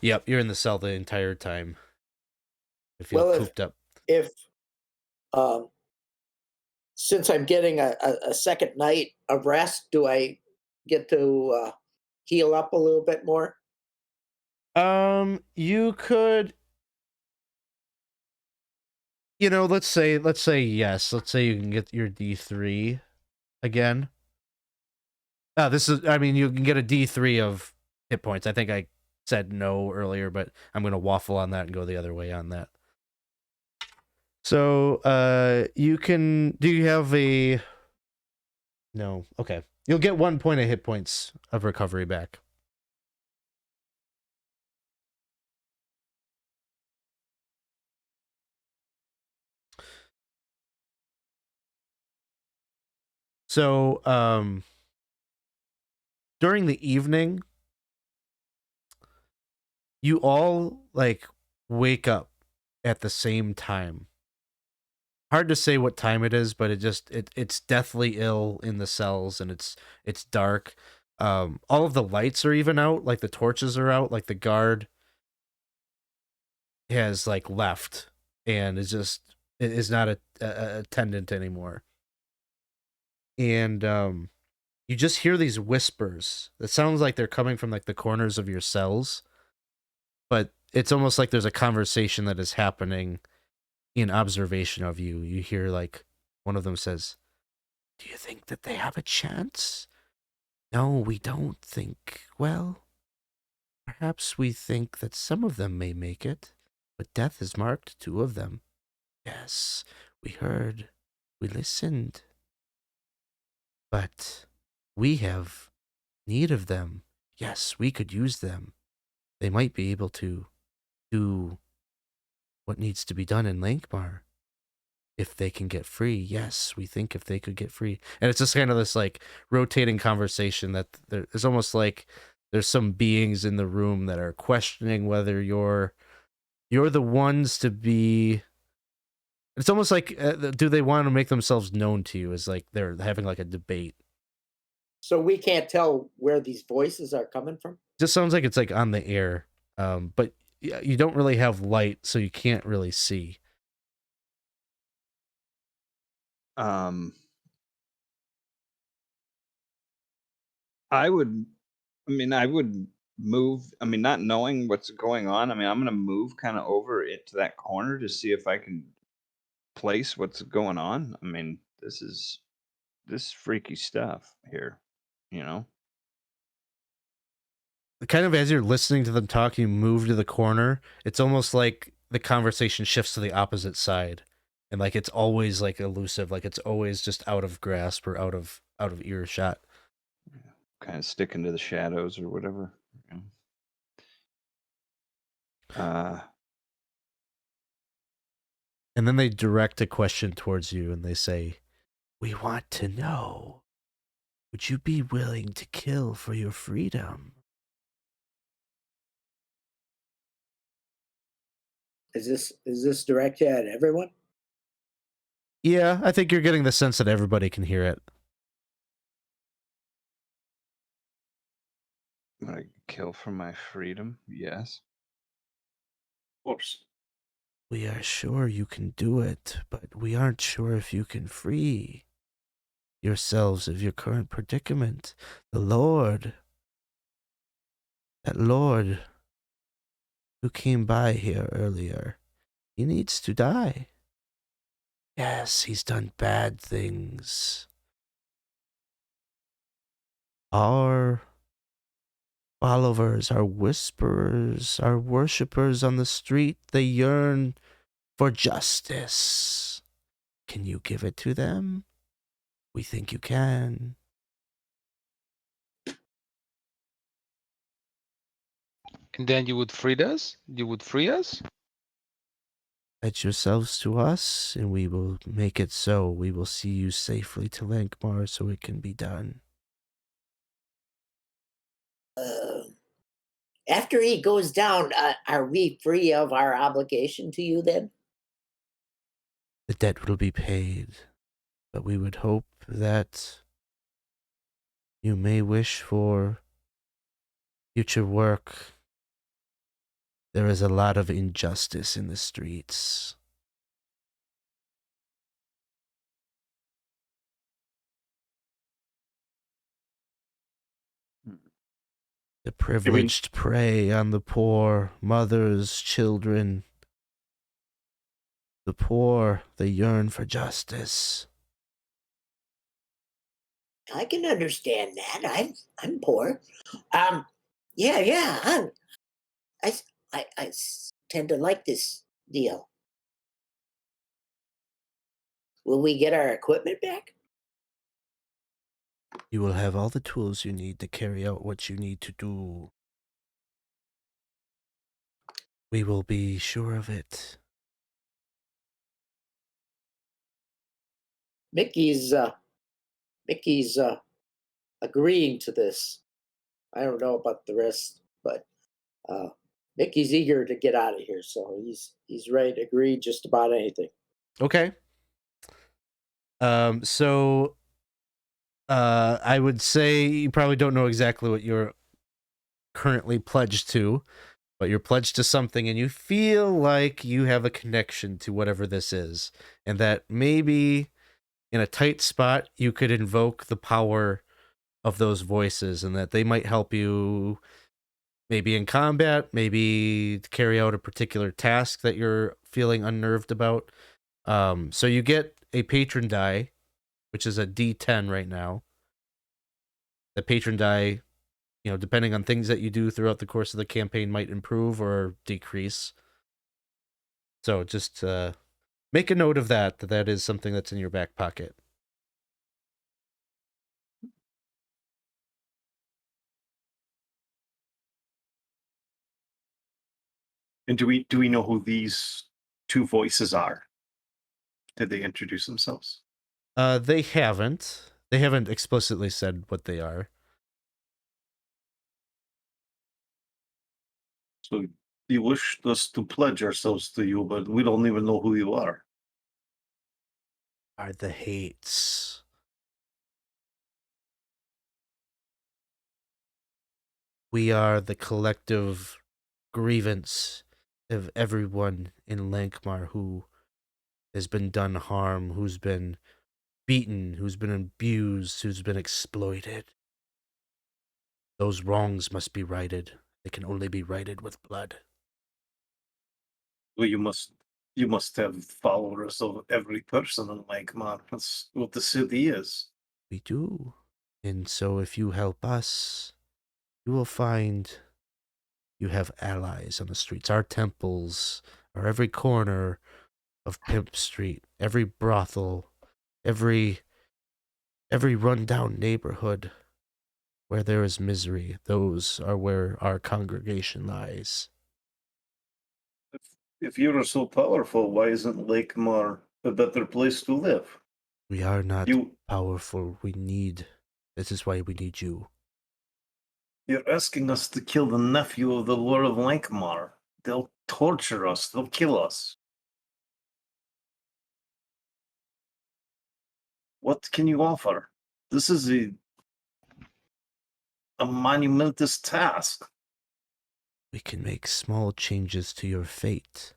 Yep, you're in the cell the entire time. You feel Well, cooped up. If since I'm getting a second night of rest, do I get to heal up a little bit more? You could, let's say yes. Let's say you can get your D3 again. You can get a D3 of hit points. I think I said no earlier, but I'm going to waffle on that and go the other way on that. So, do you have a, no, okay. You'll get 1 point of hit points of recovery back. So, during the evening, you all wake up at the same time. Hard to say what time it is, but it's deathly ill in the cells, and it's dark. All of the lights are even out, like the torches are out, like the guard has left and is not a attendant anymore. And you just hear these whispers. It sounds like they're coming from the corners of your cells, but it's almost like there's a conversation that is happening in observation of you. You hear one of them says, "Do you think that they have a chance? No, we don't think. Well, perhaps we think that some of them may make it, but death has marked 2 of them. Yes, we heard, we listened. But we have need of them. Yes, we could use them. They might be able to do what needs to be done in Lankhmar. If they can get free, yes, we think if they could get free." And it's just kind of this rotating conversation that it's almost like there's some beings in the room that are questioning whether you're the ones to be. It's almost like do they want to make themselves known to you? As they're having a debate. So we can't tell where these voices are coming from? Just sounds like it's on the air, but you don't really have light, so you can't really see. I would move. Not knowing what's going on. I'm going to move kind of over it to that corner to see if I can place what's going on. This is freaky stuff here, Kind of as you're listening to them talk, you move to the corner. It's almost like the conversation shifts to the opposite side, and it's always elusive, it's always just out of grasp or out of earshot. Kind of stick into the shadows or whatever. And then they direct a question towards you, and they say, "We want to know, would you be willing to kill for your freedom?" Is this directed at everyone? Yeah, I think you're getting the sense that everybody can hear it. I'm gonna kill for my freedom. Yes. Of course. We are sure you can do it, but we aren't sure if you can free yourselves of your current predicament. The Lord, that Lord who came by here earlier, he needs to die. Yes, he's done bad things. Our followers, our whisperers, our worshippers on the street, they yearn for justice. Can you give it to them? We think you can. And then you would free us? You would free us? Pledge yourselves to us, and we will make it so. We will see you safely to Lankhmar so it can be done. After he goes down, are we free of our obligation to you then? The debt will be paid, but we would hope that you may wish for future work. There is a lot of injustice in the streets. The privileged prey on the poor, mothers, children. The poor, they yearn for justice. I can understand that. I'm poor. Yeah. I tend to like this deal. Will we get our equipment back? You will have all the tools you need to carry out what you need to do. We will be sure of it. Mickey's agreeing to this. I don't know about the rest, but Mickey's eager to get out of here, so he's ready to agree just about anything. Okay. So I would say you probably don't know exactly what you're currently pledged to, but you're pledged to something and you feel like you have a connection to whatever this is, and that maybe in a tight spot you could invoke the power of those voices, and that they might help you maybe in combat, maybe to carry out a particular task that you're feeling unnerved about. So you get a patron die, which is a D10 right now. The patron die, depending on things that you do throughout the course of the campaign, might improve or decrease. So just make a note of that is something that's in your back pocket. And do we know who these two voices are? Did they introduce themselves? They haven't. They haven't explicitly said what they are. So you wish us to pledge ourselves to you, but we don't even know who you are. Are the hates. We are the collective grievance of everyone in Lankhmar who has been done harm, who's been beaten, who's been abused, who's been exploited. Those wrongs must be righted. They can only be righted with blood. Well, you must have followers of every person in Lankhmar. That's what the city is. We do. And so if you help us, you will find you have allies on the streets. Our temples are every corner of Pimp Street, every brothel, every rundown neighborhood where there is misery. Those are where our congregation lies. If you're so powerful, why isn't Lankhmar a better place to live? We are not You powerful. This is why we need you. You're asking us to kill the nephew of the Lord of Lankhmar. They'll torture us. They'll kill us. What can you offer? This is a monumentous task. We can make small changes to your fate.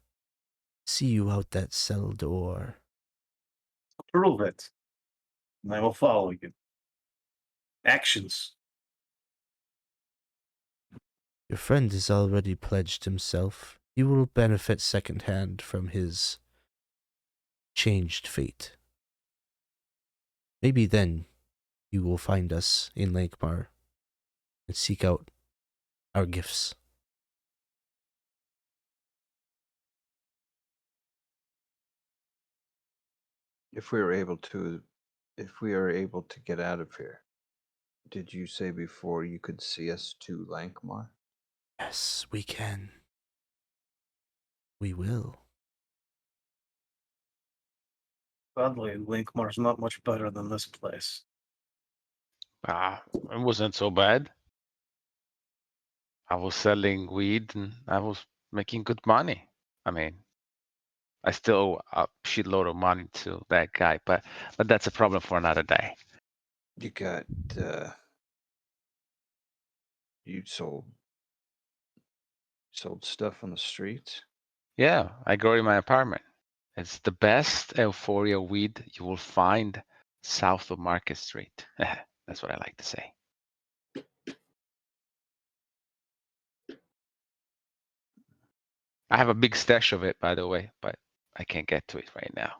See you out that cell door. Prove it, and I will follow you. Actions. Your friend has already pledged himself. You will benefit secondhand from his changed fate. Maybe then you will find us in Lankhmar and seek out our gifts. If we are able to get out of here, did you say before you could see us to Lankhmar? Yes, we can. We will. Oddly, Lankhmar's not much better than this place. It wasn't so bad. I was selling weed and I was making good money. I mean, I still owe a shitload of money to that guy, but that's a problem for another day. You got you sold stuff on the streets? Yeah, I grow in my apartment. It's the best euphoria weed you will find south of Market Street. That's what I like to say. I have a big stash of it, by the way, but I can't get to it right now.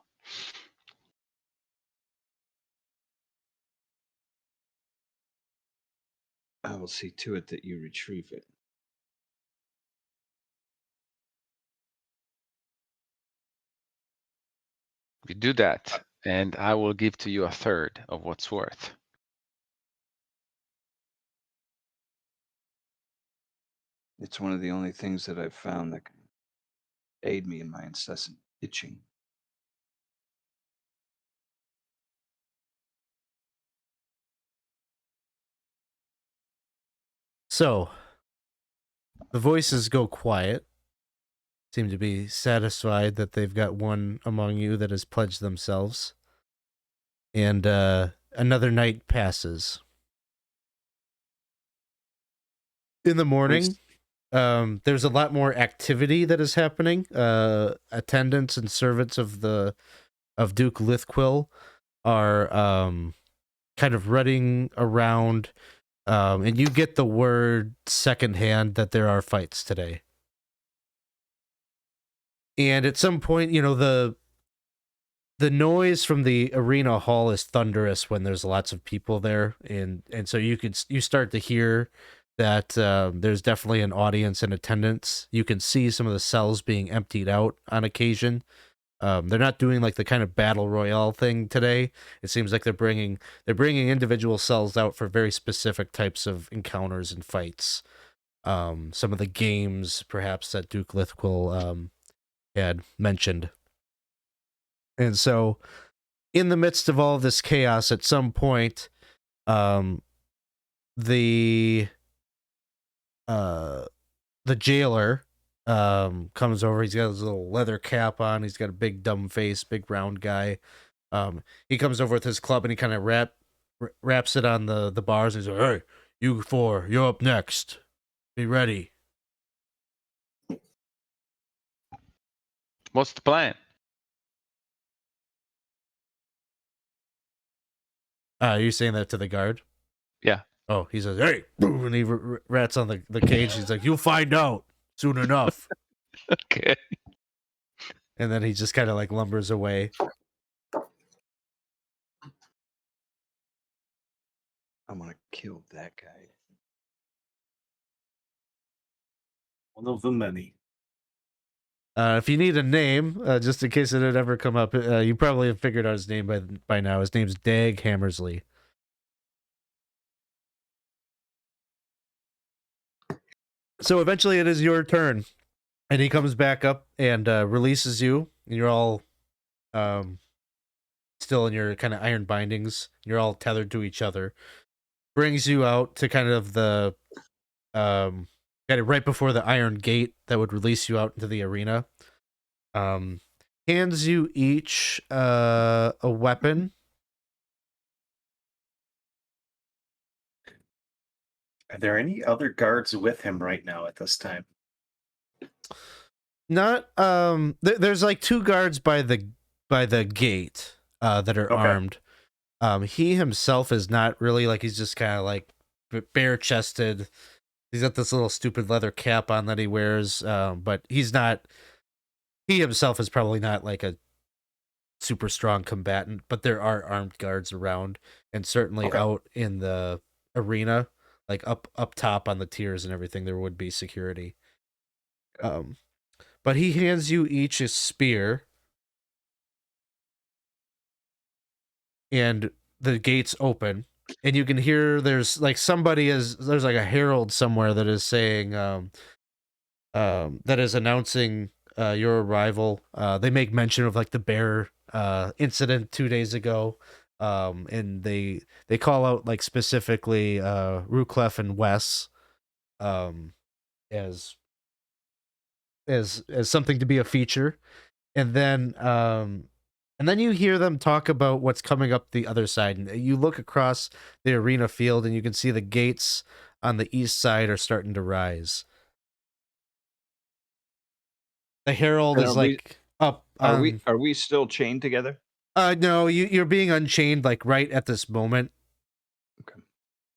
I will see to it that you retrieve it. You do that, and I will give to you a third of what's worth. It's one of the only things that I've found that can aid me in my incessant itching. So, the voices go quiet. Seem to be satisfied that they've got one among you that has pledged themselves. And another night passes. In the morning, there's a lot more activity that is happening. Attendants and servants of Duke Lithquil are kind of running around, and you get the word secondhand that there are fights today. And at some point, the noise from the arena hall is thunderous when there's lots of people there, and so you start to hear that there's definitely an audience in attendance. You can see some of the cells being emptied out on occasion. They're not doing like the kind of battle royale thing today. It seems like they're bringing individual cells out for very specific types of encounters and fights. Some of the games, perhaps, that Duke Lithquil had mentioned. And so, in the midst of all of this chaos, at some point, the jailer comes over. He's got his little leather cap on. He's got a big dumb face, big round guy. He comes over with his club and he kind of wraps it on the bars. And he's like, "Hey, you four, you're up next. Be ready." What's the plan? Are you saying that to the guard? Yeah. Oh, he says, "Hey," and he rats on the cage. He's like, "You'll find out soon enough." Okay. And then he just kind of like lumbers away. I'm gonna kill that guy. One of the many. If you need a name, just in case it had ever come up, you probably have figured out his name by now. His name's Dag Hammersley. So eventually it is your turn. And he comes back up and releases you. And you're all still in your kind of iron bindings. You're all tethered to each other. Brings you out to kind of the kind of right before the iron gate that would release you out into the arena. Hands you each a weapon. Are there any other guards with him right now at this time? Not there's like two guards by the gate that are armed. He himself is not really, like, he's just kind of like bare chested. He's got this little stupid leather cap on that he wears, but he himself is probably not like a super strong combatant, but there are armed guards around, and certainly out in the arena like up top on the tiers and everything, there would be security. But he hands you each a spear, and the gates open, and you can hear there's like there's like a herald somewhere that is saying that is announcing your arrival. They make mention of like the bear incident 2 days ago, and they call out like specifically Ruclef and Wes as something to be a feature, and then you hear them talk about what's coming up the other side, and you look across the arena field and you can see the gates on the east side are starting to rise. The herald And is like up. Are we still chained together? No, you're being unchained like right at this moment. Okay.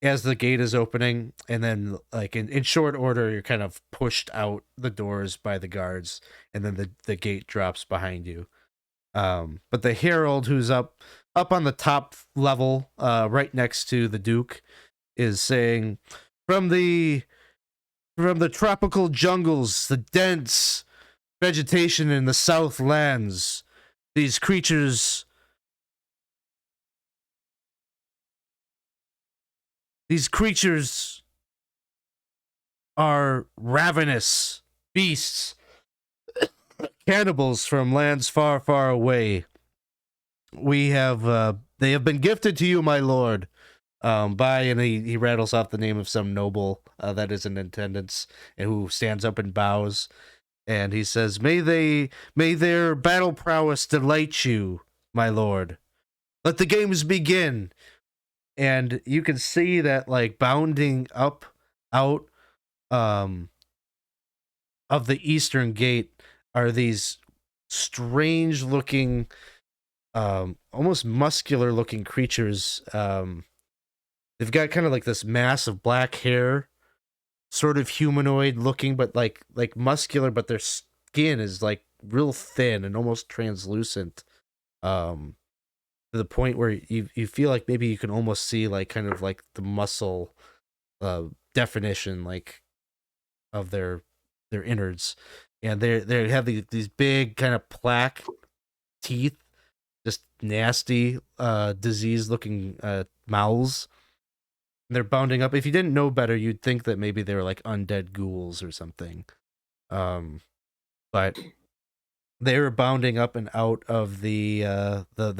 As the gate is opening, and then like in short order, you're kind of pushed out the doors by the guards, and then the gate drops behind you. But the herald, who's up on the top level, right next to the Duke, is saying, from the tropical jungles, the dense vegetation in the south lands, these creatures are ravenous beasts, cannibals from lands far, far away. They have been gifted to you, my lord, by, and he rattles off the name of some noble that is in attendance and who stands up and bows, and he says, may their battle prowess delight you, my lord. Let the games begin. And you can see that like bounding up out of the eastern gate are these strange looking, almost muscular looking creatures. They've got kind of like this mass of black hair, sort of humanoid looking, but like muscular, but their skin is like real thin and almost translucent. To the point where you feel like maybe you can almost see like kind of like the muscle definition like of their innards, and they have these big kind of plaque teeth, just nasty disease looking mouths, and they're bounding up. If you didn't know better, you'd think that maybe they were like undead ghouls or something, but they're bounding up and out of the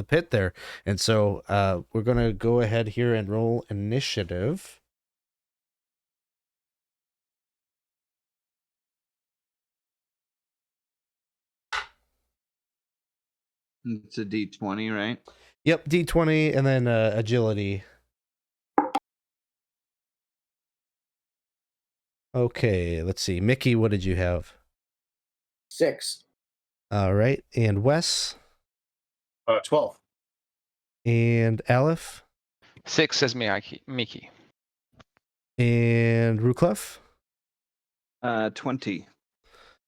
pit there. And so we're gonna go ahead here and roll initiative. It's a D20, right? Yep, D20 and then agility. Okay, let's see. Mickey, what did you have? 6. All right, and Wes 12. and Alef 6 says Mickey. and Ruclef. 20.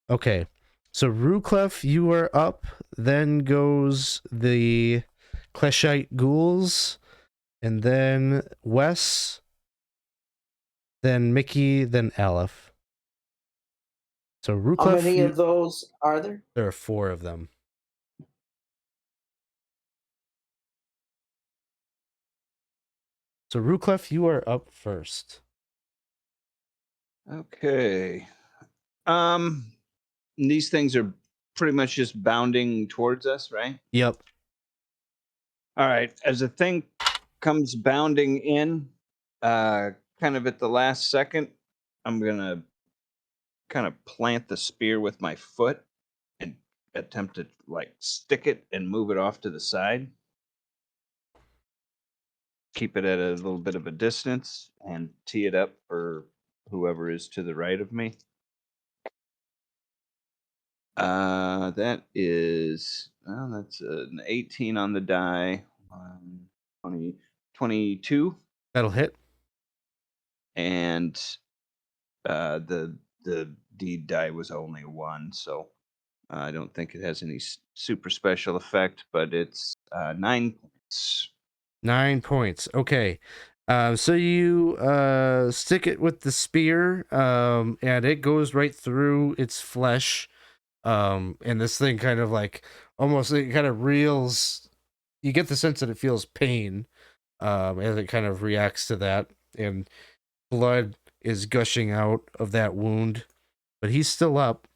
Okay, so Ruclef, you are up. Then goes the Kleshite ghouls, and then Wes, then Mickey, then Alef. So Ruclef, How many of those are there? there are 4 of them. So Ruclef, you are up first. Okay. These things are pretty much just bounding towards us, right? Yep. All right. As the thing comes bounding in, kind of at the last second, I'm gonna kind of plant the spear with my foot and attempt to like stick it and move it off to the side. Keep it at a little bit of a distance and tee it up for whoever is to the right of me. That is, well, that's an 18 on the die. 20, 22. That'll hit. And the deed die was only 1, so I don't think it has any super special effect, but it's 9 points. 9 points. Okay. So you stick it with the spear, and it goes right through its flesh. And this thing kind of like almost it kind of reels. You get the sense that it feels pain, as it kind of reacts to that, and blood is gushing out of that wound, but he's still up.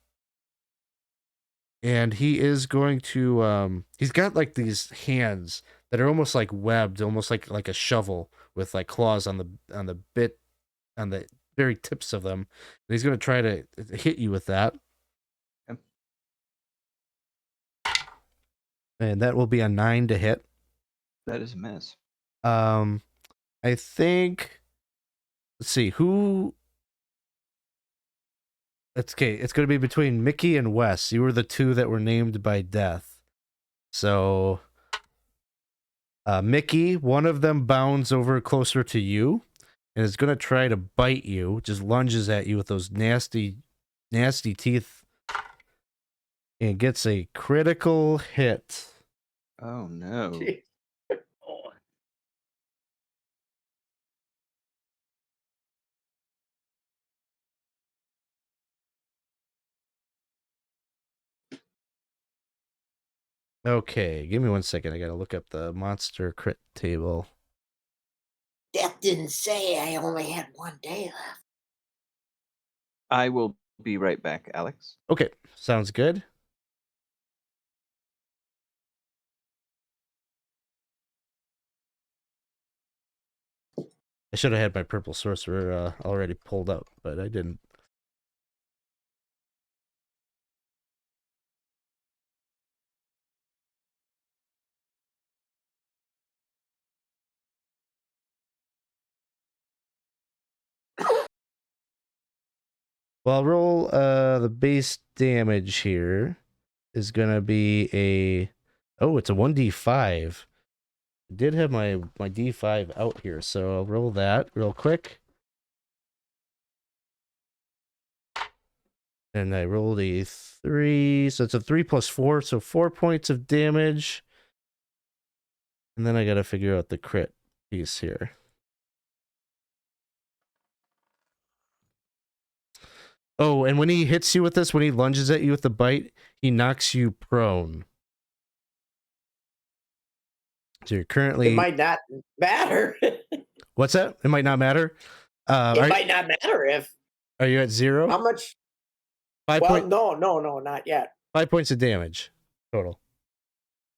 And he is going to he's got like these hands that are almost like webbed, almost like a shovel with like claws on the bit on the very tips of them. And he's going to try to hit you with that. Yep. And that will be a 9 to hit. That is a miss. I think, let's see who. It's okay. It's going to be between Mickey and Wes. You were the two that were named by death. So, Mickey, one of them bounds over closer to you and is going to try to bite you. Just lunges at you with those nasty, nasty teeth and gets a critical hit. Oh no. Oh, Okay, give me 1 second. I got to look up the monster crit table. Death didn't say I only had 1 day left. I will be right back, Alex. Okay, sounds good. I should have had my purple sorcerer already pulled up, but I didn't. Well, I'll roll the base damage here is gonna be it's a 1d5. I did have my d5 out here, so I'll roll that real quick. And I rolled a 3, so it's a 3 plus 4, so 4 points of damage. And then I gotta figure out the crit piece here. Oh, and when he hits you with this, when he lunges at you with the bite, he knocks you prone. So you're currently... It might not matter. What's that? It might not matter? It might not matter if... Are you at 0? How much? 5 Well, no, not yet. 5 points of damage total.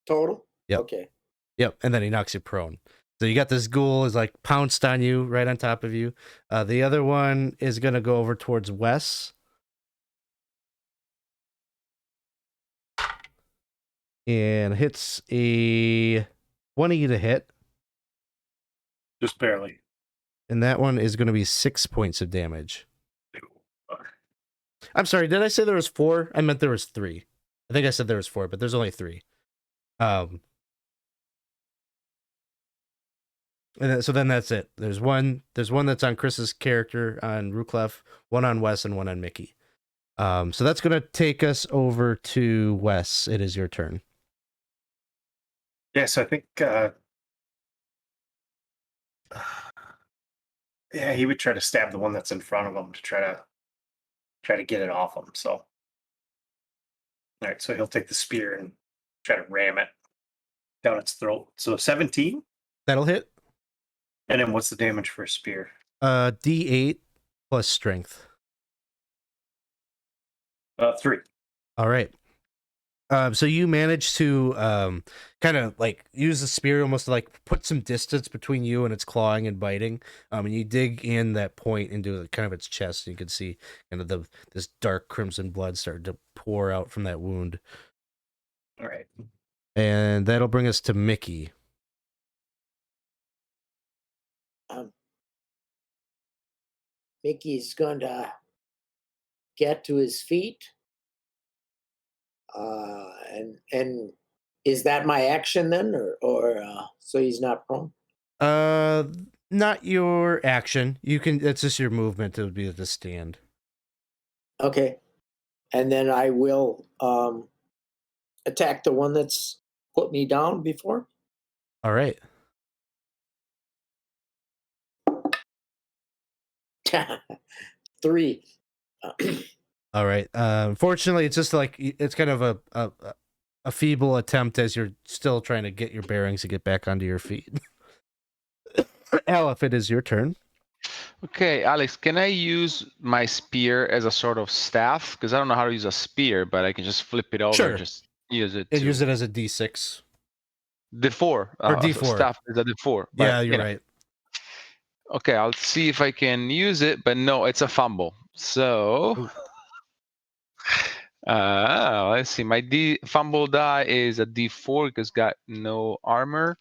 Total? Yep. Okay. Yep, and then he knocks you prone. So you got this ghoul is like pounced on you right on top of you. The other one is going to go over towards Wes. And hits a 20 to hit. just barely. And that one is going to be 6 points of damage. I'm sorry, did I say there was 4? I meant there was 3. I think I said there was 4, but there's only 3. So then that's it. There's one that's on Chris's character, on Ruclef, one on Wes, and one on Mickey. So that's gonna take us over to Wes. It is your turn. Yes, I think yeah, he would try to stab the one that's in front of him to try to get it off him. So all right, so he'll take the spear and try to ram it down its throat. So 17. That'll hit. And then what's the damage for a spear? D8 plus strength. 3. All right. So you manage to kind of like use the spear almost to like put some distance between you and its clawing and biting. And you dig in that point into kind of its chest. And you can see kind of this dark crimson blood starting to pour out from that wound. All right. And that'll bring us to Mickey. Mickey's going to get to his feet. And is that my action then, or so he's not prone? Not your action. You can. It's just your movement. It would be to stand. Okay, and then I will attack the one that's put me down before. All right. 3. All right. Unfortunately, it's just like it's kind of a feeble attempt as you're still trying to get your bearings to get back onto your feet. Alef, it is your turn. Okay, Alex, can I use my spear as a sort of staff? Because I don't know how to use a spear, but I can just flip it over, Sure. just use it And to use it as a D6 D4. or D4. Staff is a D4. But, Yeah, you're right. Okay, I'll see if I can use it, but no, it's a fumble. So, Ooh. let's see. My fumble die is a D4 because got no armor.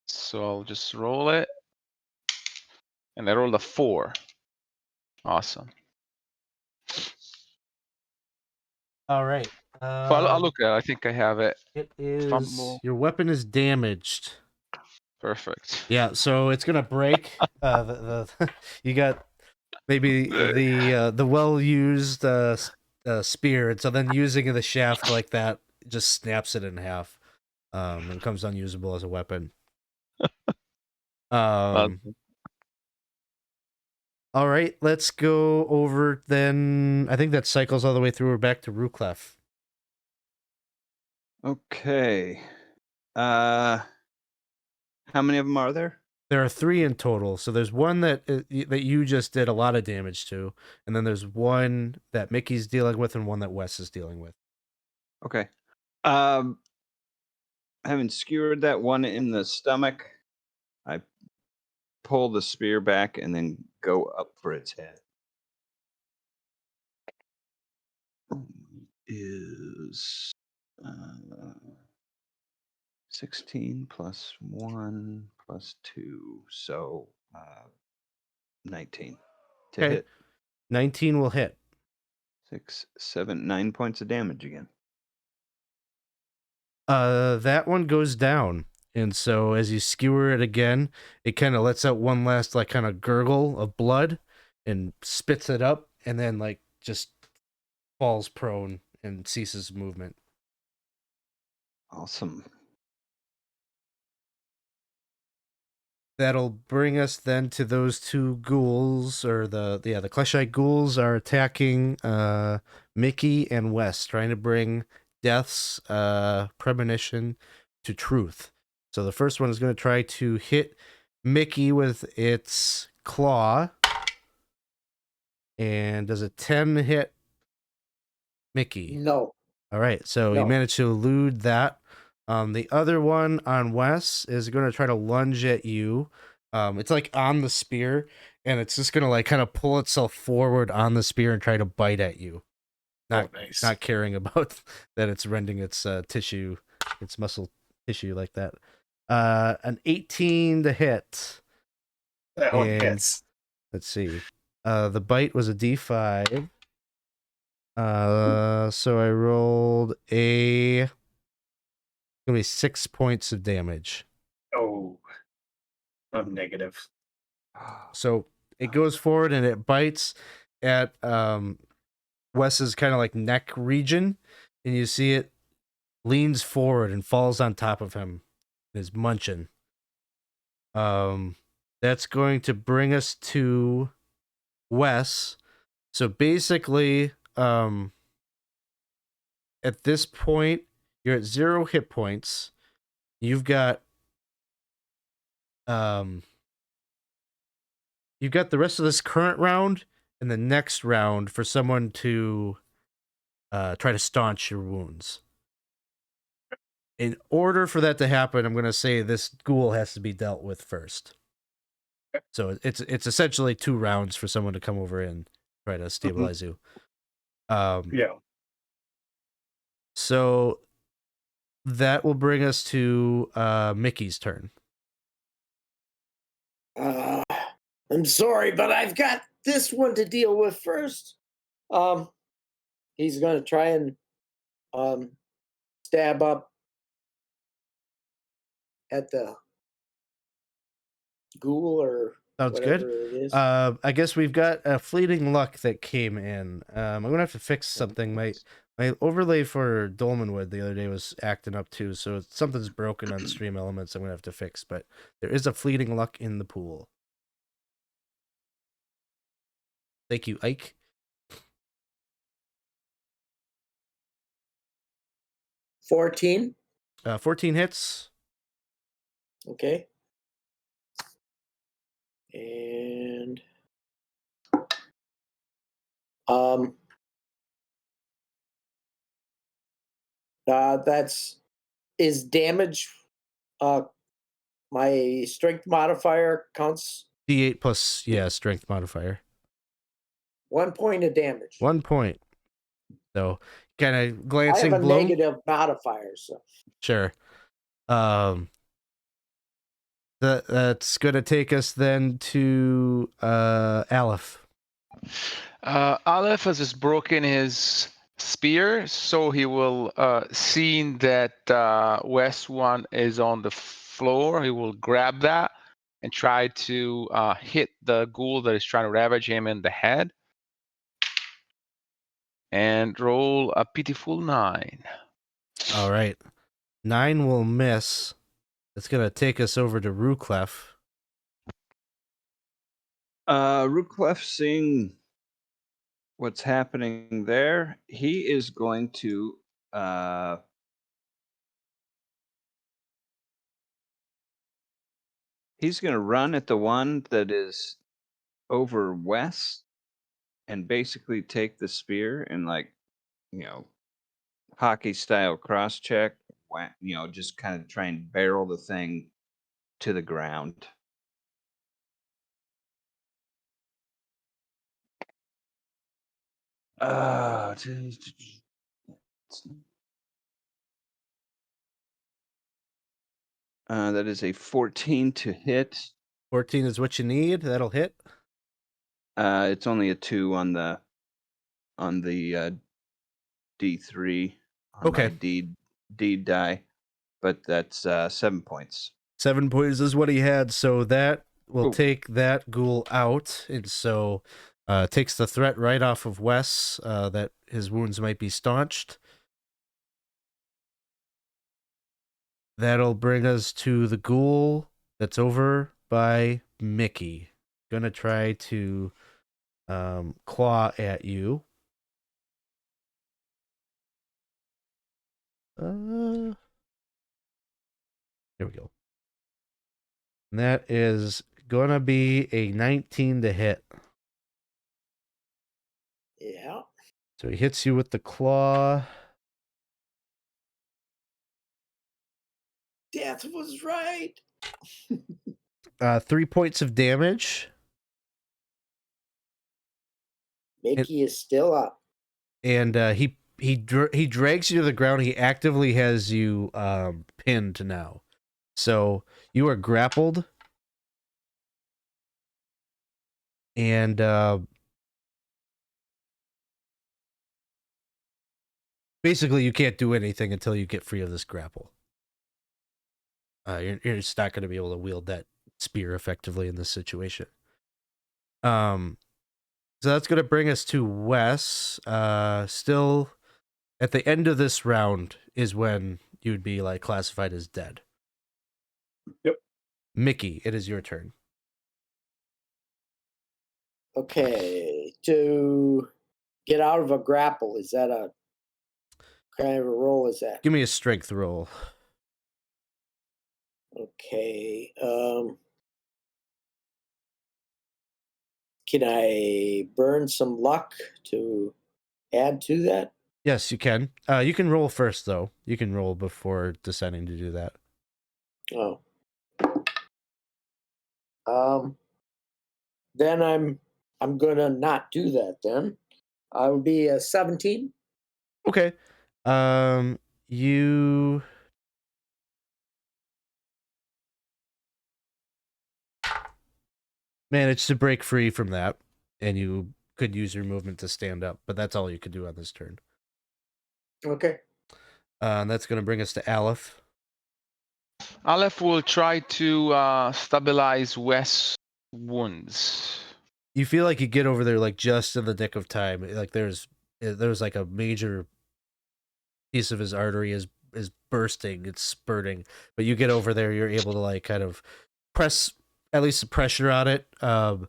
So I'll just roll it. And I rolled a 4. Awesome. All right. Well, I'll look at it. I think I have it. It is Fumble. your weapon is damaged. Perfect. Yeah, so it's gonna break. You got maybe the well used spear, and so then using the shaft like that just snaps it in half, and becomes unusable as a weapon. Awesome. All right, let's go over then. I think that cycles all the way through. We're back to Ruclef. Okay. How many of them are there? There are 3 in total. So there's one that you just did a lot of damage to, and then there's one that Mickey's dealing with, and one that Wes is dealing with. Okay. Having skewered that one in the stomach, I pull the spear back and then go up for its head. Is 16 plus 1 plus 2, so 19 to Okay. hit. 19 will hit. 6, 7, 9 points of damage again. That one goes down, and so as you skewer it again, it kind of lets out one last like kind of gurgle of blood, and spits it up, and then like just falls prone and ceases movement. Awesome. That'll bring us then to those 2 ghouls, or the Kleshite ghouls are attacking Mickey and Wes, trying to bring Death's premonition to truth. So the first one is going to try to hit Mickey with its claw. And does a 10 hit Mickey? No. All right, so you No. managed to elude that. The other one on Wes is going to try to lunge at you. It's like on the spear, and it's just going to like kind of pull itself forward on the spear and try to bite at you. Not caring about that it's rending its tissue, its muscle tissue like that. An 18 to hit. That one hits. Let's see. The bite was a D5. So I rolled gonna be 6 points of damage. Oh, I'm negative. So it goes forward and it bites at Wes's kind of like neck region, and you see it leans forward and falls on top of him and is munching. That's going to bring us to Wes. So basically, at this point, you're at 0 hit points. You've got the rest of this current round and the next round for someone to try to staunch your wounds. In order for that to happen, I'm going to say this ghoul has to be dealt with first. So it's essentially 2 rounds for someone to come over and try to stabilize you. Yeah. So that will bring us to Mickey's turn. I'm sorry, but I've got this one to deal with first. He's going to try and stab up at the ghoul or Sounds whatever good. it is. I guess we've got a fleeting luck that came in. I'm gonna have to fix something. My overlay for Dolmenwood the other day was acting up too, so something's broken on Stream Elements. I'm gonna have to fix, but there is a fleeting luck in the pool. Thank you, Ike. 14. 14 hits. Okay. And that's is damage. My strength modifier counts D8 plus, yeah, strength modifier. 1 point of damage. 1 point. So, kind of I have glancing a blow. negative modifier, so Sure. That's gonna take us then to Alef. Alef has just broken his spear, so he will, seeing that West one is on the floor, he will grab that and try to hit the ghoul that is trying to ravage him in the head. And roll a pitiful 9. All right. 9 will miss. It's gonna take us over to Ruclef. Ruclef, seeing what's happening there, he is going to he's going to run at the one that is over west and basically take the spear and, like, hockey style cross check, just kind of try and barrel the thing to the ground. That is a 14 to hit. 14 is what you need. That'll hit. It's only a 2 on the D3 on Okay. my D die, but that's 7 points. 7 points is what he had, so that will Ooh. take that ghoul out, and so takes the threat right off of Wes, that his wounds might be staunched. That'll bring us to the ghoul that's over by Mickey. Gonna try to claw at you. Here we go. And that is gonna be a 19 to hit. yeah. So he hits you with the claw. Death was right. 3 points of damage. Mickey is still up. And he drags you to the ground. He actively has you pinned now. So you are grappled. And basically you can't do anything until you get free of this grapple. You're just not going to be able to wield that spear effectively in this situation. So that's going to bring us to Wes. Still, at the end of this round is when you'd be like classified as dead. Yep. Mickey, it is your turn. Okay. To get out of a grapple, is that a kind of a roll? Is that? Give me a strength roll. Okay. Can I burn some luck to add to that? Yes, you can. You can roll first, though. You can roll before deciding to do that. Oh. Then I'm gonna not do that. Then I will be a 17. Okay. You managed to break free from that, and you could use your movement to stand up, but that's all you could do on this turn. Okay. And that's going to bring us to Alef. Alef will try to stabilize Wes' wounds. You feel like you get over there like just in the nick of time. Like there's like a major piece of his artery is bursting, it's spurting, but you get over there, you're able to like kind of press at least some pressure on it, and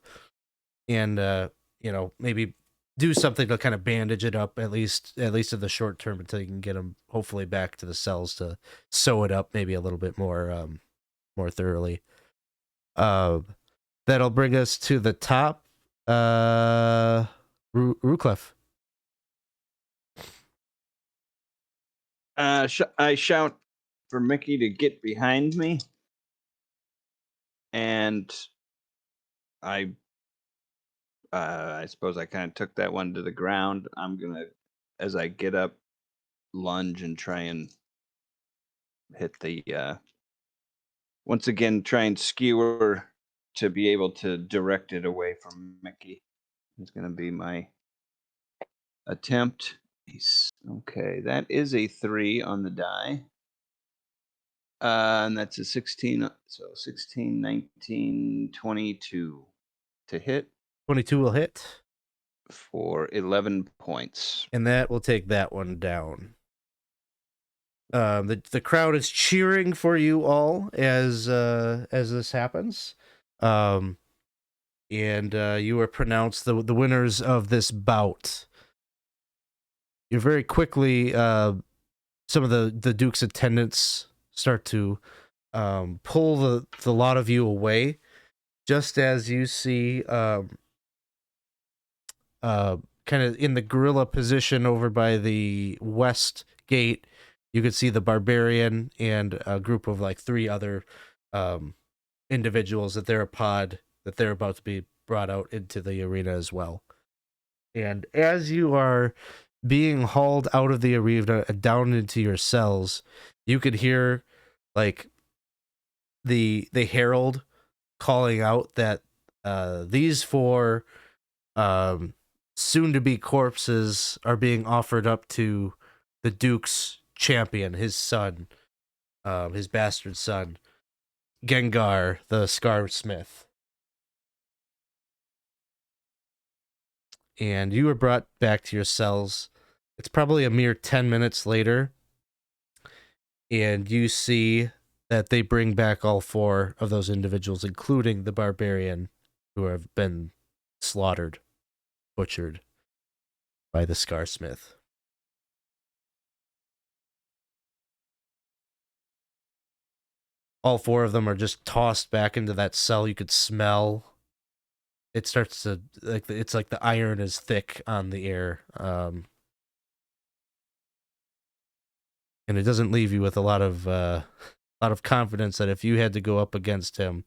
maybe do something to kind of bandage it up at least in the short term until you can get him hopefully back to the cells to sew it up maybe a little bit more thoroughly. That'll bring us to the top. Ruclef. I shout for Mickey to get behind me, and I suppose I kind of took that one to the ground. I'm gonna, as I get up, lunge and try and hit the once again try and skewer to be able to direct it away from Mickey. It's gonna be my attempt. Okay, that is a 3 on the die. And that's a 16, so 16, 19, 22 to hit 22 will hit. for 11 points. And that will take that one down. The crowd is cheering for you all as this happens. And you are pronounced the winners of this bout. You're very quickly, some of the Duke's attendants start to pull the lot of you away, just as you see kind of in the guerrilla position over by the west gate. You could see the barbarian and a group of like 3 other individuals that they're a pod that they're about to be brought out into the arena as well. And as you are being hauled out of the arena and down into your cells, you could hear like the herald calling out that these 4 soon-to-be corpses are being offered up to the Duke's champion, his son, his bastard son, Gengar the Scarsmith. And you were brought back to your cells. It's probably a mere 10 minutes later, and you see that they bring back all 4 of those individuals, including the barbarian, who have been slaughtered, butchered by the Scarsmith. All 4 of them are just tossed back into that cell. You could smell. It starts to it's like the iron is thick on the air, and it doesn't leave you with a lot of confidence that if you had to go up against him,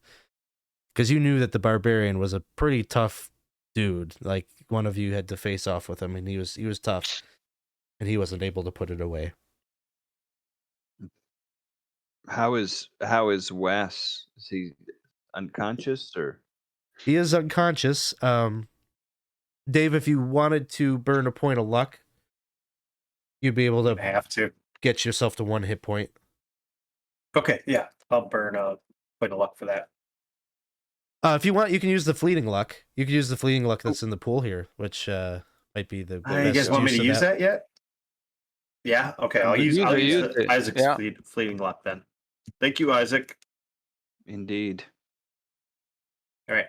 because you knew that the barbarian was a pretty tough dude. Like one of you had to face off with him, and he was tough, and he wasn't able to put it away. How is Wes? Is he unconscious or? He is unconscious. Dave, if you wanted to burn a point of luck, you'd be able to Have to. get yourself to 1 hit point. Okay, yeah. I'll burn a point of luck for that. If you want, you can use the fleeting luck. You can use the fleeting luck that's in the pool here, which might be the best. You guys want me to use that yet? Yeah. Okay. I'll use it. Isaac's Yeah. fleeting luck then. Thank you, Isaac. Indeed. All right.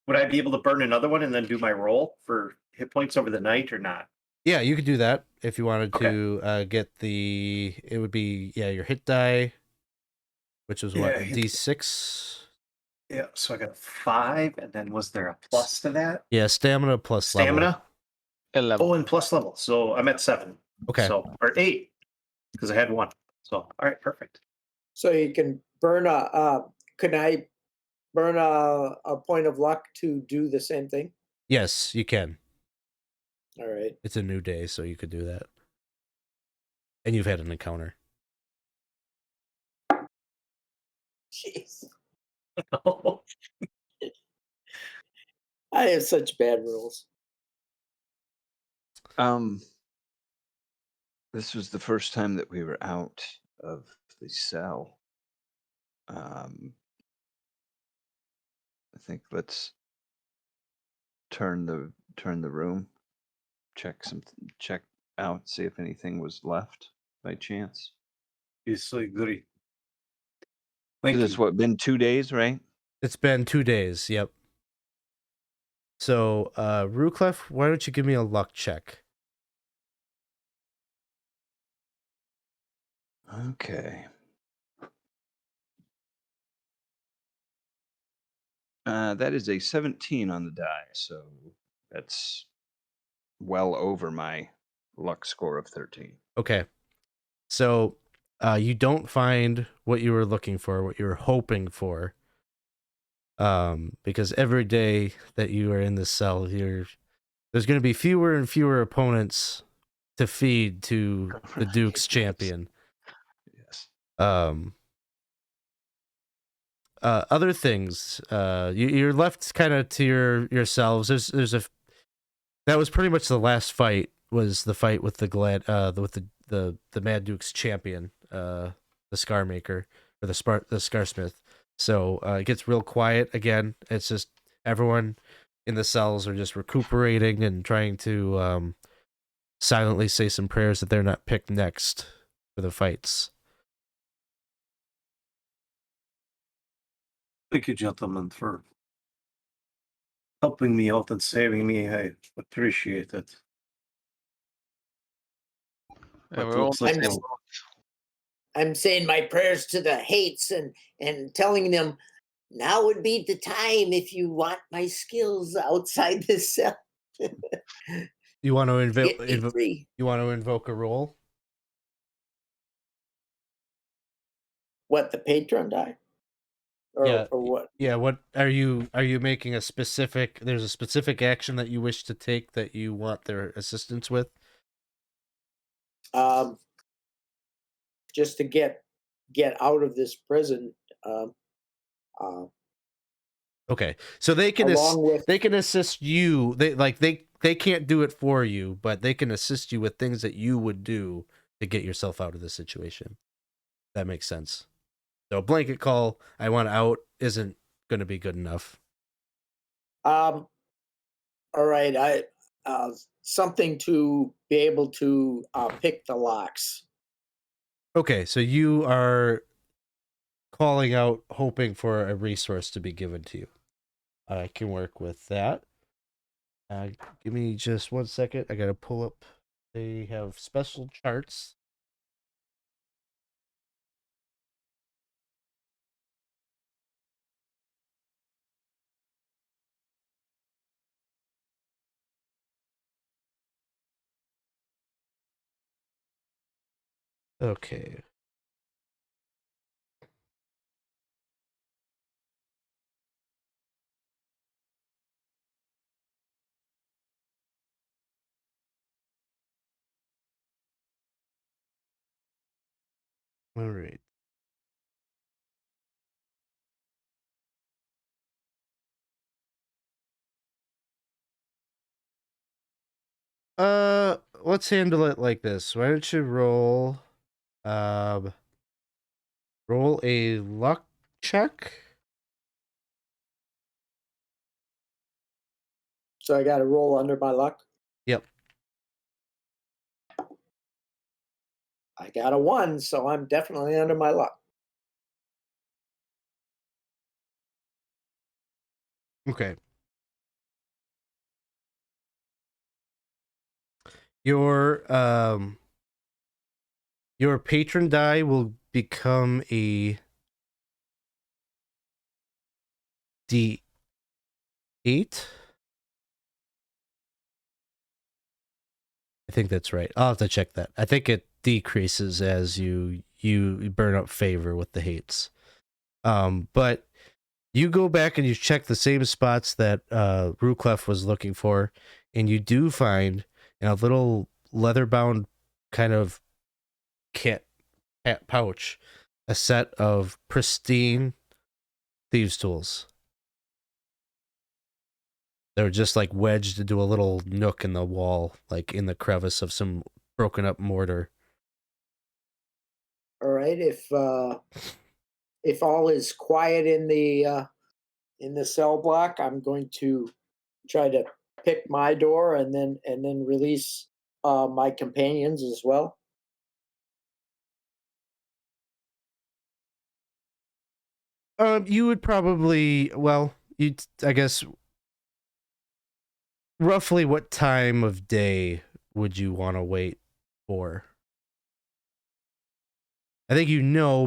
Would I be able to burn another one and then do my roll for hit points over the night or not? Yeah, you could do that if you wanted to get it would be your hit die, which was what, D6? Yeah, so I got a 5, and then was there a plus to that? Yeah, stamina plus Stamina? level. 11. Oh, and plus level. So I'm at 7. Okay. So, or 8, because I had 1. So, all right, perfect. So you can burn can I burn a point of luck to do the same thing? Yes, you can. All right. It's a new day, so you could do that. And you've had an encounter. Jeez. I have such bad rules. This was the first time that we were out of the cell. I think let's turn the room, check out, see if anything was left by chance. He's so good. It's what, been 2 days, right? It's been 2 days. Yep. So, Ruclef, why don't you give me a luck check? Okay. That is a 17 on the die, so that's well over my luck score of 13. Okay. So, you don't find what you were looking for, what you were hoping for. Because every day that you are in this cell, there's going to be fewer and fewer opponents to feed to the Duke's champion. Yes. Other things, you're left kind of to yourselves. That was pretty much the last fight. Was the fight with the the Mad Duke's champion, the Scarmaker or the Scarsmith. So it gets real quiet again. It's just everyone in the cells are just recuperating and trying to silently say some prayers that they're not picked next for the fights. Thank you, gentlemen, for helping me out and saving me. I appreciate it. But We're all looks like I'm- I'm saying my prayers to the hates and telling them now would be the time if you want my skills outside this cell. You want to Get me free. you want to invoke a roll? What, the patron die? Yeah. Or what? Yeah, what are you making a specific there's a specific action that you wish to take that you want their assistance with? Just to get out of this prison. Okay. So they can Along with they can assist you. They can't do it for you, but they can assist you with things that you would do to get yourself out of the situation. That makes sense. So a blanket call, I want out, isn't going to be good enough. all right, I something to be able to pick the locks. Okay, so you are calling out, hoping for a resource to be given to you. I can work with that. Give me just 1 second. I gotta pull up. They have special charts. Okay. All right. Let's handle it like this. Why don't you roll roll a luck check? So I got to roll under my luck. Yep. I got a 1, so I'm definitely under my luck. Okay. Your patron die will become a D8. I think that's right. I'll have to check that. I think it decreases as you burn up favor with the hates. But you go back and you check the same spots that Ruclef was looking for, and you do find in a little leather-bound kind of cat pouch a set of pristine thieves' tools. They're just like wedged into a little nook in the wall, like in the crevice of some broken up mortar. All right, if all is quiet in the cell block, I'm going to try to pick my door and then release my companions as well. You would probably, well, I guess roughly what time of day would you want to wait for? I think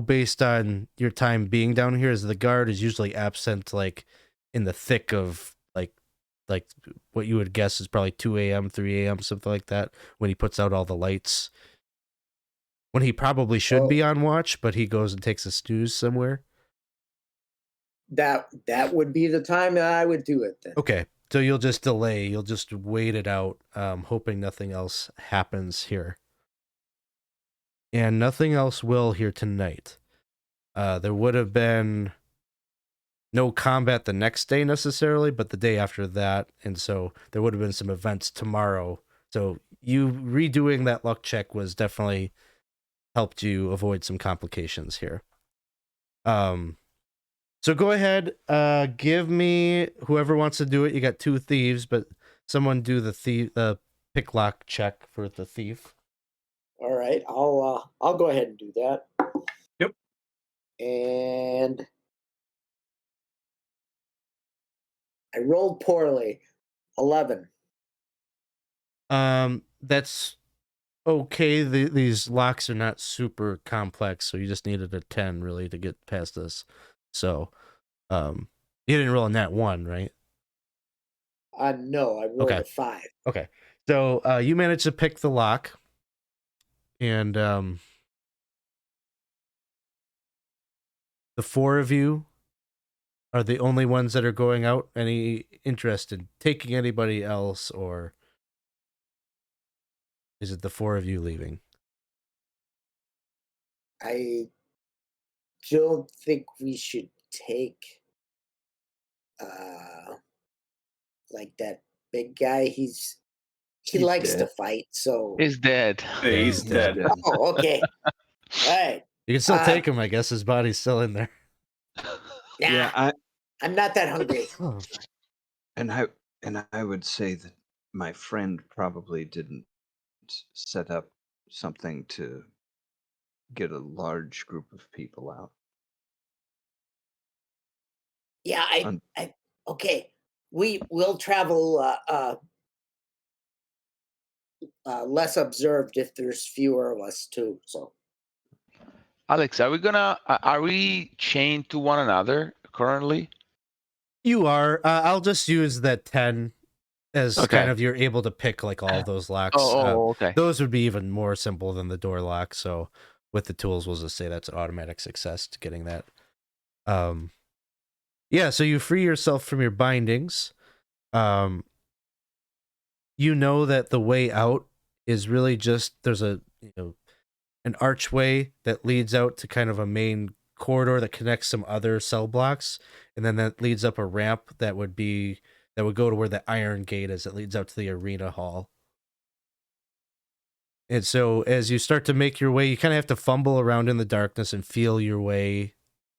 based on your time being down here, is the guard is usually absent, like in the thick of like what you would guess is probably 2 a.m., 3 a.m., something like that, when he puts out all the lights. When he probably should be on watch, but he goes and takes a snooze somewhere. That would be the time that I would do it then. Okay, so you'll just delay. You'll just wait it out, hoping nothing else happens here. And nothing else will here tonight. There would have been no combat the next day necessarily, but the day after that, and so there would have been some events tomorrow. So you redoing that luck check was definitely helped you avoid some complications here. So go ahead, give me whoever wants to do it. You got 2 thieves, but someone do the pick lock check for the thief. All right, I'll go ahead and do that. Yep. And I rolled poorly. 11. That's okay. These locks are not super complex, so you just needed a 10 really to get past this. So, you didn't roll a nat 1, right? No, I rolled a 5. Okay. So, you managed to pick the lock, and the 4 of you are the only ones that are going out. Any interest in taking anybody else, or is it the 4 of you leaving? I don't think we should take like that big guy. He He's likes dead. to fight, so Is dead. He's dead. Oh, okay. All right. You can still take him, I guess. His body's still in there. Yeah, I'm not that hungry. And I would say that my friend probably didn't set up something to get a large group of people out. Yeah, I okay. We'll travel less observed if there's fewer of us too. So Alex, are we chained to one another currently? You are. I'll just use that 10 as kind of you're able to pick like all those locks. Okay. Those would be even more simple than the door lock. So with the tools, we'll just say that's an automatic success to getting that. Yeah, so you free yourself from your bindings. You know that the way out is really just there's an archway that leads out to kind of a main corridor that connects some other cell blocks, and then that leads up a ramp that would go to where the iron gate is. It leads out to the arena hall. And so as you start to make your way, you kind of have to fumble around in the darkness and feel your way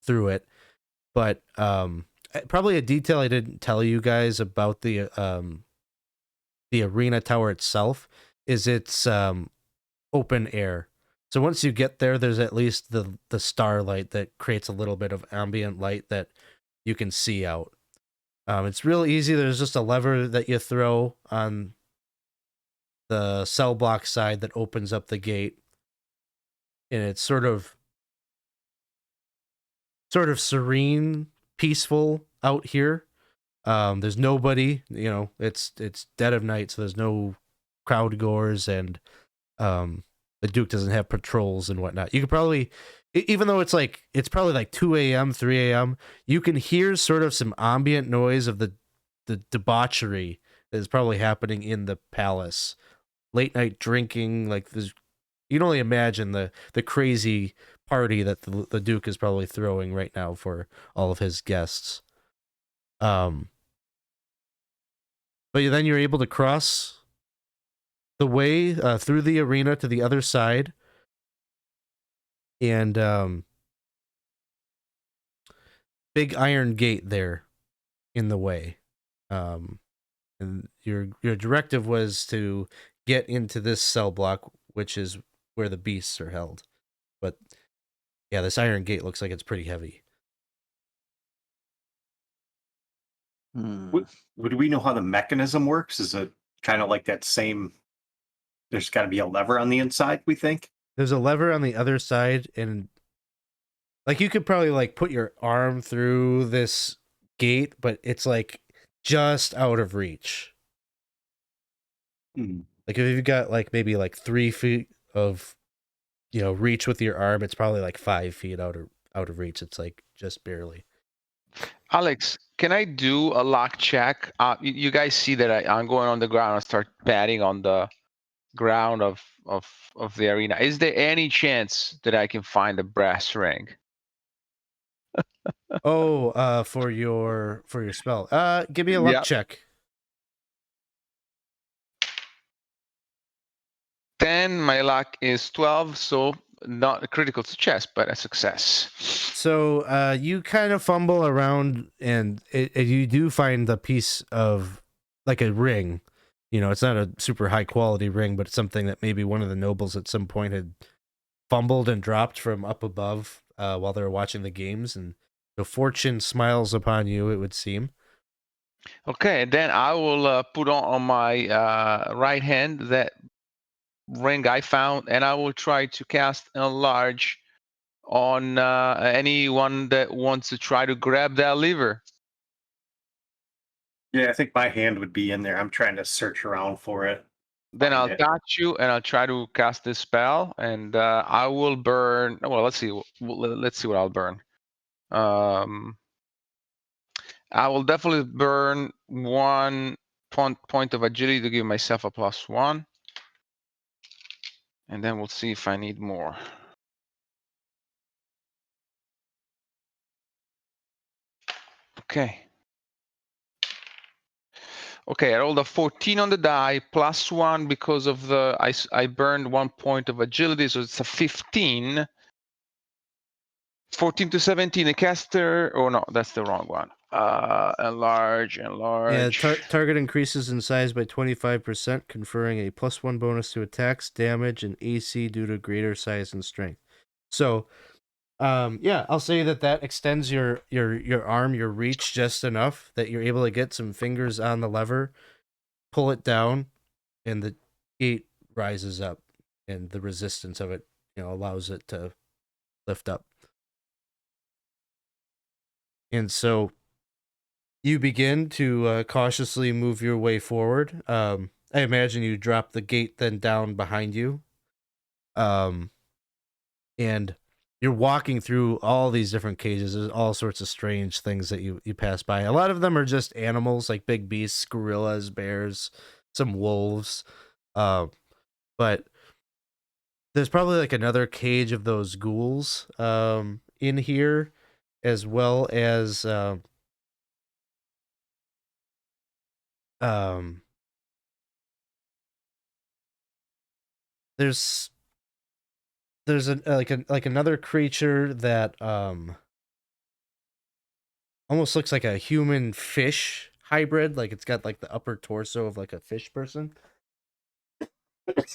through it. But probably a detail I didn't tell you guys about the arena tower itself is it's open air. So once you get there, there's at least the starlight that creates a little bit of ambient light that you can see out. It's real easy. There's just a lever that you throw on the cell block side that opens up the gate, and it's sort of serene, peaceful out here. There's nobody. It's dead of night, so there's no crowd goers, and the Duke doesn't have patrols and whatnot. You could probably, even though it's probably like 2 a.m., 3 a.m., you can hear sort of some ambient noise of the debauchery that is probably happening in the palace. Late night drinking, like you can only imagine the crazy party that the Duke is probably throwing right now for all of his guests. But then you're able to cross the way through the arena to the other side, and big iron gate there in the way. And your directive was to get into this cell block, which is where the beasts are held. But yeah, this iron gate looks like it's pretty heavy. Hmm. Would we know how the mechanism works? Is it kind of like that same? There's got to be a lever on the inside, we think. There's a lever on the other side, and like you could probably like put your arm through this gate, but it's like just out of reach. Hmm. Like if you've got like maybe like 3 feet of reach with your arm, it's probably like 5 feet out of reach. It's like just barely. Alex, can I do a lock check? You guys see that I'm going on the ground and start batting on the ground of the arena. Is there any chance that I can find a brass ring? Oh, for your spell. Give me a luck Yep. check. 10, my luck is 12, so not a critical success, but a success. So you kind of fumble around, and you do find the piece of like a ring. It's not a super high quality ring, but it's something that maybe one of the nobles at some point had fumbled and dropped from up above while they were watching the games, and so fortune smiles upon you, it would seem. Okay, then I will put on my right hand that ring I found, and I will try to cast enlarge on anyone that wants to try to grab that lever. Yeah, I think my hand would be in there. I'm trying to search around for it. Then Find I'll it. touch you, and I'll try to cast this spell, and I will burn. Well, let's see. Let's see what I'll burn. I will definitely burn 1 point of agility to give myself a +1, and then we'll see if I need more. Okay. Okay, I rolled a 14 on the die, +1 because of the I burned 1 point of agility, so it's a 15. 14 to 17, a caster. Oh no, that's the wrong one. Enlarge. Yeah, target increases in size by 25%, conferring a +1 bonus to attacks, damage, and AC due to greater size and strength. So, yeah, I'll say that extends your arm, your reach just enough that you're able to get some fingers on the lever, pull it down, and the gate rises up, and the resistance of it, allows it to lift up. And so you begin to cautiously move your way forward. I imagine you drop the gate then down behind you. And you're walking through all these different cages. There's all sorts of strange things that you pass by. A lot of them are just animals, like big beasts, gorillas, bears, some wolves. But there's probably like another cage of those ghouls in here, as well as there's like another creature that almost looks like a human fish hybrid. Like it's got like the upper torso of like a fish person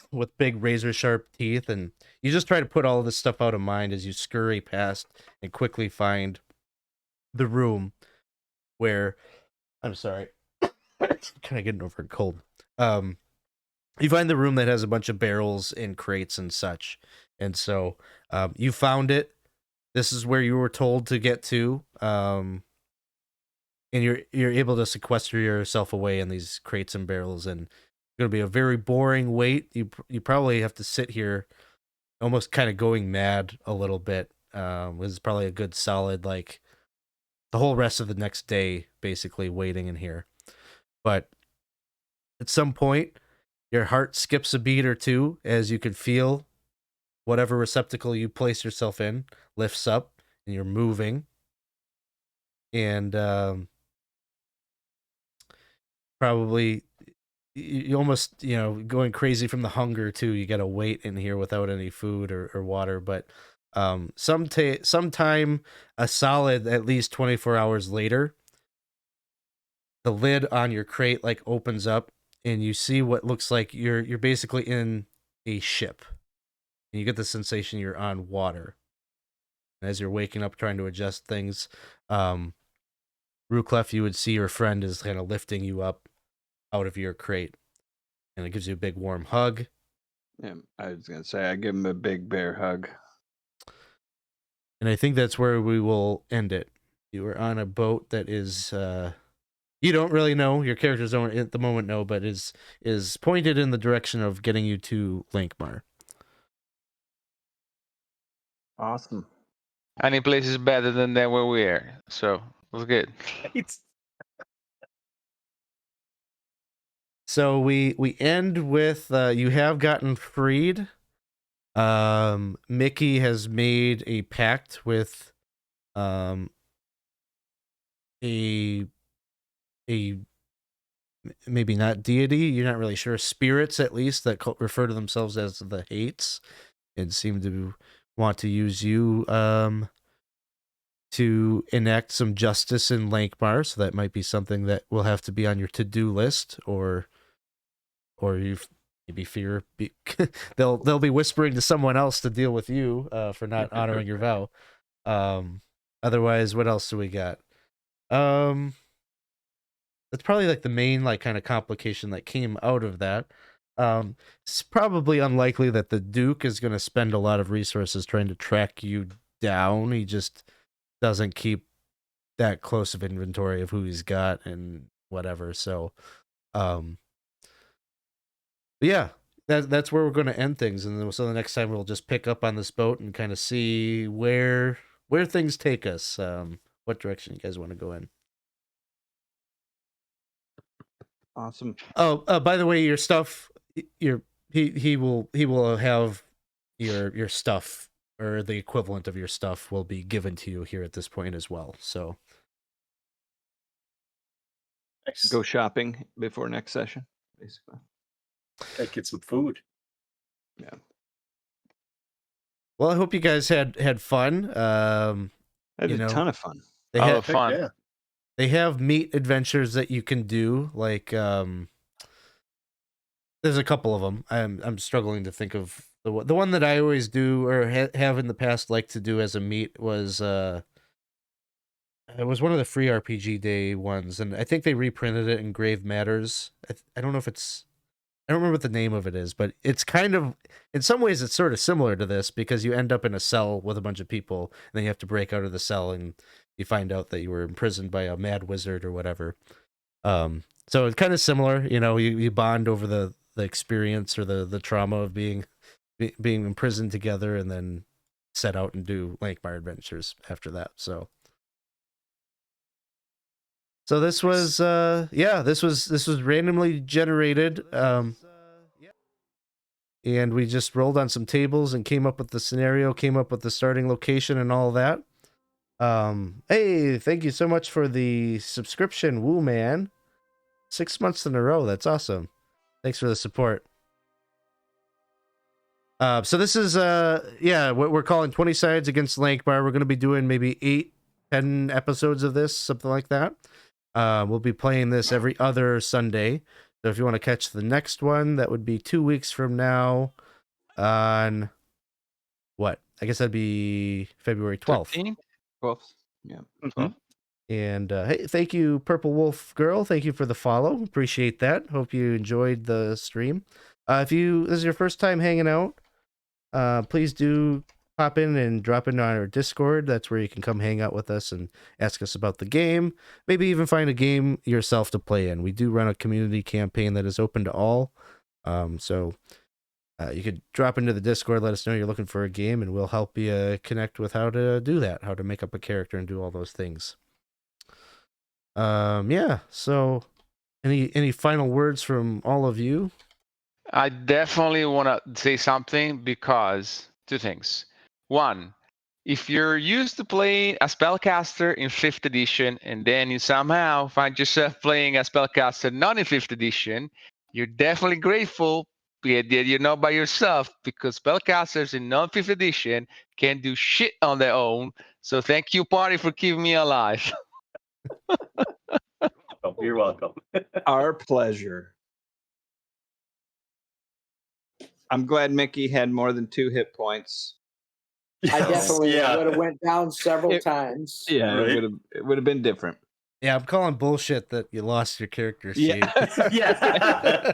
with big razor sharp teeth, and you just try to put all of this stuff out of mind as you scurry past and quickly find the room where I'm sorry, kind of getting over a cold. You find the room that has a bunch of barrels and crates and such, and so you found it. This is where you were told to get to, and you're able to sequester yourself away in these crates and barrels, and it's going to be a very boring wait. You probably have to sit here, almost kind of going mad a little bit. This is probably a good solid like the whole rest of the next day, basically waiting in here. But at some point, your heart skips a beat or two as you can feel whatever receptacle you place yourself in lifts up, and you're moving. And probably you almost going crazy from the hunger too. You got to wait in here without any food or water. But sometime a solid at least 24 hours later, the lid on your crate like opens up, and you see what looks like you're basically in a ship, and you get the sensation you're on water. And as you're waking up trying to adjust things, Ruclef, you would see your friend is kind of lifting you up out of your crate, and it gives you a big warm hug. Yeah, I was gonna say I give him a big bear hug. And I think that's where we will end it. You are on a boat that is you don't really know, your characters don't at the moment know, but is pointed in the direction of getting you to Lankhmar. Awesome. Any place is better than that where we are. So it was good. So we end with you have gotten freed. Mickey has made a pact with a maybe not deity, you're not really sure, spirits at least that refer to themselves as the Hates and seem to want to use you to enact some justice in Lankhmar. So that might be something that will have to be on your to-do list, or you maybe fear they'll be whispering to someone else to deal with you for not honoring your vow. Otherwise, what else do we got? That's probably like the main like kind of complication that came out of that. It's probably unlikely that the Duke is going to spend a lot of resources trying to track you down. He just doesn't keep that close of inventory of who he's got and whatever. So, yeah, that's where we're going to end things. And then, so the next time we'll just pick up on this boat and kind of see where things take us. What direction you guys want to go in. Awesome. Oh, by the way, your stuff, he will have your stuff, or the equivalent of your stuff will be given to you here at this point as well. So Nice. Go shopping before next session, basically. Gotta get some food. Yeah. well, I hope you guys had fun. I had a ton of fun. They All had of fun. Yeah. they have meat adventures that you can do, like there's a couple of them. I'm struggling to think of the one that I always do or have in the past like to do as a meet was it was one of the free RPG day ones, and I think they reprinted it in Grave Matters. I don't know if it's, I don't remember what the name of it is, but it's kind of, in some ways it's sort of similar to this, because you end up in a cell with a bunch of people and then you have to break out of the cell and you find out that you were imprisoned by a mad wizard or whatever. So it's kind of similar, you bond over the experience or the trauma of being imprisoned together, and then set out and do Lankhmar adventures after that. So this was this was randomly generated, and we just rolled on some tables and came up with the scenario, came up with the starting location and all that. Hey, thank you so much for the subscription, Woo Man. 6 months in a row. That's awesome. Thanks for the support. So this is what we're calling 20 Sides Against Lankhmar. We're going to be doing maybe 8-10 episodes of this, something like that. We'll be playing this every other Sunday. So if you want to catch the next one, that would be 2 weeks from now on what? I guess that'd be February 12th. 13? 12th. Yeah. 12th. Mhm. And hey, thank you, Purple Wolf Girl. Thank you for the follow. Appreciate that. Hope you enjoyed the stream. If this is your first time hanging out, please do pop in and drop in on our Discord. That's where you can come hang out with us and ask us about the game. Maybe even find a game yourself to play in. We do run a community campaign that is open to all. So you could drop into the Discord, let us know you're looking for a game, and we'll help you connect with how to do that, how to make up a character and do all those things. So any final words from all of you? I definitely want to say something, because two things. One, if you're used to playing a spellcaster in 5th edition and then you somehow find yourself playing a spellcaster not in 5th edition, you're definitely grateful that you're not by yourself, because spellcasters in non-5th edition can do shit on their own. So thank you, party, for keeping me alive. Oh, you're welcome. Our pleasure. I'm glad Mickey had more than 2 hit points. I definitely Yeah. would have went down several It- times. Yeah, Right. it would have been different. Yeah, I'm calling bullshit that you lost your character sheet. Yeah. Yeah.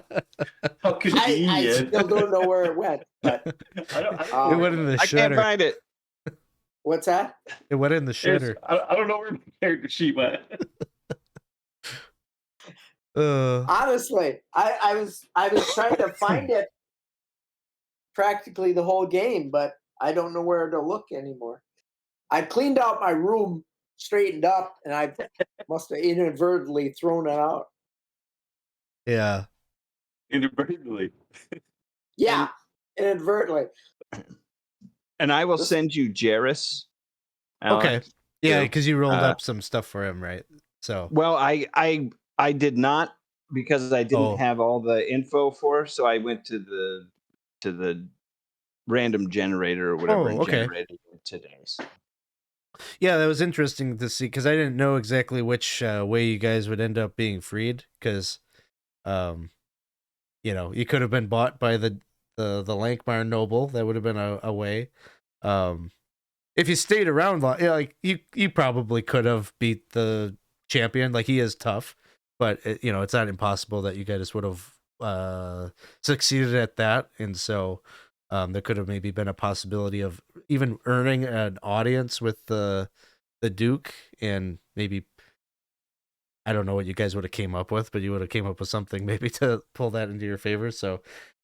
How I convenient. still don't know where it went, but I don't It know went in the I can't shredder. find it. what's that? It went in the There's- shredder. I don't know where my character sheet went. Honestly, I was trying to find it practically the whole game, but I don't know where to look anymore. I cleaned out my room, straightened up, and I must have inadvertently thrown it out. Yeah. Inadvertently. Yeah, inadvertently. And I will This- send you Jairus. Okay. Alex, Yeah, too. because you rolled Uh, up some stuff for him, right? So Well, I did not because I didn't Oh. have all the info for. So I went to the random generator or whatever and okay. generated it today. So. Yeah, that was interesting to see because I didn't know exactly which way you guys would end up being freed because, you could have been bought by the Lankhmar noble. That would have been a way. If you stayed around, like you probably could have beat the champion. Like he is tough, but it's not impossible that you guys would have succeeded at that, and so. There could have maybe been a possibility of even earning an audience with the Duke, and maybe I don't know what you guys would have came up with, but you would have came up with something maybe to pull that into your favor. So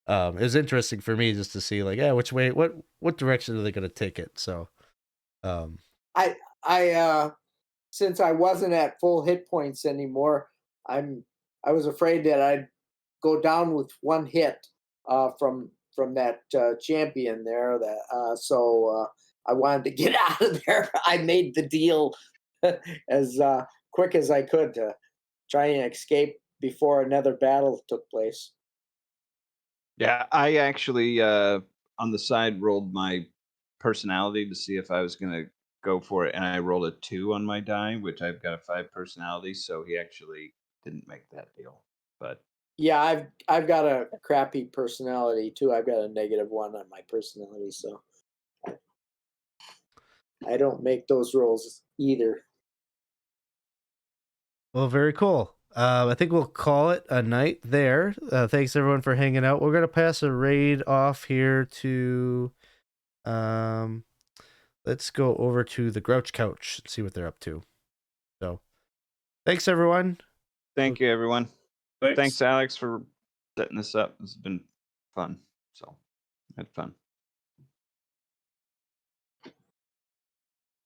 it was interesting for me just to see like, yeah, which way, what direction are they going to take it? So I since I wasn't at full hit points anymore, I was afraid that I'd go down with one hit from that champion there. So I wanted to get out of there. I made the deal as quick as I could to try and escape before another battle took place. Yeah, I actually on the side rolled my personality to see if I was going to go for it, and I rolled a 2 on my die, which I've got a 5 personality, so he actually didn't make that deal. But Yeah, I've got a crappy personality too. I've got a -1 on my personality, so I don't make those rolls either. well, very cool. I think we'll call it a night there. Thanks everyone for hanging out. We're gonna pass a raid off here to, let's go over to the Grouch Couch and see what they're up to. So, thanks everyone. thank you, everyone. Thanks. Thanks, Alex, for setting this up. This has been fun. So, had fun.